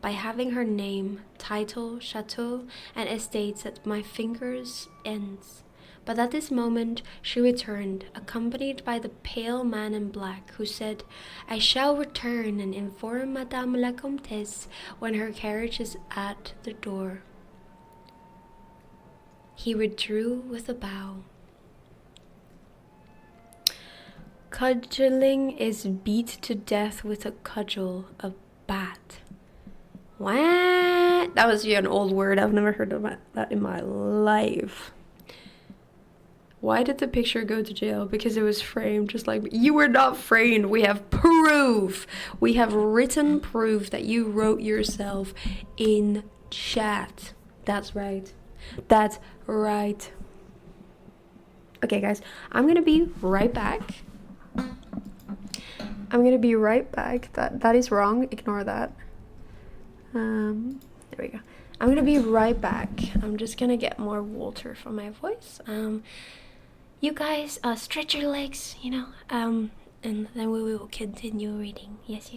by having her name, title, chateau, and estates at my fingers' ends. But at this moment she returned, accompanied by the pale man in black, who said, "I shall return and inform Madame la Comtesse when her carriage is at the door." He withdrew with a bow. Cudgeling is beat to death with a cudgel, a bat. What? That was an old word. I've never heard of that in my life. Why did the picture go to jail? Because it was framed, just like you were not framed. We have proof. We have written proof that you wrote yourself in chat. That's right. That's right. Okay, guys, I'm gonna be right back. That is wrong. Ignore that. There we go. I'm gonna be right back. I'm just gonna get more water for my voice. You guys, stretch your legs, and then we will continue reading. Yes.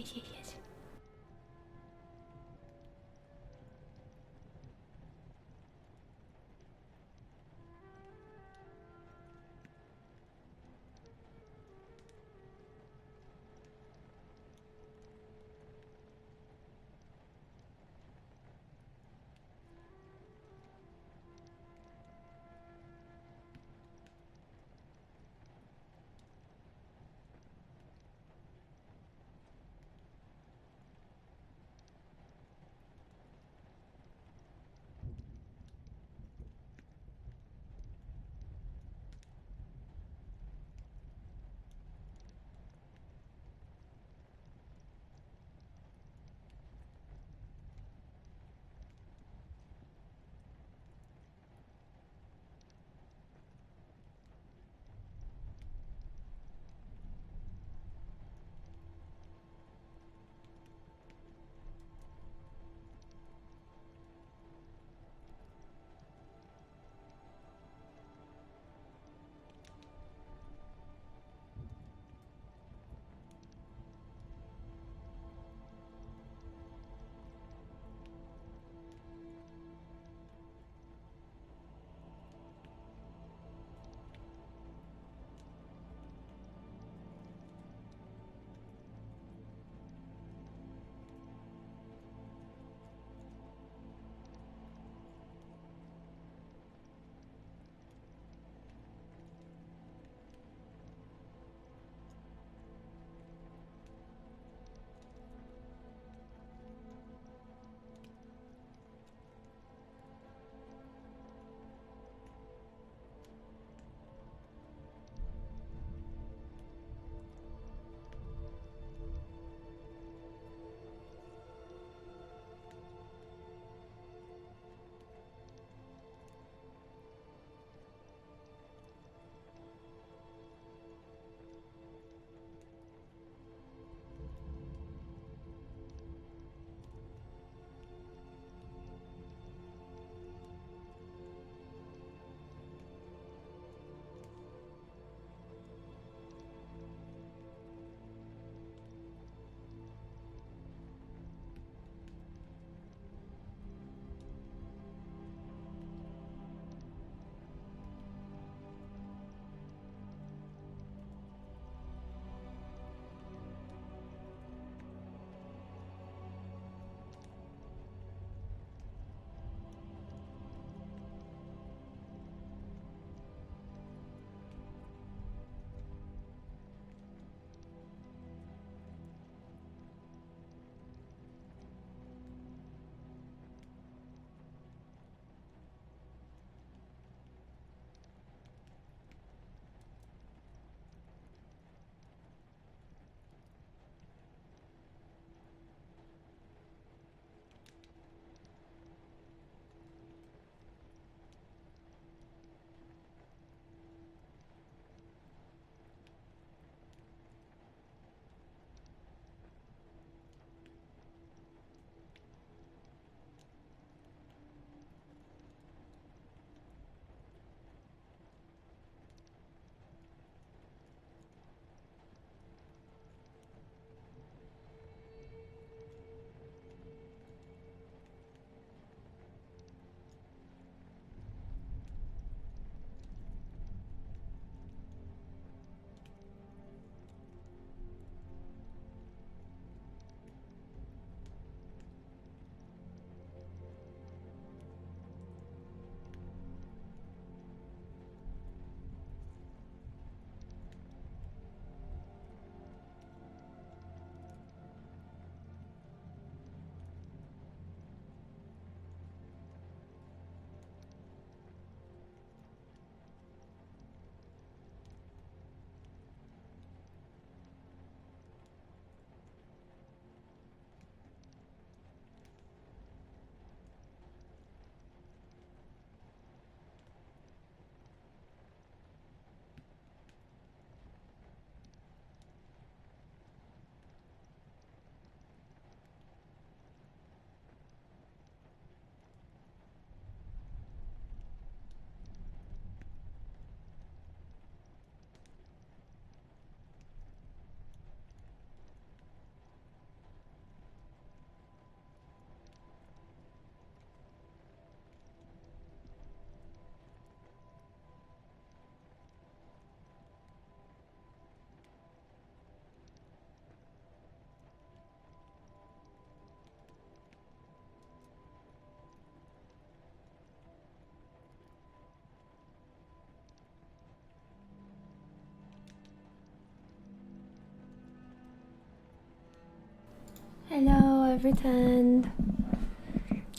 Hello, I returned.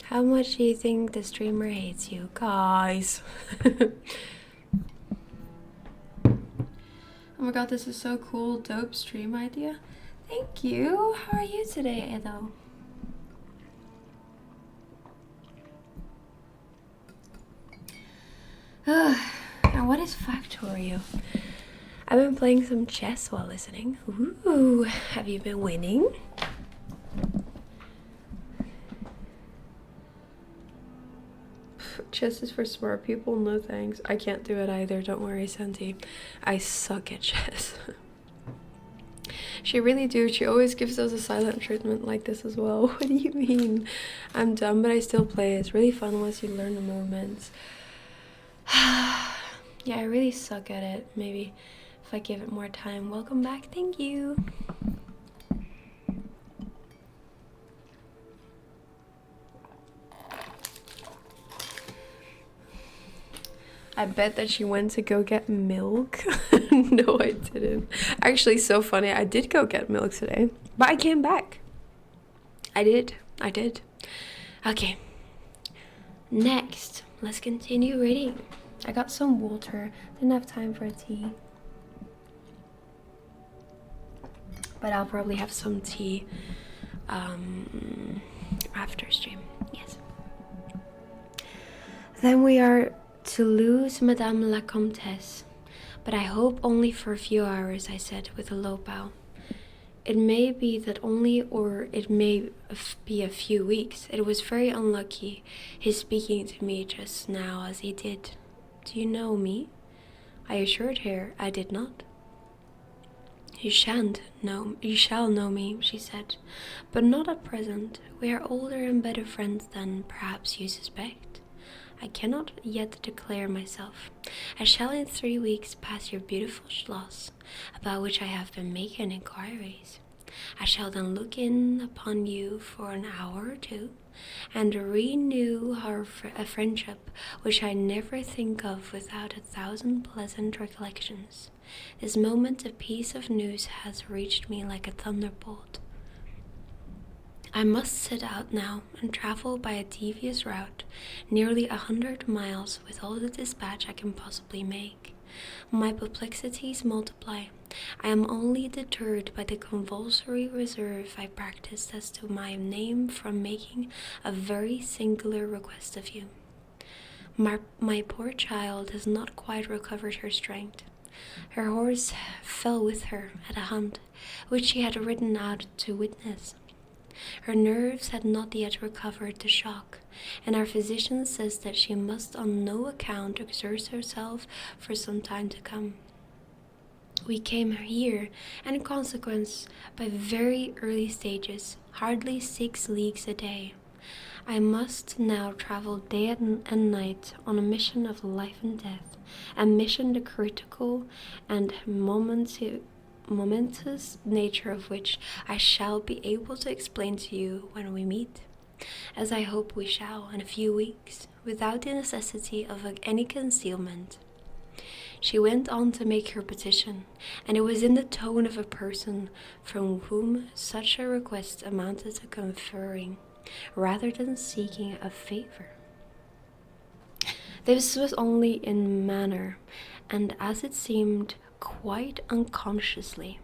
How much do you think the streamer hates you, guys? Oh my god, this is so cool. Dope stream idea. Thank you. How are you today, Edo? And what is Factorio? I've been playing some chess while listening. Ooh, have you been winning? Chess is for smart people, no thanks. I can't do it either, don't worry, Santi. I suck at chess. She really do. She always gives us a silent treatment like this as well. What do you mean? I'm dumb, but I still play. It's really fun once you learn the movements. Yeah, I really suck at it. Maybe if I give it more time. Welcome back. Thank you. I bet that she went to go get milk. No, I didn't. Actually, so funny. I did go get milk today, but I came back. I did. Okay. Next, let's continue reading. I got some water. Didn't have time for a tea. But I'll probably have some tea after stream. Yes. Then we are to lose Madame la Comtesse, but I hope only for a few hours, I said with a low bow. It may be that only, or it may be a few weeks. It was very unlucky, his speaking to me just now as he did. Do you know me? I assured her I did not. You shall know me, she said, but not at present. We are older and better friends than perhaps you suspect. I cannot yet declare myself. I shall in 3 weeks pass your beautiful schloss, about which I have been making inquiries. I shall then look in upon you for an hour or two, and renew a friendship which I never think of without 1,000 pleasant recollections. This moment of piece of news has reached me like a thunderbolt. I must set out now and travel by a devious route, nearly 100 miles with all the dispatch I can possibly make. My perplexities multiply. I am only deterred by the compulsory reserve I practiced as to my name from making a very singular request of you. My poor child has not quite recovered her strength. Her horse fell with her at a hunt, which she had ridden out to witness. Her nerves had not yet recovered the shock, and our physician says that she must on no account exert herself for some time to come. We came here, and in consequence, by very early stages, hardly 6 leagues a day. I must now travel day and night on a mission of life and death, a mission the critical and momentous nature of which I shall be able to explain to you when we meet, as I hope we shall in a few weeks, without the necessity of any concealment. She went on to make her petition, and it was in the tone of a person from whom such a request amounted to conferring, rather than seeking a favor. This was only in manner, and as it seemed, quite unconsciously.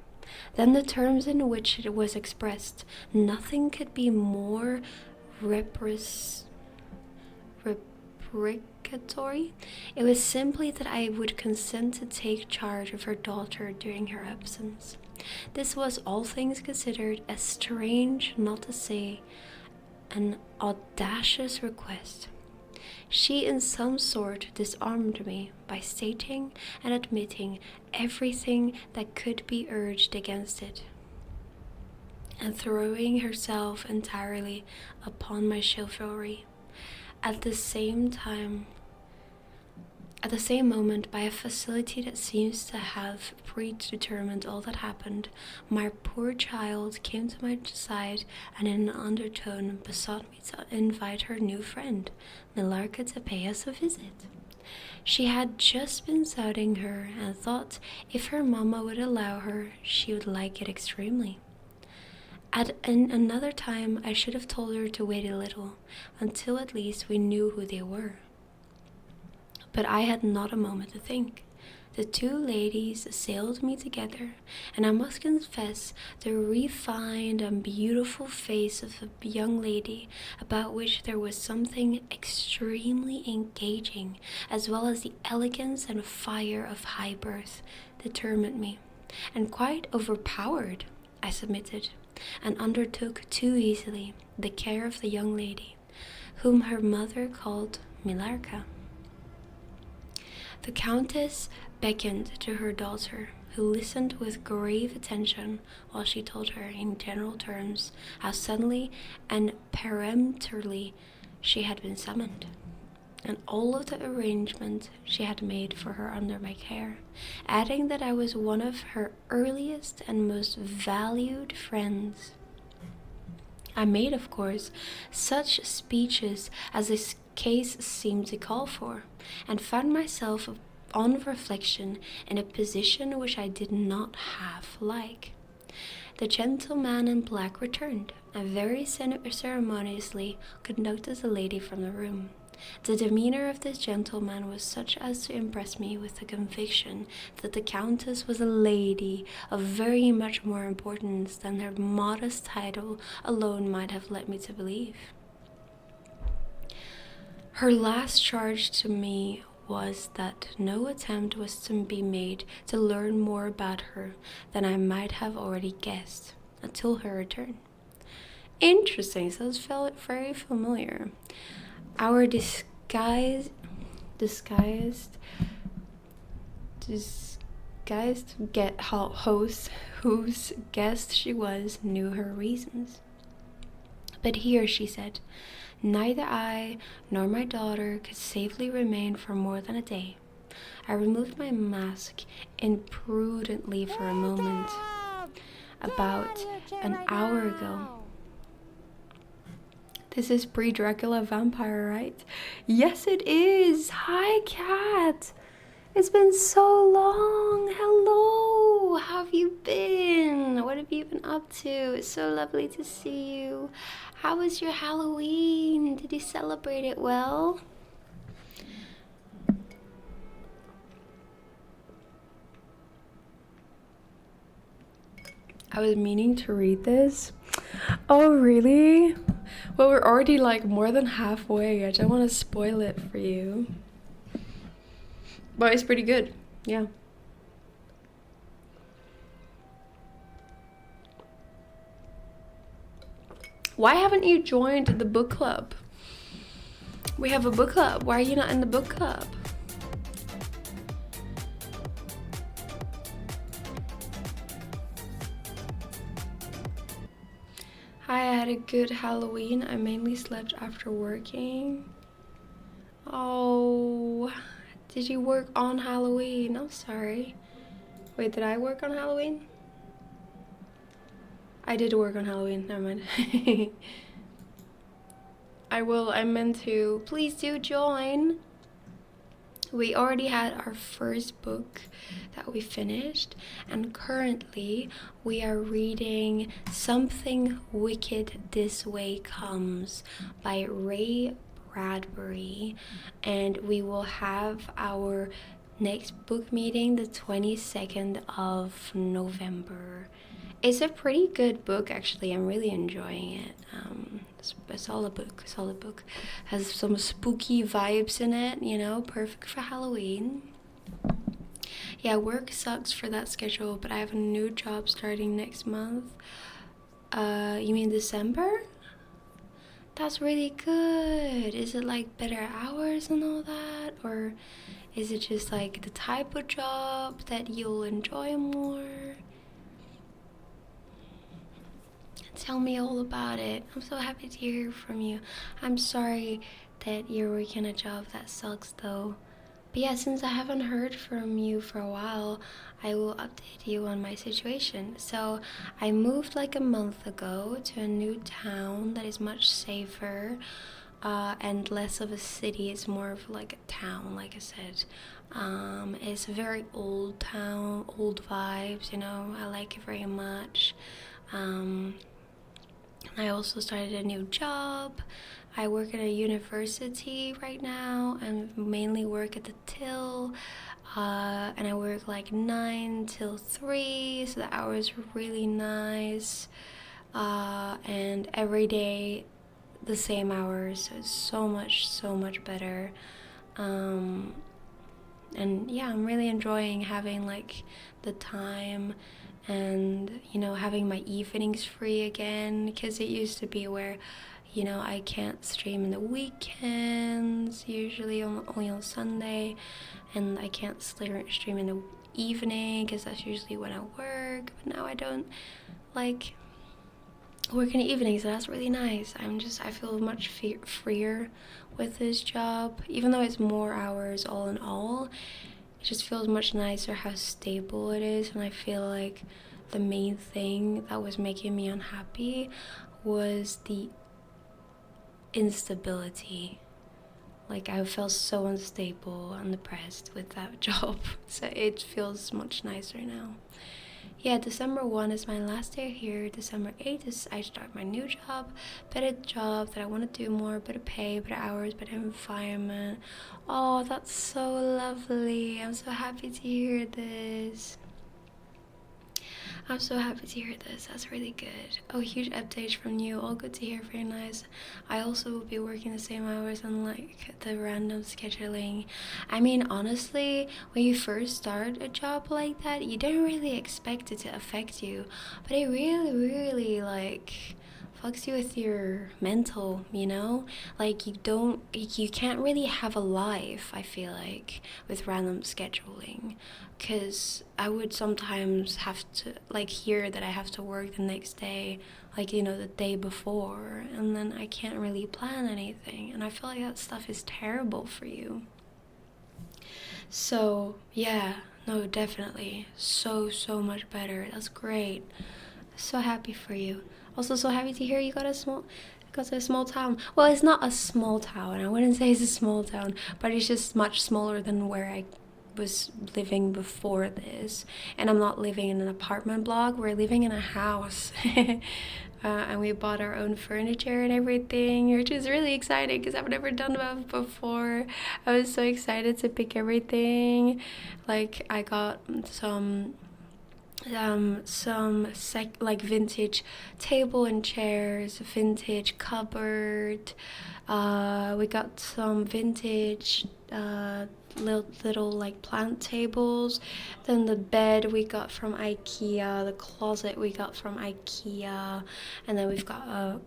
Then the terms in which it was expressed, nothing could be more reprecatory. It was simply that I would consent to take charge of her daughter during her absence. This was, all things considered, a strange, not to say an audacious request. She in some sort disarmed me by stating and admitting everything that could be urged against it, and throwing herself entirely upon my chivalry. At the same moment, by a facility that seems to have predetermined all that happened, my poor child came to my side and in an undertone besought me to invite her new friend, Nilarka, to pay us a visit. She had just been sounding her and thought if her mamma would allow her, she would like it extremely. At another time, I should have told her to wait a little, until at least we knew who they were. But I had not a moment to think. The two ladies assailed me together, and I must confess the refined and beautiful face of a young lady about which there was something extremely engaging, as well as the elegance and fire of high birth, determined me, and quite overpowered. I submitted, and undertook too easily the care of the young lady, whom her mother called Milarka. The countess beckoned to her daughter, who listened with grave attention while she told her in general terms how suddenly and peremptorily she had been summoned, and all of the arrangement she had made for her under my care, adding that I was one of her earliest and most valued friends. I made, of course, such speeches as this case seemed to call for, and found myself on reflection in a position which I did not half like. The gentleman in black returned, and very ceremoniously conducted the lady from the room. The demeanor of this gentleman was such as to impress me with the conviction that the countess was a lady of very much more importance than her modest title alone might have led me to believe. Her last charge to me was that no attempt was to be made to learn more about her than I might have already guessed until her return. Interesting, so this felt very familiar. Our disguised host, whose guest she was, knew her reasons. But here, she said, neither I nor my daughter could safely remain for more than a day. I removed my mask imprudently for a moment, about an hour ago. This is pre-Dracula vampire, right? Yes, it is. Hi, Cat. It's been so long. Hello. How have you been? What have you been up to? It's so lovely to see you. How was your Halloween? Did you celebrate it well? I was meaning to read this. Oh, really? Well, we're already like more than halfway. I don't want to spoil it for you. But it's pretty good. Yeah. Why haven't you joined the book club? We have a book club. Why are you not in the book club? Hi, I had a good Halloween. I mainly slept after working. Oh, did you work on Halloween? I'm sorry. Wait, did I work on Halloween? I did work on Halloween. Never mind. I meant to. Please do join. We already had our first book that we finished, and currently we are reading Something Wicked This Way Comes by Ray Bradbury, and we will have our next book meeting the 22nd of November. It's a pretty good book, actually. I'm really enjoying it. It's a solid book. Has some spooky vibes in it, you know, perfect for Halloween. Yeah, work sucks for that schedule, but I have a new job starting next month. You mean December? That's really good. Is it like better hours and all that? Or is it just like the type of job that you'll enjoy more? Tell me all about it. I'm so happy to hear from you. I'm sorry that you're working a job that sucks though. But yeah, since I haven't heard from you for a while, I will update you on my situation. So I moved like a month ago to a new town that is much safer and less of a city. It's more of like a town, like I said. It's a very old town, old vibes, you know. I like it very much. I also started a new job. I work at a university right now and mainly work at the till. And I work like 9 till 3, so the hours are really nice. And every day the same hours, so it's so much better. Um, and yeah, I'm really enjoying having like the time and having my evenings free again, because it used to be where I can't stream in the weekends, usually only on Sunday, and I can't stream in the evening because that's usually when I work. But now I don't like work in the evenings, so that's really nice. I feel much freer with this job, even though it's more hours all in all. It just feels much nicer how stable it is, and I feel like the main thing that was making me unhappy was the instability. Like, I felt so unstable and depressed with that job, so it feels much nicer now. Yeah, December 1 is my last day here. December 8th is I start my new job. Better job that I want to do more, better pay, better hours, better environment. Oh, that's so lovely. I'm so happy to hear this. I'm so happy to hear this. That's really good. Oh, huge updates from you. All good to hear. Very nice. I also will be working the same hours and like the random scheduling. I mean, honestly, when you first start a job like that, you don't really expect it to affect you, but it really, really like fucks you with your mental, like you can't really have a life, I feel like, with random scheduling, because I would sometimes have to like hear that I have to work the next day, like the day before, and then I can't really plan anything, and I feel like that stuff is terrible for you. So yeah, no, definitely so much better. That's great. So happy for you. Also, so happy to hear you got to a small town. Well, it's not a small town. I wouldn't say it's a small town, but it's just much smaller than where I was living before this. And I'm not living in an apartment block. We're living in a house. And we bought our own furniture and everything, which is really exciting because I've never done that before. I was so excited to pick everything. Like, I got like vintage table and chairs, vintage cupboard. We got some vintage little like plant tables. Then the bed we got from IKEA, the closet we got from IKEA, and then we've got a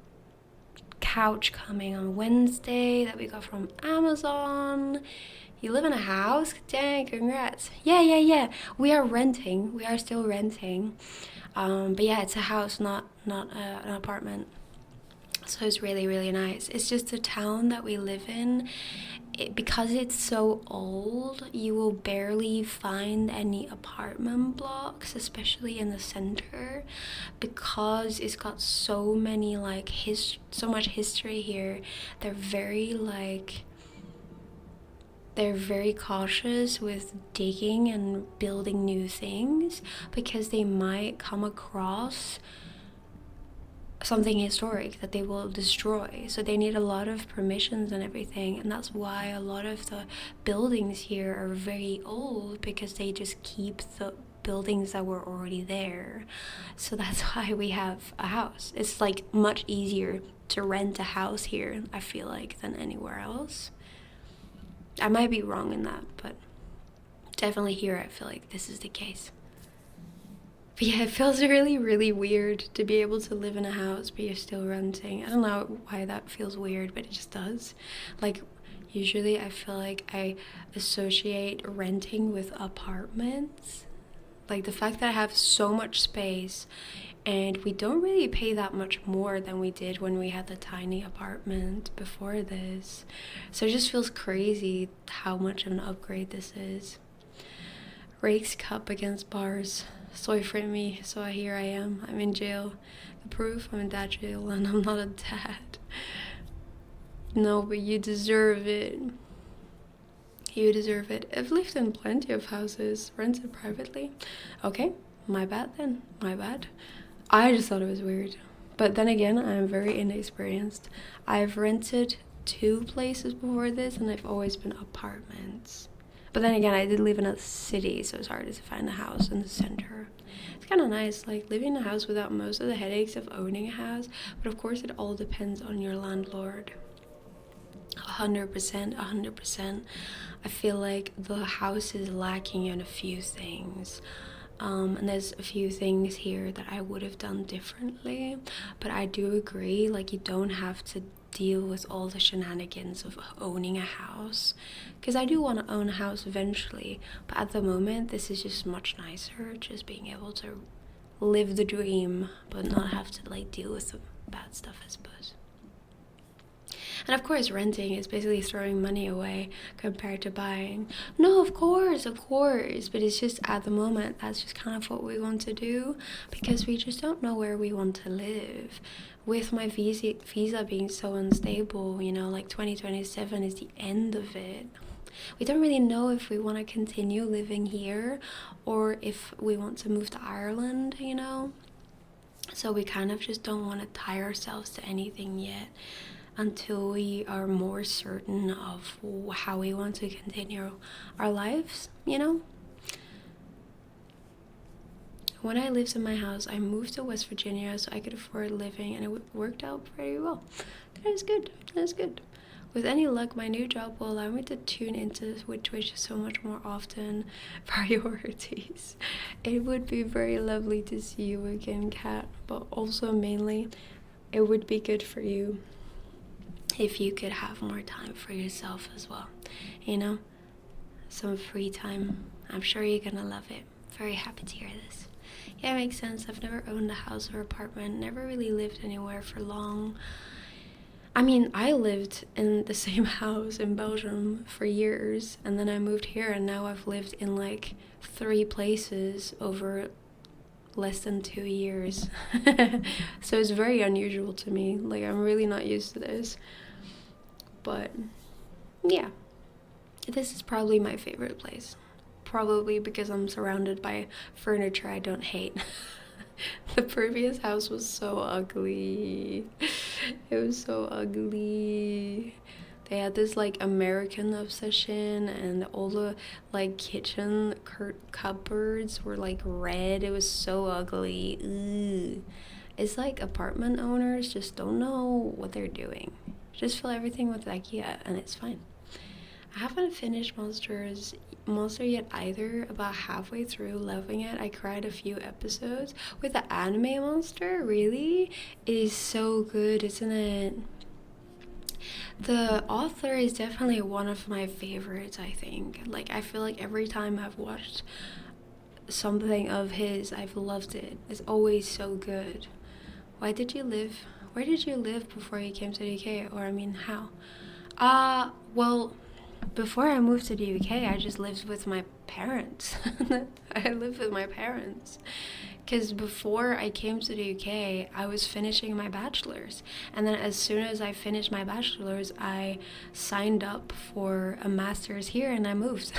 couch coming on Wednesday that we got from Amazon. You live in a house? Dang, congrats. Yeah. We are renting. We are still renting. But yeah, it's a house, not an apartment. So it's really, really nice. It's just the town that we live in. Because it's so old, you will barely find any apartment blocks, especially in the center, because it's got so many like so much history here. They're very cautious with digging and building new things because they might come across something historic that they will destroy. So they need a lot of permissions and everything, and that's why a lot of the buildings here are very old, because they just keep the buildings that were already there. So that's why we have a house. It's like much easier to rent a house here, I feel like, than anywhere else. I might be wrong in that, but definitely here I feel like this is the case. But yeah, it feels really, really weird to be able to live in a house but you're still renting. I don't know why that feels weird, but it just does. Like, usually I feel like I associate renting with apartments. Like, the fact that I have so much space and we don't really pay that much more than we did when we had the tiny apartment before this. So it just feels crazy how much of an upgrade this is. Rakes cup against bars. Sorry for me, so here I am. I'm in jail. The proof, I'm in dad jail and I'm not a dad. No, but you deserve it. You deserve it. I've lived in plenty of houses, rented privately. Okay, my bad then. My bad. I just thought it was weird. But then again, I'm very inexperienced. I've rented 2 places before this, and they've always been apartments. But then again, I did live in a city, so it's hard to find a house in the center. It's kind of nice, like living in a house without most of the headaches of owning a house. But of course, it all depends on your landlord. 100%, 100%. I feel like the house is lacking in a few things. And there's a few things here that I would have done differently, but I do agree, like, you don't have to deal with all the shenanigans of owning a house, because I do want to own a house eventually, but at the moment this is just much nicer, just being able to live the dream but not have to like deal with the bad stuff, I suppose. And of course, renting is basically throwing money away compared to buying. No, of course, but it's just at the moment, that's just kind of what we want to do, because we just don't know where we want to live. With my visa being so unstable, you know, like 2027 is the end of it. We don't really know if we want to continue living here or if we want to move to Ireland, you know? So we kind of just don't want to tie ourselves to anything yet until we are more certain of how we want to continue our lives, you know? When I lived in my house, I moved to West Virginia so I could afford living, and it worked out pretty well. That was good. With any luck, my new job will allow me to tune into Twitch so much more often. Priorities. It would be very lovely to see you again, Kat, but also mainly, it would be good for you if you could have more time for yourself as well, you know? Some free time. I'm sure you're gonna love it. Very happy to hear this. Yeah, it makes sense. I've never owned a house or apartment, never really lived anywhere for long. I mean, I lived in the same house in Belgium for years, and then I moved here, and now I've lived in like 3 places over less than 2 years. So it's very unusual to me. Like, I'm really not used to this. But yeah, this is probably my favorite place. Probably because I'm surrounded by furniture I don't hate. The previous house was so ugly. It was so ugly. They had this like American obsession, and all the like kitchen cupboards were like red. It was so ugly. Ugh. It's like apartment owners just don't know what they're doing. Just fill everything with IKEA and it's fine. I haven't finished Monster yet either. About halfway through, loving it. I cried a few episodes. With the anime Monster, really? It is so good, isn't it? The author is definitely one of my favorites, I think. Like, I feel like every time I've watched something of his, I've loved it. It's always so good. Where did you live before you came to the UK? Or, I mean, how? Well, before I moved to the UK, I just lived with my parents. I lived with my parents. Because before I came to the UK, I was finishing my bachelor's. And then as soon as I finished my bachelor's, I signed up for a master's here and I moved.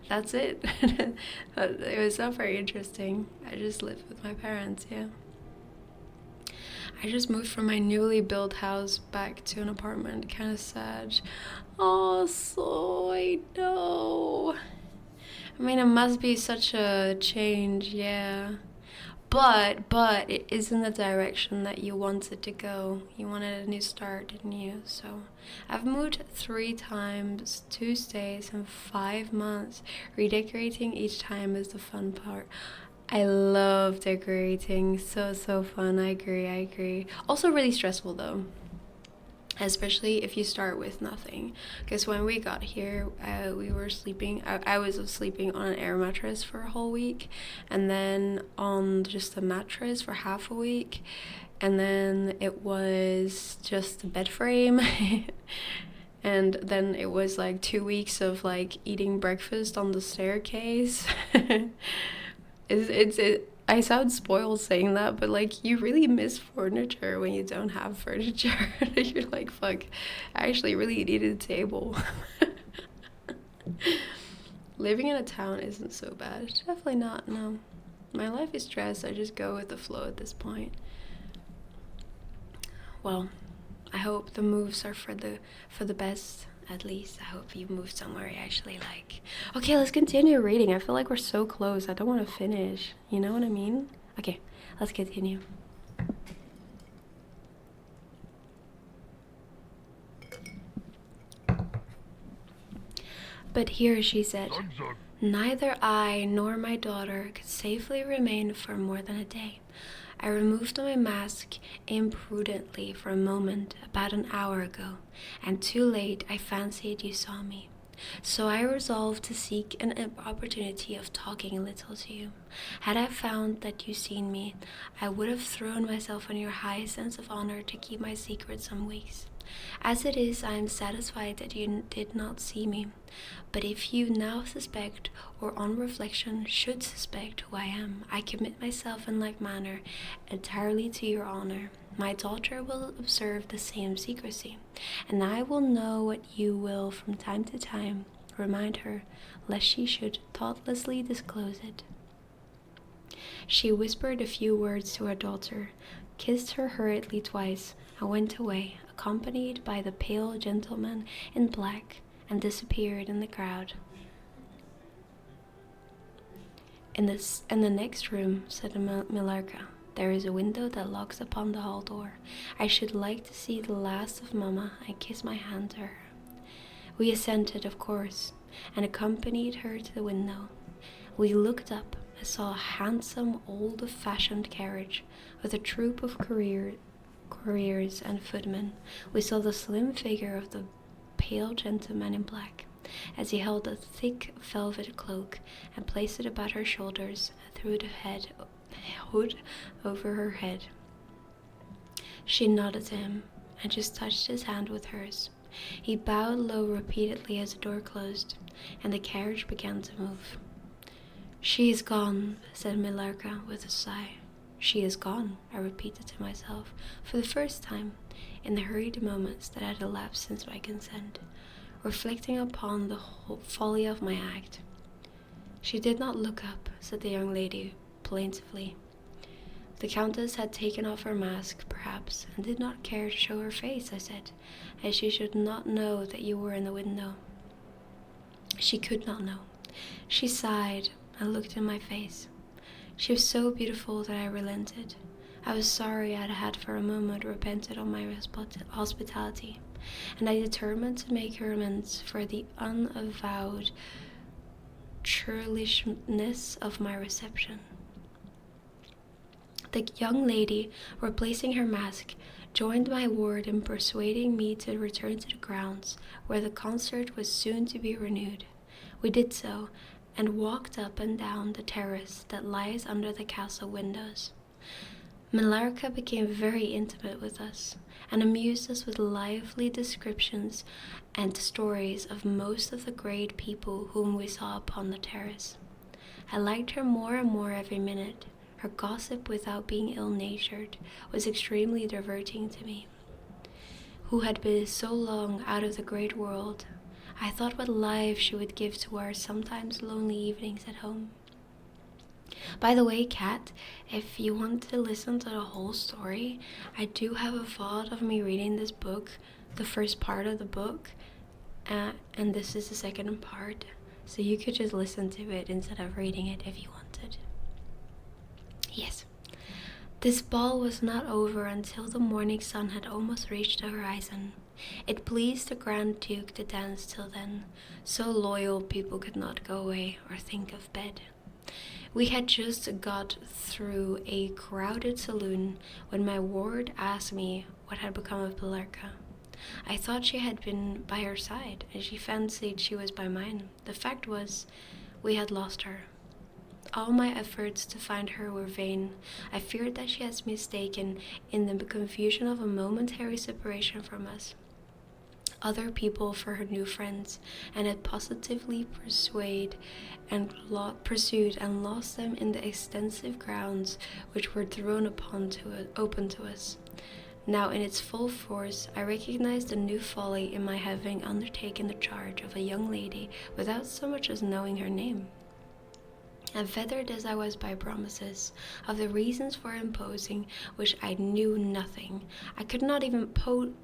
That's it. It was not very interesting. I just lived with my parents, yeah. I just moved from my newly built house back to an apartment. Kind of sad. Oh, so I know. I mean, it must be such a change, yeah. But it is in the direction that you wanted to go. You wanted a new start, didn't you? So I've moved 3 times, 2 stays, in 5 months. Redecorating each time is the fun part. I love decorating. So fun. I agree. Also really stressful though. Especially if you start with nothing. Because when we got here, we were sleeping. I was sleeping on an air mattress for a whole week. And then on just a mattress for half a week. And then it was just a bed frame. And then it was like 2 weeks of like eating breakfast on the staircase. I sound spoiled saying that, but like you really miss furniture when you don't have furniture. You're like, fuck, I actually really needed a table. Living in a town isn't so bad. Definitely not, no. My life is stress. I just go with the flow at this point. Well, I hope the moves are for the best. At least I hope you move somewhere you actually like. Okay, let's continue reading. I feel like we're so close. I don't want to finish. You know what I mean? Okay, let's continue. But here, she said, neither I nor my daughter could safely remain for more than a day. I removed my mask imprudently for a moment about an hour ago, and too late I fancied you saw me. So I resolved to seek an opportunity of talking a little to you. Had I found that you seen me, I would have thrown myself on your high sense of honor to keep my secret some weeks. As it is, I am satisfied that you did not see me. But if you now suspect, or on reflection should suspect who I am, I commit myself in like manner entirely to your honor. My daughter will observe the same secrecy, and I will know what you will from time to time remind her, lest she should thoughtlessly disclose it. She whispered a few words to her daughter, kissed her hurriedly twice, and went away, accompanied by the pale gentleman in black, and disappeared in the crowd. In the next room, said Millarca, there is a window that looks upon the hall door. I should like to see the last of Mamma and kiss my hand to her. We assented, of course, and accompanied her to the window. We looked up and saw a handsome, old-fashioned carriage with a troop of couriers and footmen. We saw the slim figure of the pale gentleman in black, as he held a thick velvet cloak and placed it about her shoulders and threw the hood over her head. She nodded to him and just touched his hand with hers. He bowed low repeatedly as the door closed, and the carriage began to move. She is gone, said Millarca with a sigh. She is gone, I repeated to myself, for the first time, in the hurried moments that had elapsed since my consent, reflecting upon the whole folly of my act. She did not look up, said the young lady plaintively. The Countess had taken off her mask, perhaps, and did not care to show her face, I said, as she should not know that you were in the window. She could not know. She sighed and looked in my face. She was so beautiful that I relented. I was sorry I had for a moment repented on my hospitality, and I determined to make her amends for the unavowed churlishness of my reception. The young lady, replacing her mask, joined my ward in persuading me to return to the grounds, where the concert was soon to be renewed. We did so, and walked up and down the terrace that lies under the castle windows. Millarca became very intimate with us, and amused us with lively descriptions and stories of most of the great people whom we saw upon the terrace. I liked her more and more every minute. Her gossip, without being ill-natured, was extremely diverting to me, who had been so long out of the great world. I thought what life she would give to our sometimes lonely evenings at home. By the way, Kat, if you want to listen to the whole story, I do have a VOD of me reading this book, the first part of the book, and this is the second part, so you could just listen to it instead of reading it if you wanted. Yes. This ball was not over until the morning sun had almost reached the horizon. It pleased the Grand Duke to dance till then, so loyal people could not go away or think of bed. We had just got through a crowded saloon when my ward asked me what had become of Millarca. I thought she had been by her side, and she fancied she was by mine. The fact was, we had lost her. All my efforts to find her were vain. I feared that she had mistaken in the confusion of a momentary separation from us other people for her new friends, and had positively pursued and lost them in the extensive grounds which were thrown open to us. Now in its full force, I recognized a new folly in my having undertaken the charge of a young lady without so much as knowing her name. and fettered as I was by promises of the reasons for imposing which I knew nothing. I could not even point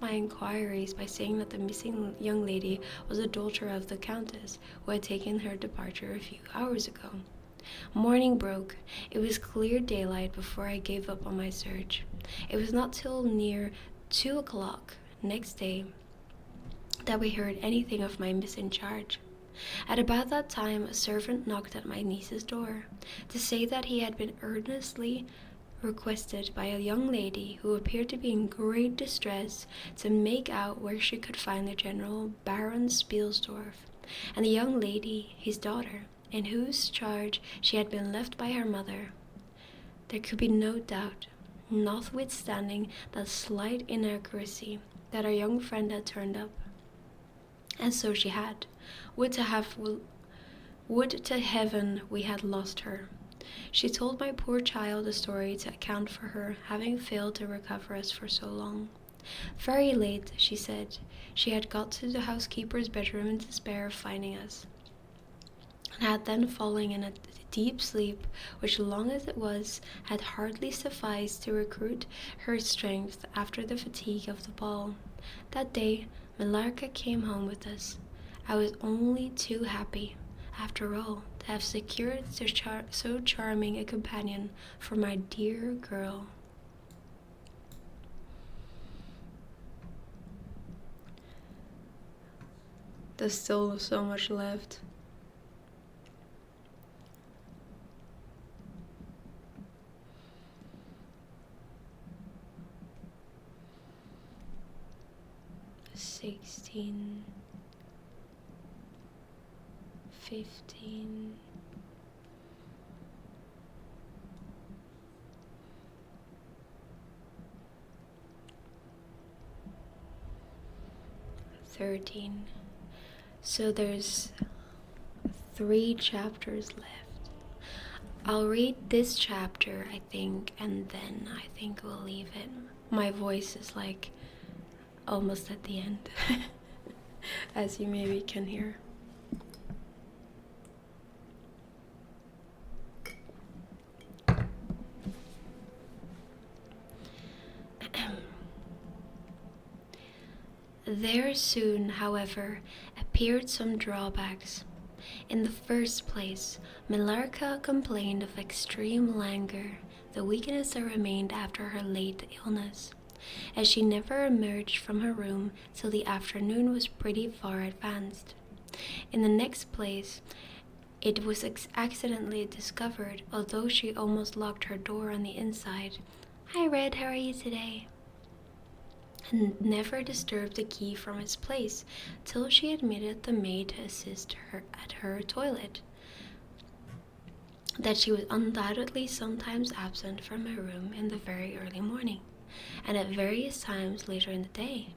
my inquiries by saying that the missing young lady was a daughter of the countess who had taken her departure a few hours ago. Morning broke. It was clear daylight before I gave up on my search. It was not till near 2 o'clock next day that we heard anything of my missing charge. At about that time, a servant knocked at my niece's door to say that he had been earnestly requested by a young lady who appeared to be in great distress to make out where she could find the General Baron Spielsdorf, and the young lady, his daughter, in whose charge she had been left by her mother. There could be no doubt, notwithstanding that slight inaccuracy, that our young friend had turned up. And so she had. Would to heaven we had lost her. She told my poor child a story to account for her having failed to recover us for so long. Very late, she said, she had got to the housekeeper's bedroom in despair of finding us, and had then fallen in a deep sleep, which, long as it was, had hardly sufficed to recruit her strength after the fatigue of the ball. That day, Millarca came home with us. I was only too happy, after all, to have secured so charming a companion for my dear girl. There's still so much left. $16, $15, $13. So there's 3 chapters left. I'll read this chapter, I think, and then I think we'll leave it. My voice is like almost at the end, as you maybe can hear. There soon, however, appeared some drawbacks. In the first place, Millarca complained of extreme languor, the weakness that remained after her late illness, as she never emerged from her room till the afternoon was pretty far advanced. In the next place, it was accidentally discovered, although she almost locked her door on the inside. "Hi, Red, how are you today?" and never disturbed the key from its place till she admitted the maid to assist her at her toilet, that she was undoubtedly sometimes absent from her room in the very early morning, and at various times later in the day.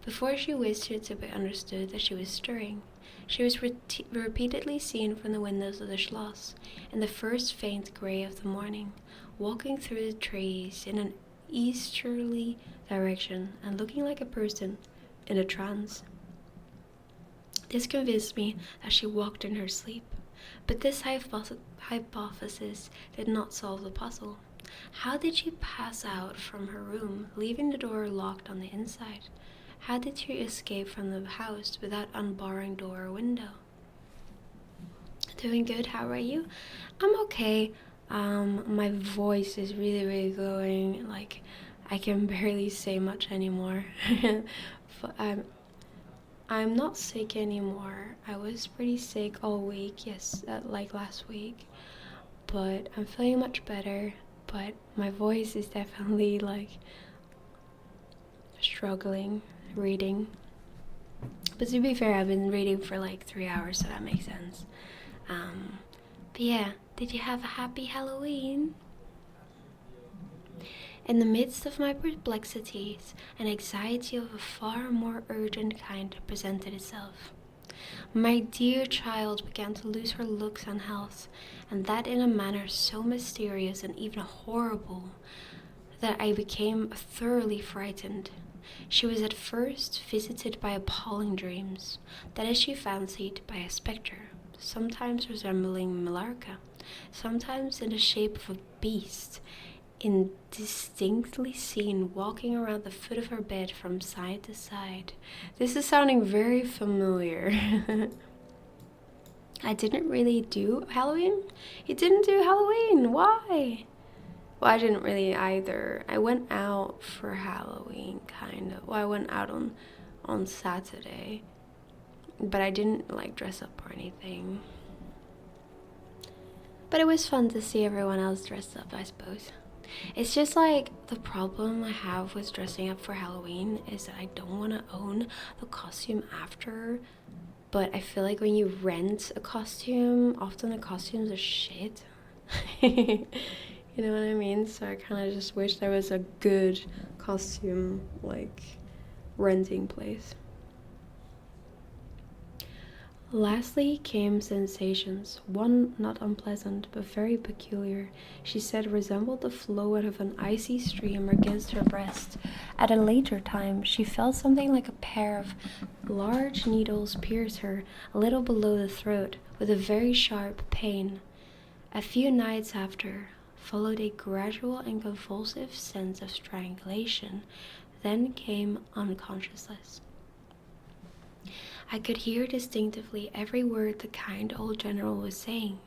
Before she wished it to be understood that she was stirring, she was repeatedly seen from the windows of the Schloss, in the first faint grey of the morning, walking through the trees in an easterly direction and looking like a person in a trance. This convinced me that she walked in her sleep, but this hypothesis did not solve the puzzle. How did she pass out from her room, leaving the door locked on the inside? How did she escape from the house without unbarring door or window? Doing good, how are you? I'm okay. My voice is really going, like, I can barely say much anymore. But I'm not sick anymore. I was pretty sick all week, yes, like last week. But I'm feeling much better. But my voice is definitely like struggling reading. But to be fair, I've been reading for like 3 hours, so that makes sense. But yeah, did you have a happy Halloween? In the midst of my perplexities, an anxiety of a far more urgent kind presented itself. My dear child began to lose her looks and health, and that in a manner so mysterious and even horrible that I became thoroughly frightened. She was at first visited by appalling dreams, that is, she fancied, by a spectre, sometimes resembling Millarca, sometimes in the shape of a beast, indistinctly seen walking around the foot of her bed from side to side. This is sounding very familiar. I didn't really do Halloween. You didn't do Halloween. Why? Well, I didn't really either. I went out for Halloween, kind of. Well, I went out on Saturday, but I didn't like dress up or anything. But it was fun to see everyone else dressed up, I suppose. It's just like the problem I have with dressing up for Halloween is that I don't want to own the costume after. But I feel like when you rent a costume, often the costumes are shit. You know what I mean? So I kind of just wish there was a good costume, like, renting place. Lastly came sensations, one not unpleasant, but very peculiar. She said resembled the flow out of an icy stream against her breast. At a later time, she felt something like a pair of large needles pierce her a little below the throat with a very sharp pain. A few nights after, followed a gradual and convulsive sense of strangulation. Then came unconsciousness. I could hear distinctly every word the kind old general was saying,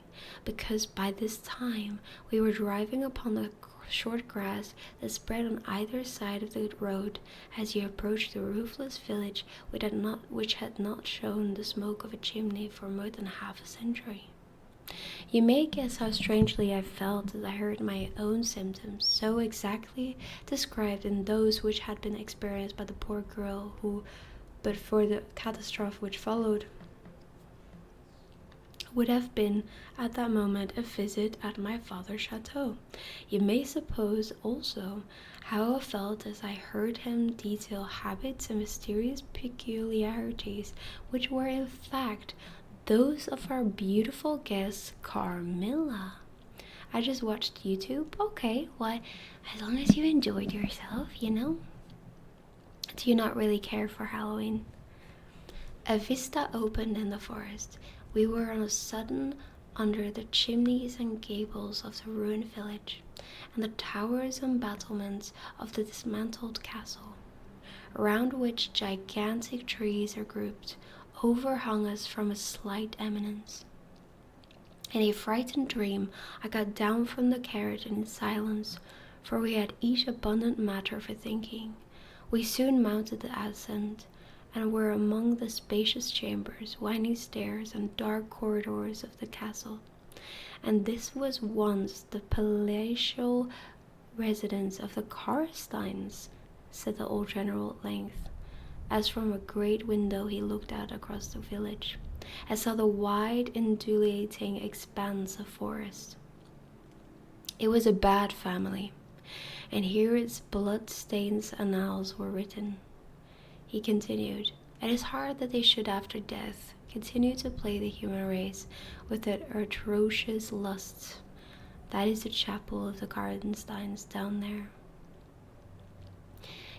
because by this time we were driving upon the short grass that spread on either side of the road as you approached the roofless village which had not shown the smoke of a chimney for more than half a century. You may guess how strangely I felt as I heard my own symptoms so exactly described in those which had been experienced by the poor girl who, but for the catastrophe which followed, would have been at that moment a visit at my father's chateau. You may suppose also how I felt as I heard him detail habits and mysterious peculiarities which were in fact those of our beautiful guest Carmilla. I just watched YouTube. Okay, well, as long as you enjoyed yourself, you know. Do you not really care for Halloween? A vista opened in the forest. We were on a sudden under the chimneys and gables of the ruined village, and the towers and battlements of the dismantled castle, around which gigantic trees are grouped, overhung us from a slight eminence. In a frightened dream, I got down from the carriage in silence, for we had each abundant matter for thinking. We soon mounted the ascent, and were among the spacious chambers, winding stairs, and dark corridors of the castle. And this was once the palatial residence of the Karsteins, said the old general at length, as from a great window he looked out across the village, and saw the wide, undulating expanse of forest. It was a bad family, and here its blood-stained annals were written. He continued, it is hard that they should after death continue to plague the human race with their atrocious lusts. That is the chapel of the Kardensteins down there.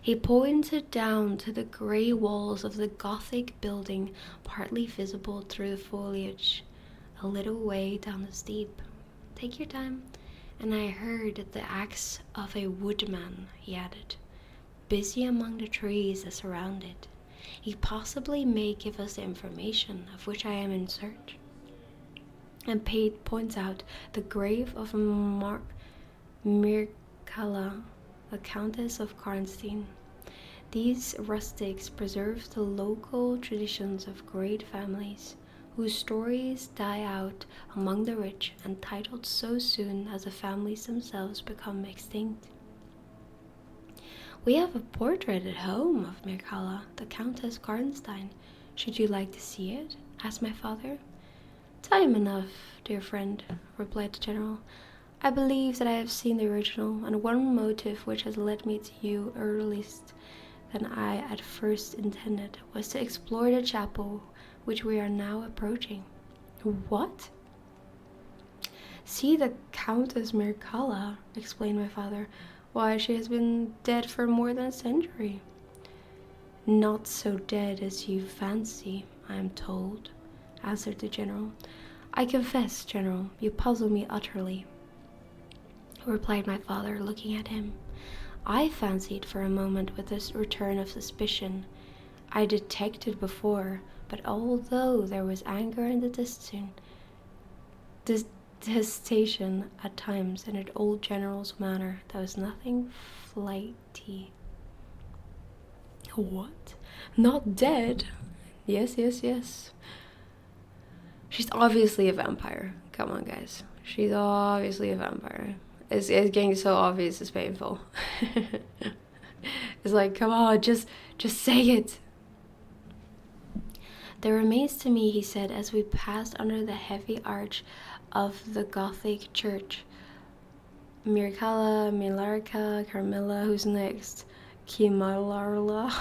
He pointed down to the grey walls of the Gothic building, partly visible through the foliage, a little way down the steep. Take your time. And I heard the axe of a woodman, he added, busy among the trees that surround it. He possibly may give us the information of which I am in search. And Pate points out the grave of Mircalla, the Countess of Karnstein. These rustics preserve the local traditions of great families, whose stories die out among the rich and titled so soon as the families themselves become extinct. We have a portrait at home of Mircalla, the Countess Karnstein. Should you like to see it? Asked my father. Time enough, dear friend, replied the general. I believe that I have seen the original, and one motive which has led me to you earliest than I at first intended was to explore the chapel which we are now approaching. What? See the Countess Mircalla, explained my father. Why, she has been dead for more than a century. Not so dead as you fancy, I am told, answered the general. I confess, General, you puzzle me utterly, replied my father, looking at him. I fancied for a moment with this return of suspicion I detected before, but although there was anger in the detestation at times in the old general's manner, there was nothing flighty. What? Not dead? Yes, yes, yes. She's obviously a vampire. Come on, guys. She's obviously a vampire. It's getting so obvious, it's painful. It's like, come on, just say it. There remains to me, he said, as we passed under the heavy arch of the Gothic church. Mircalla, Milarica, Carmilla, who's next? Kimalarla.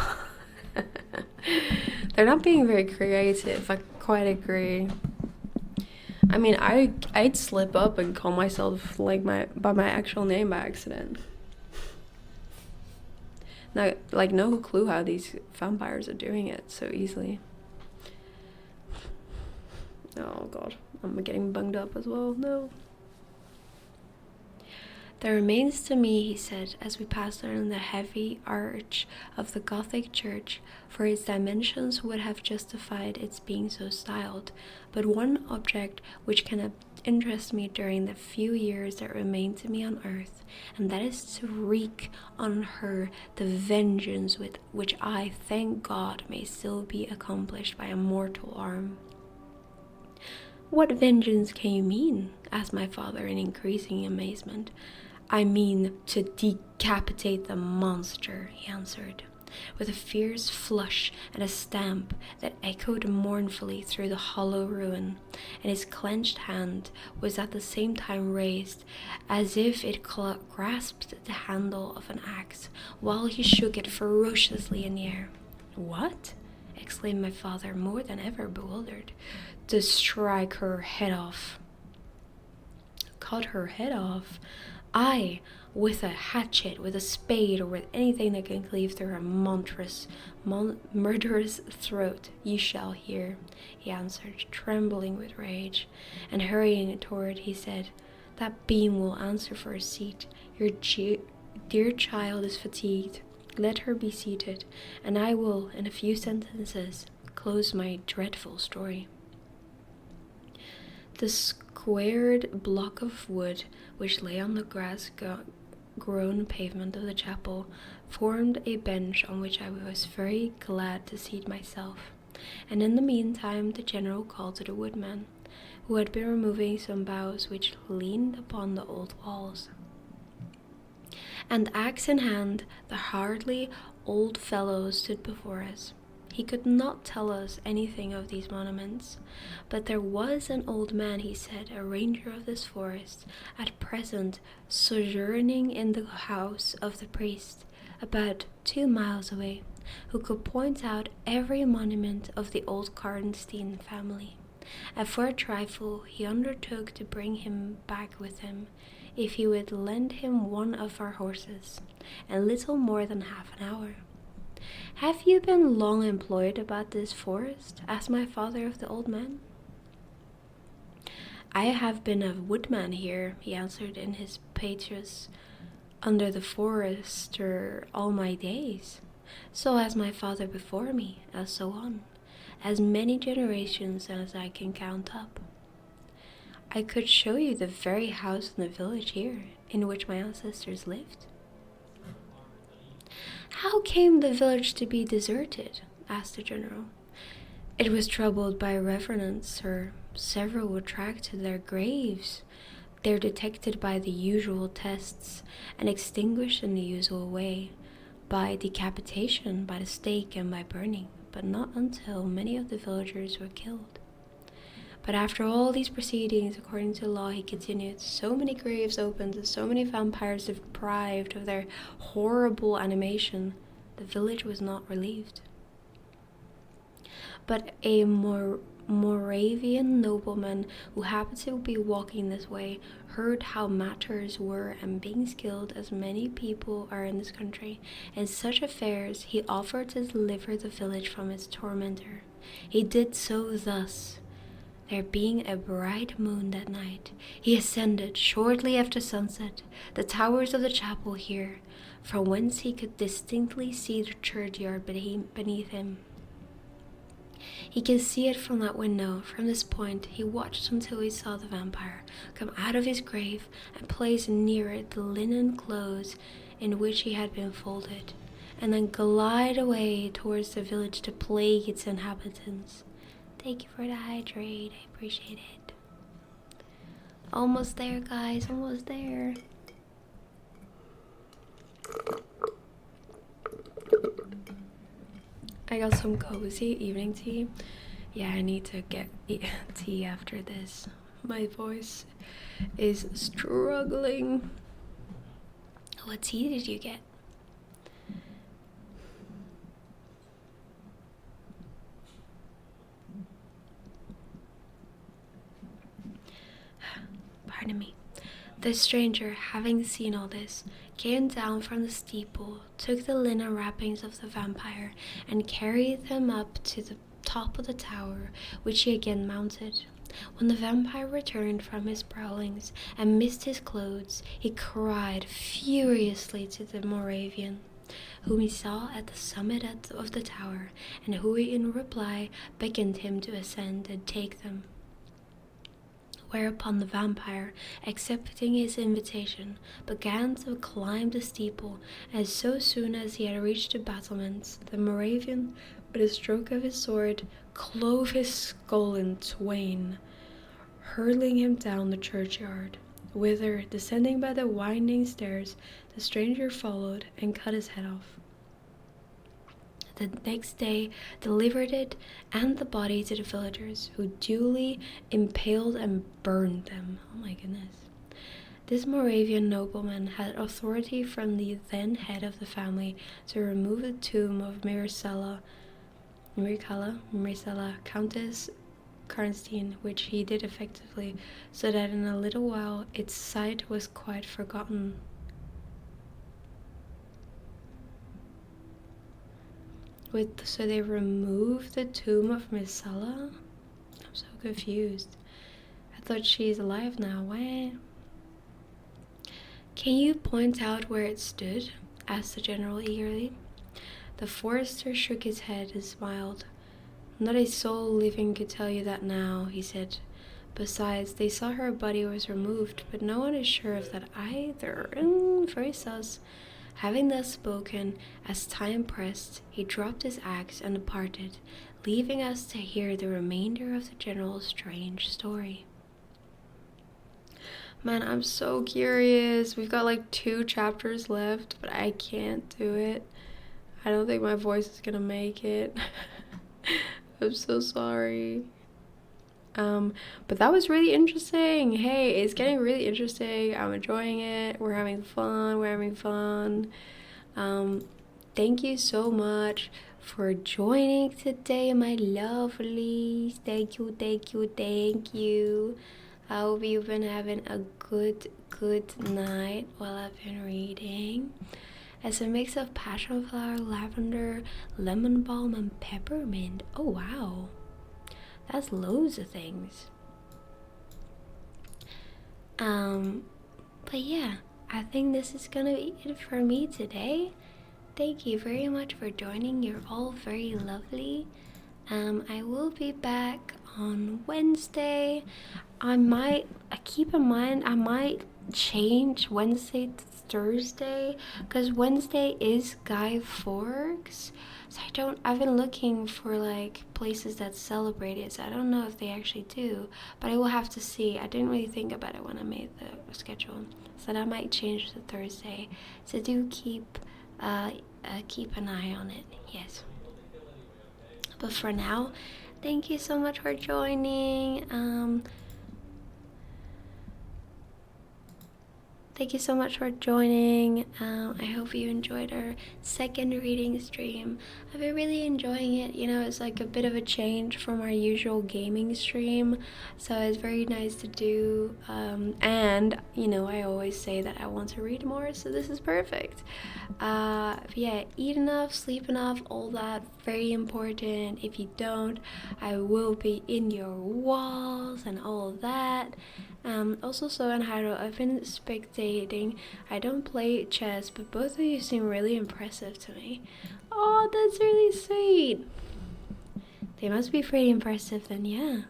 They're not being very creative, I quite agree. I mean, I'd slip up and call myself like by my actual name by accident. Now, like, no clue how these vampires are doing it so easily. Oh god, I'm getting bunged up as well. No. There remains to me, he said, as we passed under the heavy arch of the Gothic church, for its dimensions would have justified its being so styled, but one object which can interest me during the few years that remain to me on earth, and that is to wreak on her the vengeance with which I, thank God, may still be accomplished by a mortal arm. What vengeance can you mean? Asked my father in increasing amazement. I mean to decapitate the monster, he answered, with a fierce flush and a stamp that echoed mournfully through the hollow ruin, and his clenched hand was at the same time raised, as if it grasped the handle of an axe, while he shook it ferociously in the air. What? Exclaimed my father, more than ever bewildered. To strike her head off. Cut her head off? Aye, with a hatchet, with a spade, or with anything that can cleave through her murderous throat. You shall hear, he answered, trembling with rage, and hurrying toward, he said, that beam will answer for a seat. Your dear child is fatigued. Let her be seated, and I will, in a few sentences, close my dreadful story. The squared block of wood, which lay on the grass-grown pavement of the chapel, formed a bench on which I was very glad to seat myself, and in the meantime the general called to the woodman, who had been removing some boughs which leaned upon the old walls. And axe in hand, the hardy old fellow stood before us. He could not tell us anything of these monuments, but there was an old man, he said, a ranger of this forest, at present sojourning in the house of the priest, about 2 miles away, who could point out every monument of the old Karnstein family, and for a trifle he undertook to bring him back with him, if he would lend him one of our horses, and little more than half an hour. Have you been long employed about this forest? Asked my father of the old man. I have been a woodman here, he answered in his patois, under the forester all my days. So has my father before me, and so on, as many generations as I can count up. I could show you the very house in the village here, in which my ancestors lived. How came the village to be deserted? Asked the general. It was troubled by revenants, sir. Several were tracked to their graves. They're detected by the usual tests and extinguished in the usual way, by decapitation, by the stake, and by burning, but not until many of the villagers were killed. But after all these proceedings, according to law, he continued, so many graves opened and so many vampires deprived of their horrible animation, the village was not relieved. But a Moravian nobleman who happened to be walking this way heard how matters were, and being skilled as many people are in this country in such affairs, he offered to deliver the village from its tormentor. He did so thus. There being a bright moon that night, he ascended shortly after sunset the towers of the chapel here, from whence he could distinctly see the churchyard beneath him. He could see it from that window. From this point, he watched until he saw the vampire come out of his grave and place near it the linen clothes in which he had been folded, and then glide away towards the village to plague its inhabitants. Thank you for the hydrate. I appreciate it. Almost there, guys. Almost there. I got some cozy evening tea. Yeah, I need to get tea after this. My voice is struggling. What tea did you get? Pardon me. The stranger, having seen all this, came down from the steeple, took the linen wrappings of the vampire, and carried them up to the top of the tower, which he again mounted. When the vampire returned from his prowlings and missed his clothes, he cried furiously to the Moravian, whom he saw at the summit of the tower, and who in reply beckoned him to ascend and take them. Whereupon the vampire, accepting his invitation, began to climb the steeple, and so soon as he had reached the battlements, the Moravian, with a stroke of his sword, clove his skull in twain, hurling him down the churchyard, whither, descending by the winding stairs, the stranger followed and cut his head off. The next day delivered it and the body to the villagers, who duly impaled and burned them. Oh my goodness. This Moravian nobleman had authority from the then head of the family to remove the tomb of Mircalla, Countess Karnstein, which he did effectively, so that in a little while its site was quite forgotten. So they removed the tomb of Mircalla? I'm so confused. I thought she's alive now. Why? Can you point out where it stood? Asked the general eagerly. The forester shook his head and smiled. Not a soul living could tell you that now, he said. Besides, they saw her body was removed, but no one is sure of that either. Very sus. Having thus spoken, as time pressed, he dropped his axe and departed, leaving us to hear the remainder of the general's strange story. Man, I'm so curious. We've got like 2 chapters left, but I can't do it. I don't think my voice is gonna make it. I'm so sorry. But that was really interesting. Hey, it's getting really interesting. I'm enjoying it. We're having fun. Thank you so much for joining today, my lovelies. Thank you. I hope you've been having a good night while I've been reading. It's a mix of passion flower, lavender, lemon balm, and peppermint. Oh wow. That's loads of things. But yeah, I think this is gonna be it for me today. Thank you very much for joining. You're all very lovely. I will be back on Wednesday. Keep in mind, I might change Wednesday to Thursday, because Wednesday is Guy Fawkes. So I've been looking for like places that celebrate it, so I don't know if they actually do, but I will have to see. I didn't really think about it when I made the schedule, so I might change to Thursday. So do keep an eye on it, yes. But for now, thank you so much for joining. thank you so much for joining. I hope you enjoyed our second reading stream. I've been really enjoying it. You know, it's like a bit of a change from our usual gaming stream, so it's very nice to do. And you know, I always say that I want to read more, so this is perfect. Yeah, eat enough, sleep enough, all that, very important. If you don't, I will be in your walls and all that. Also, so and Hiro, I've been spectating. I don't play chess, but both of you seem really impressive to me. Oh, that's really sweet. They must be pretty impressive then, yeah.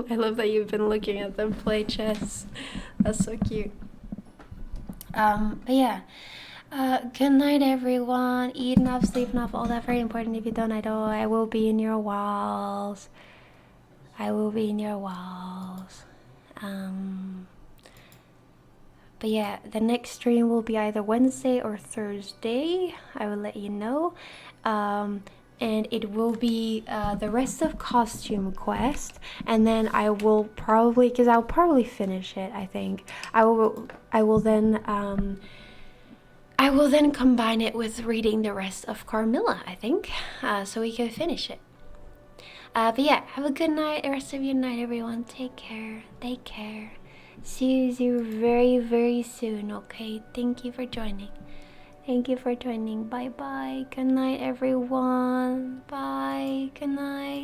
I love that you've been looking at them play chess. That's so cute. But yeah. Good night, everyone. Eat enough, sleep enough, all that very important. If you don't, I will be in your walls. I will be in your walls. But yeah, the next stream will be either Wednesday or Thursday. I will let you know. And it will be the rest of Costume Quest, and then I will probably, because I'll probably finish it. I think I will then combine it with reading the rest of Carmilla, I think, so we can finish it. But yeah, have a good night, the rest of your night, everyone. Take care. Take care. See you very, very soon, okay? Thank you for joining. Thank you for joining. Bye-bye. Good night, everyone. Bye. Good night.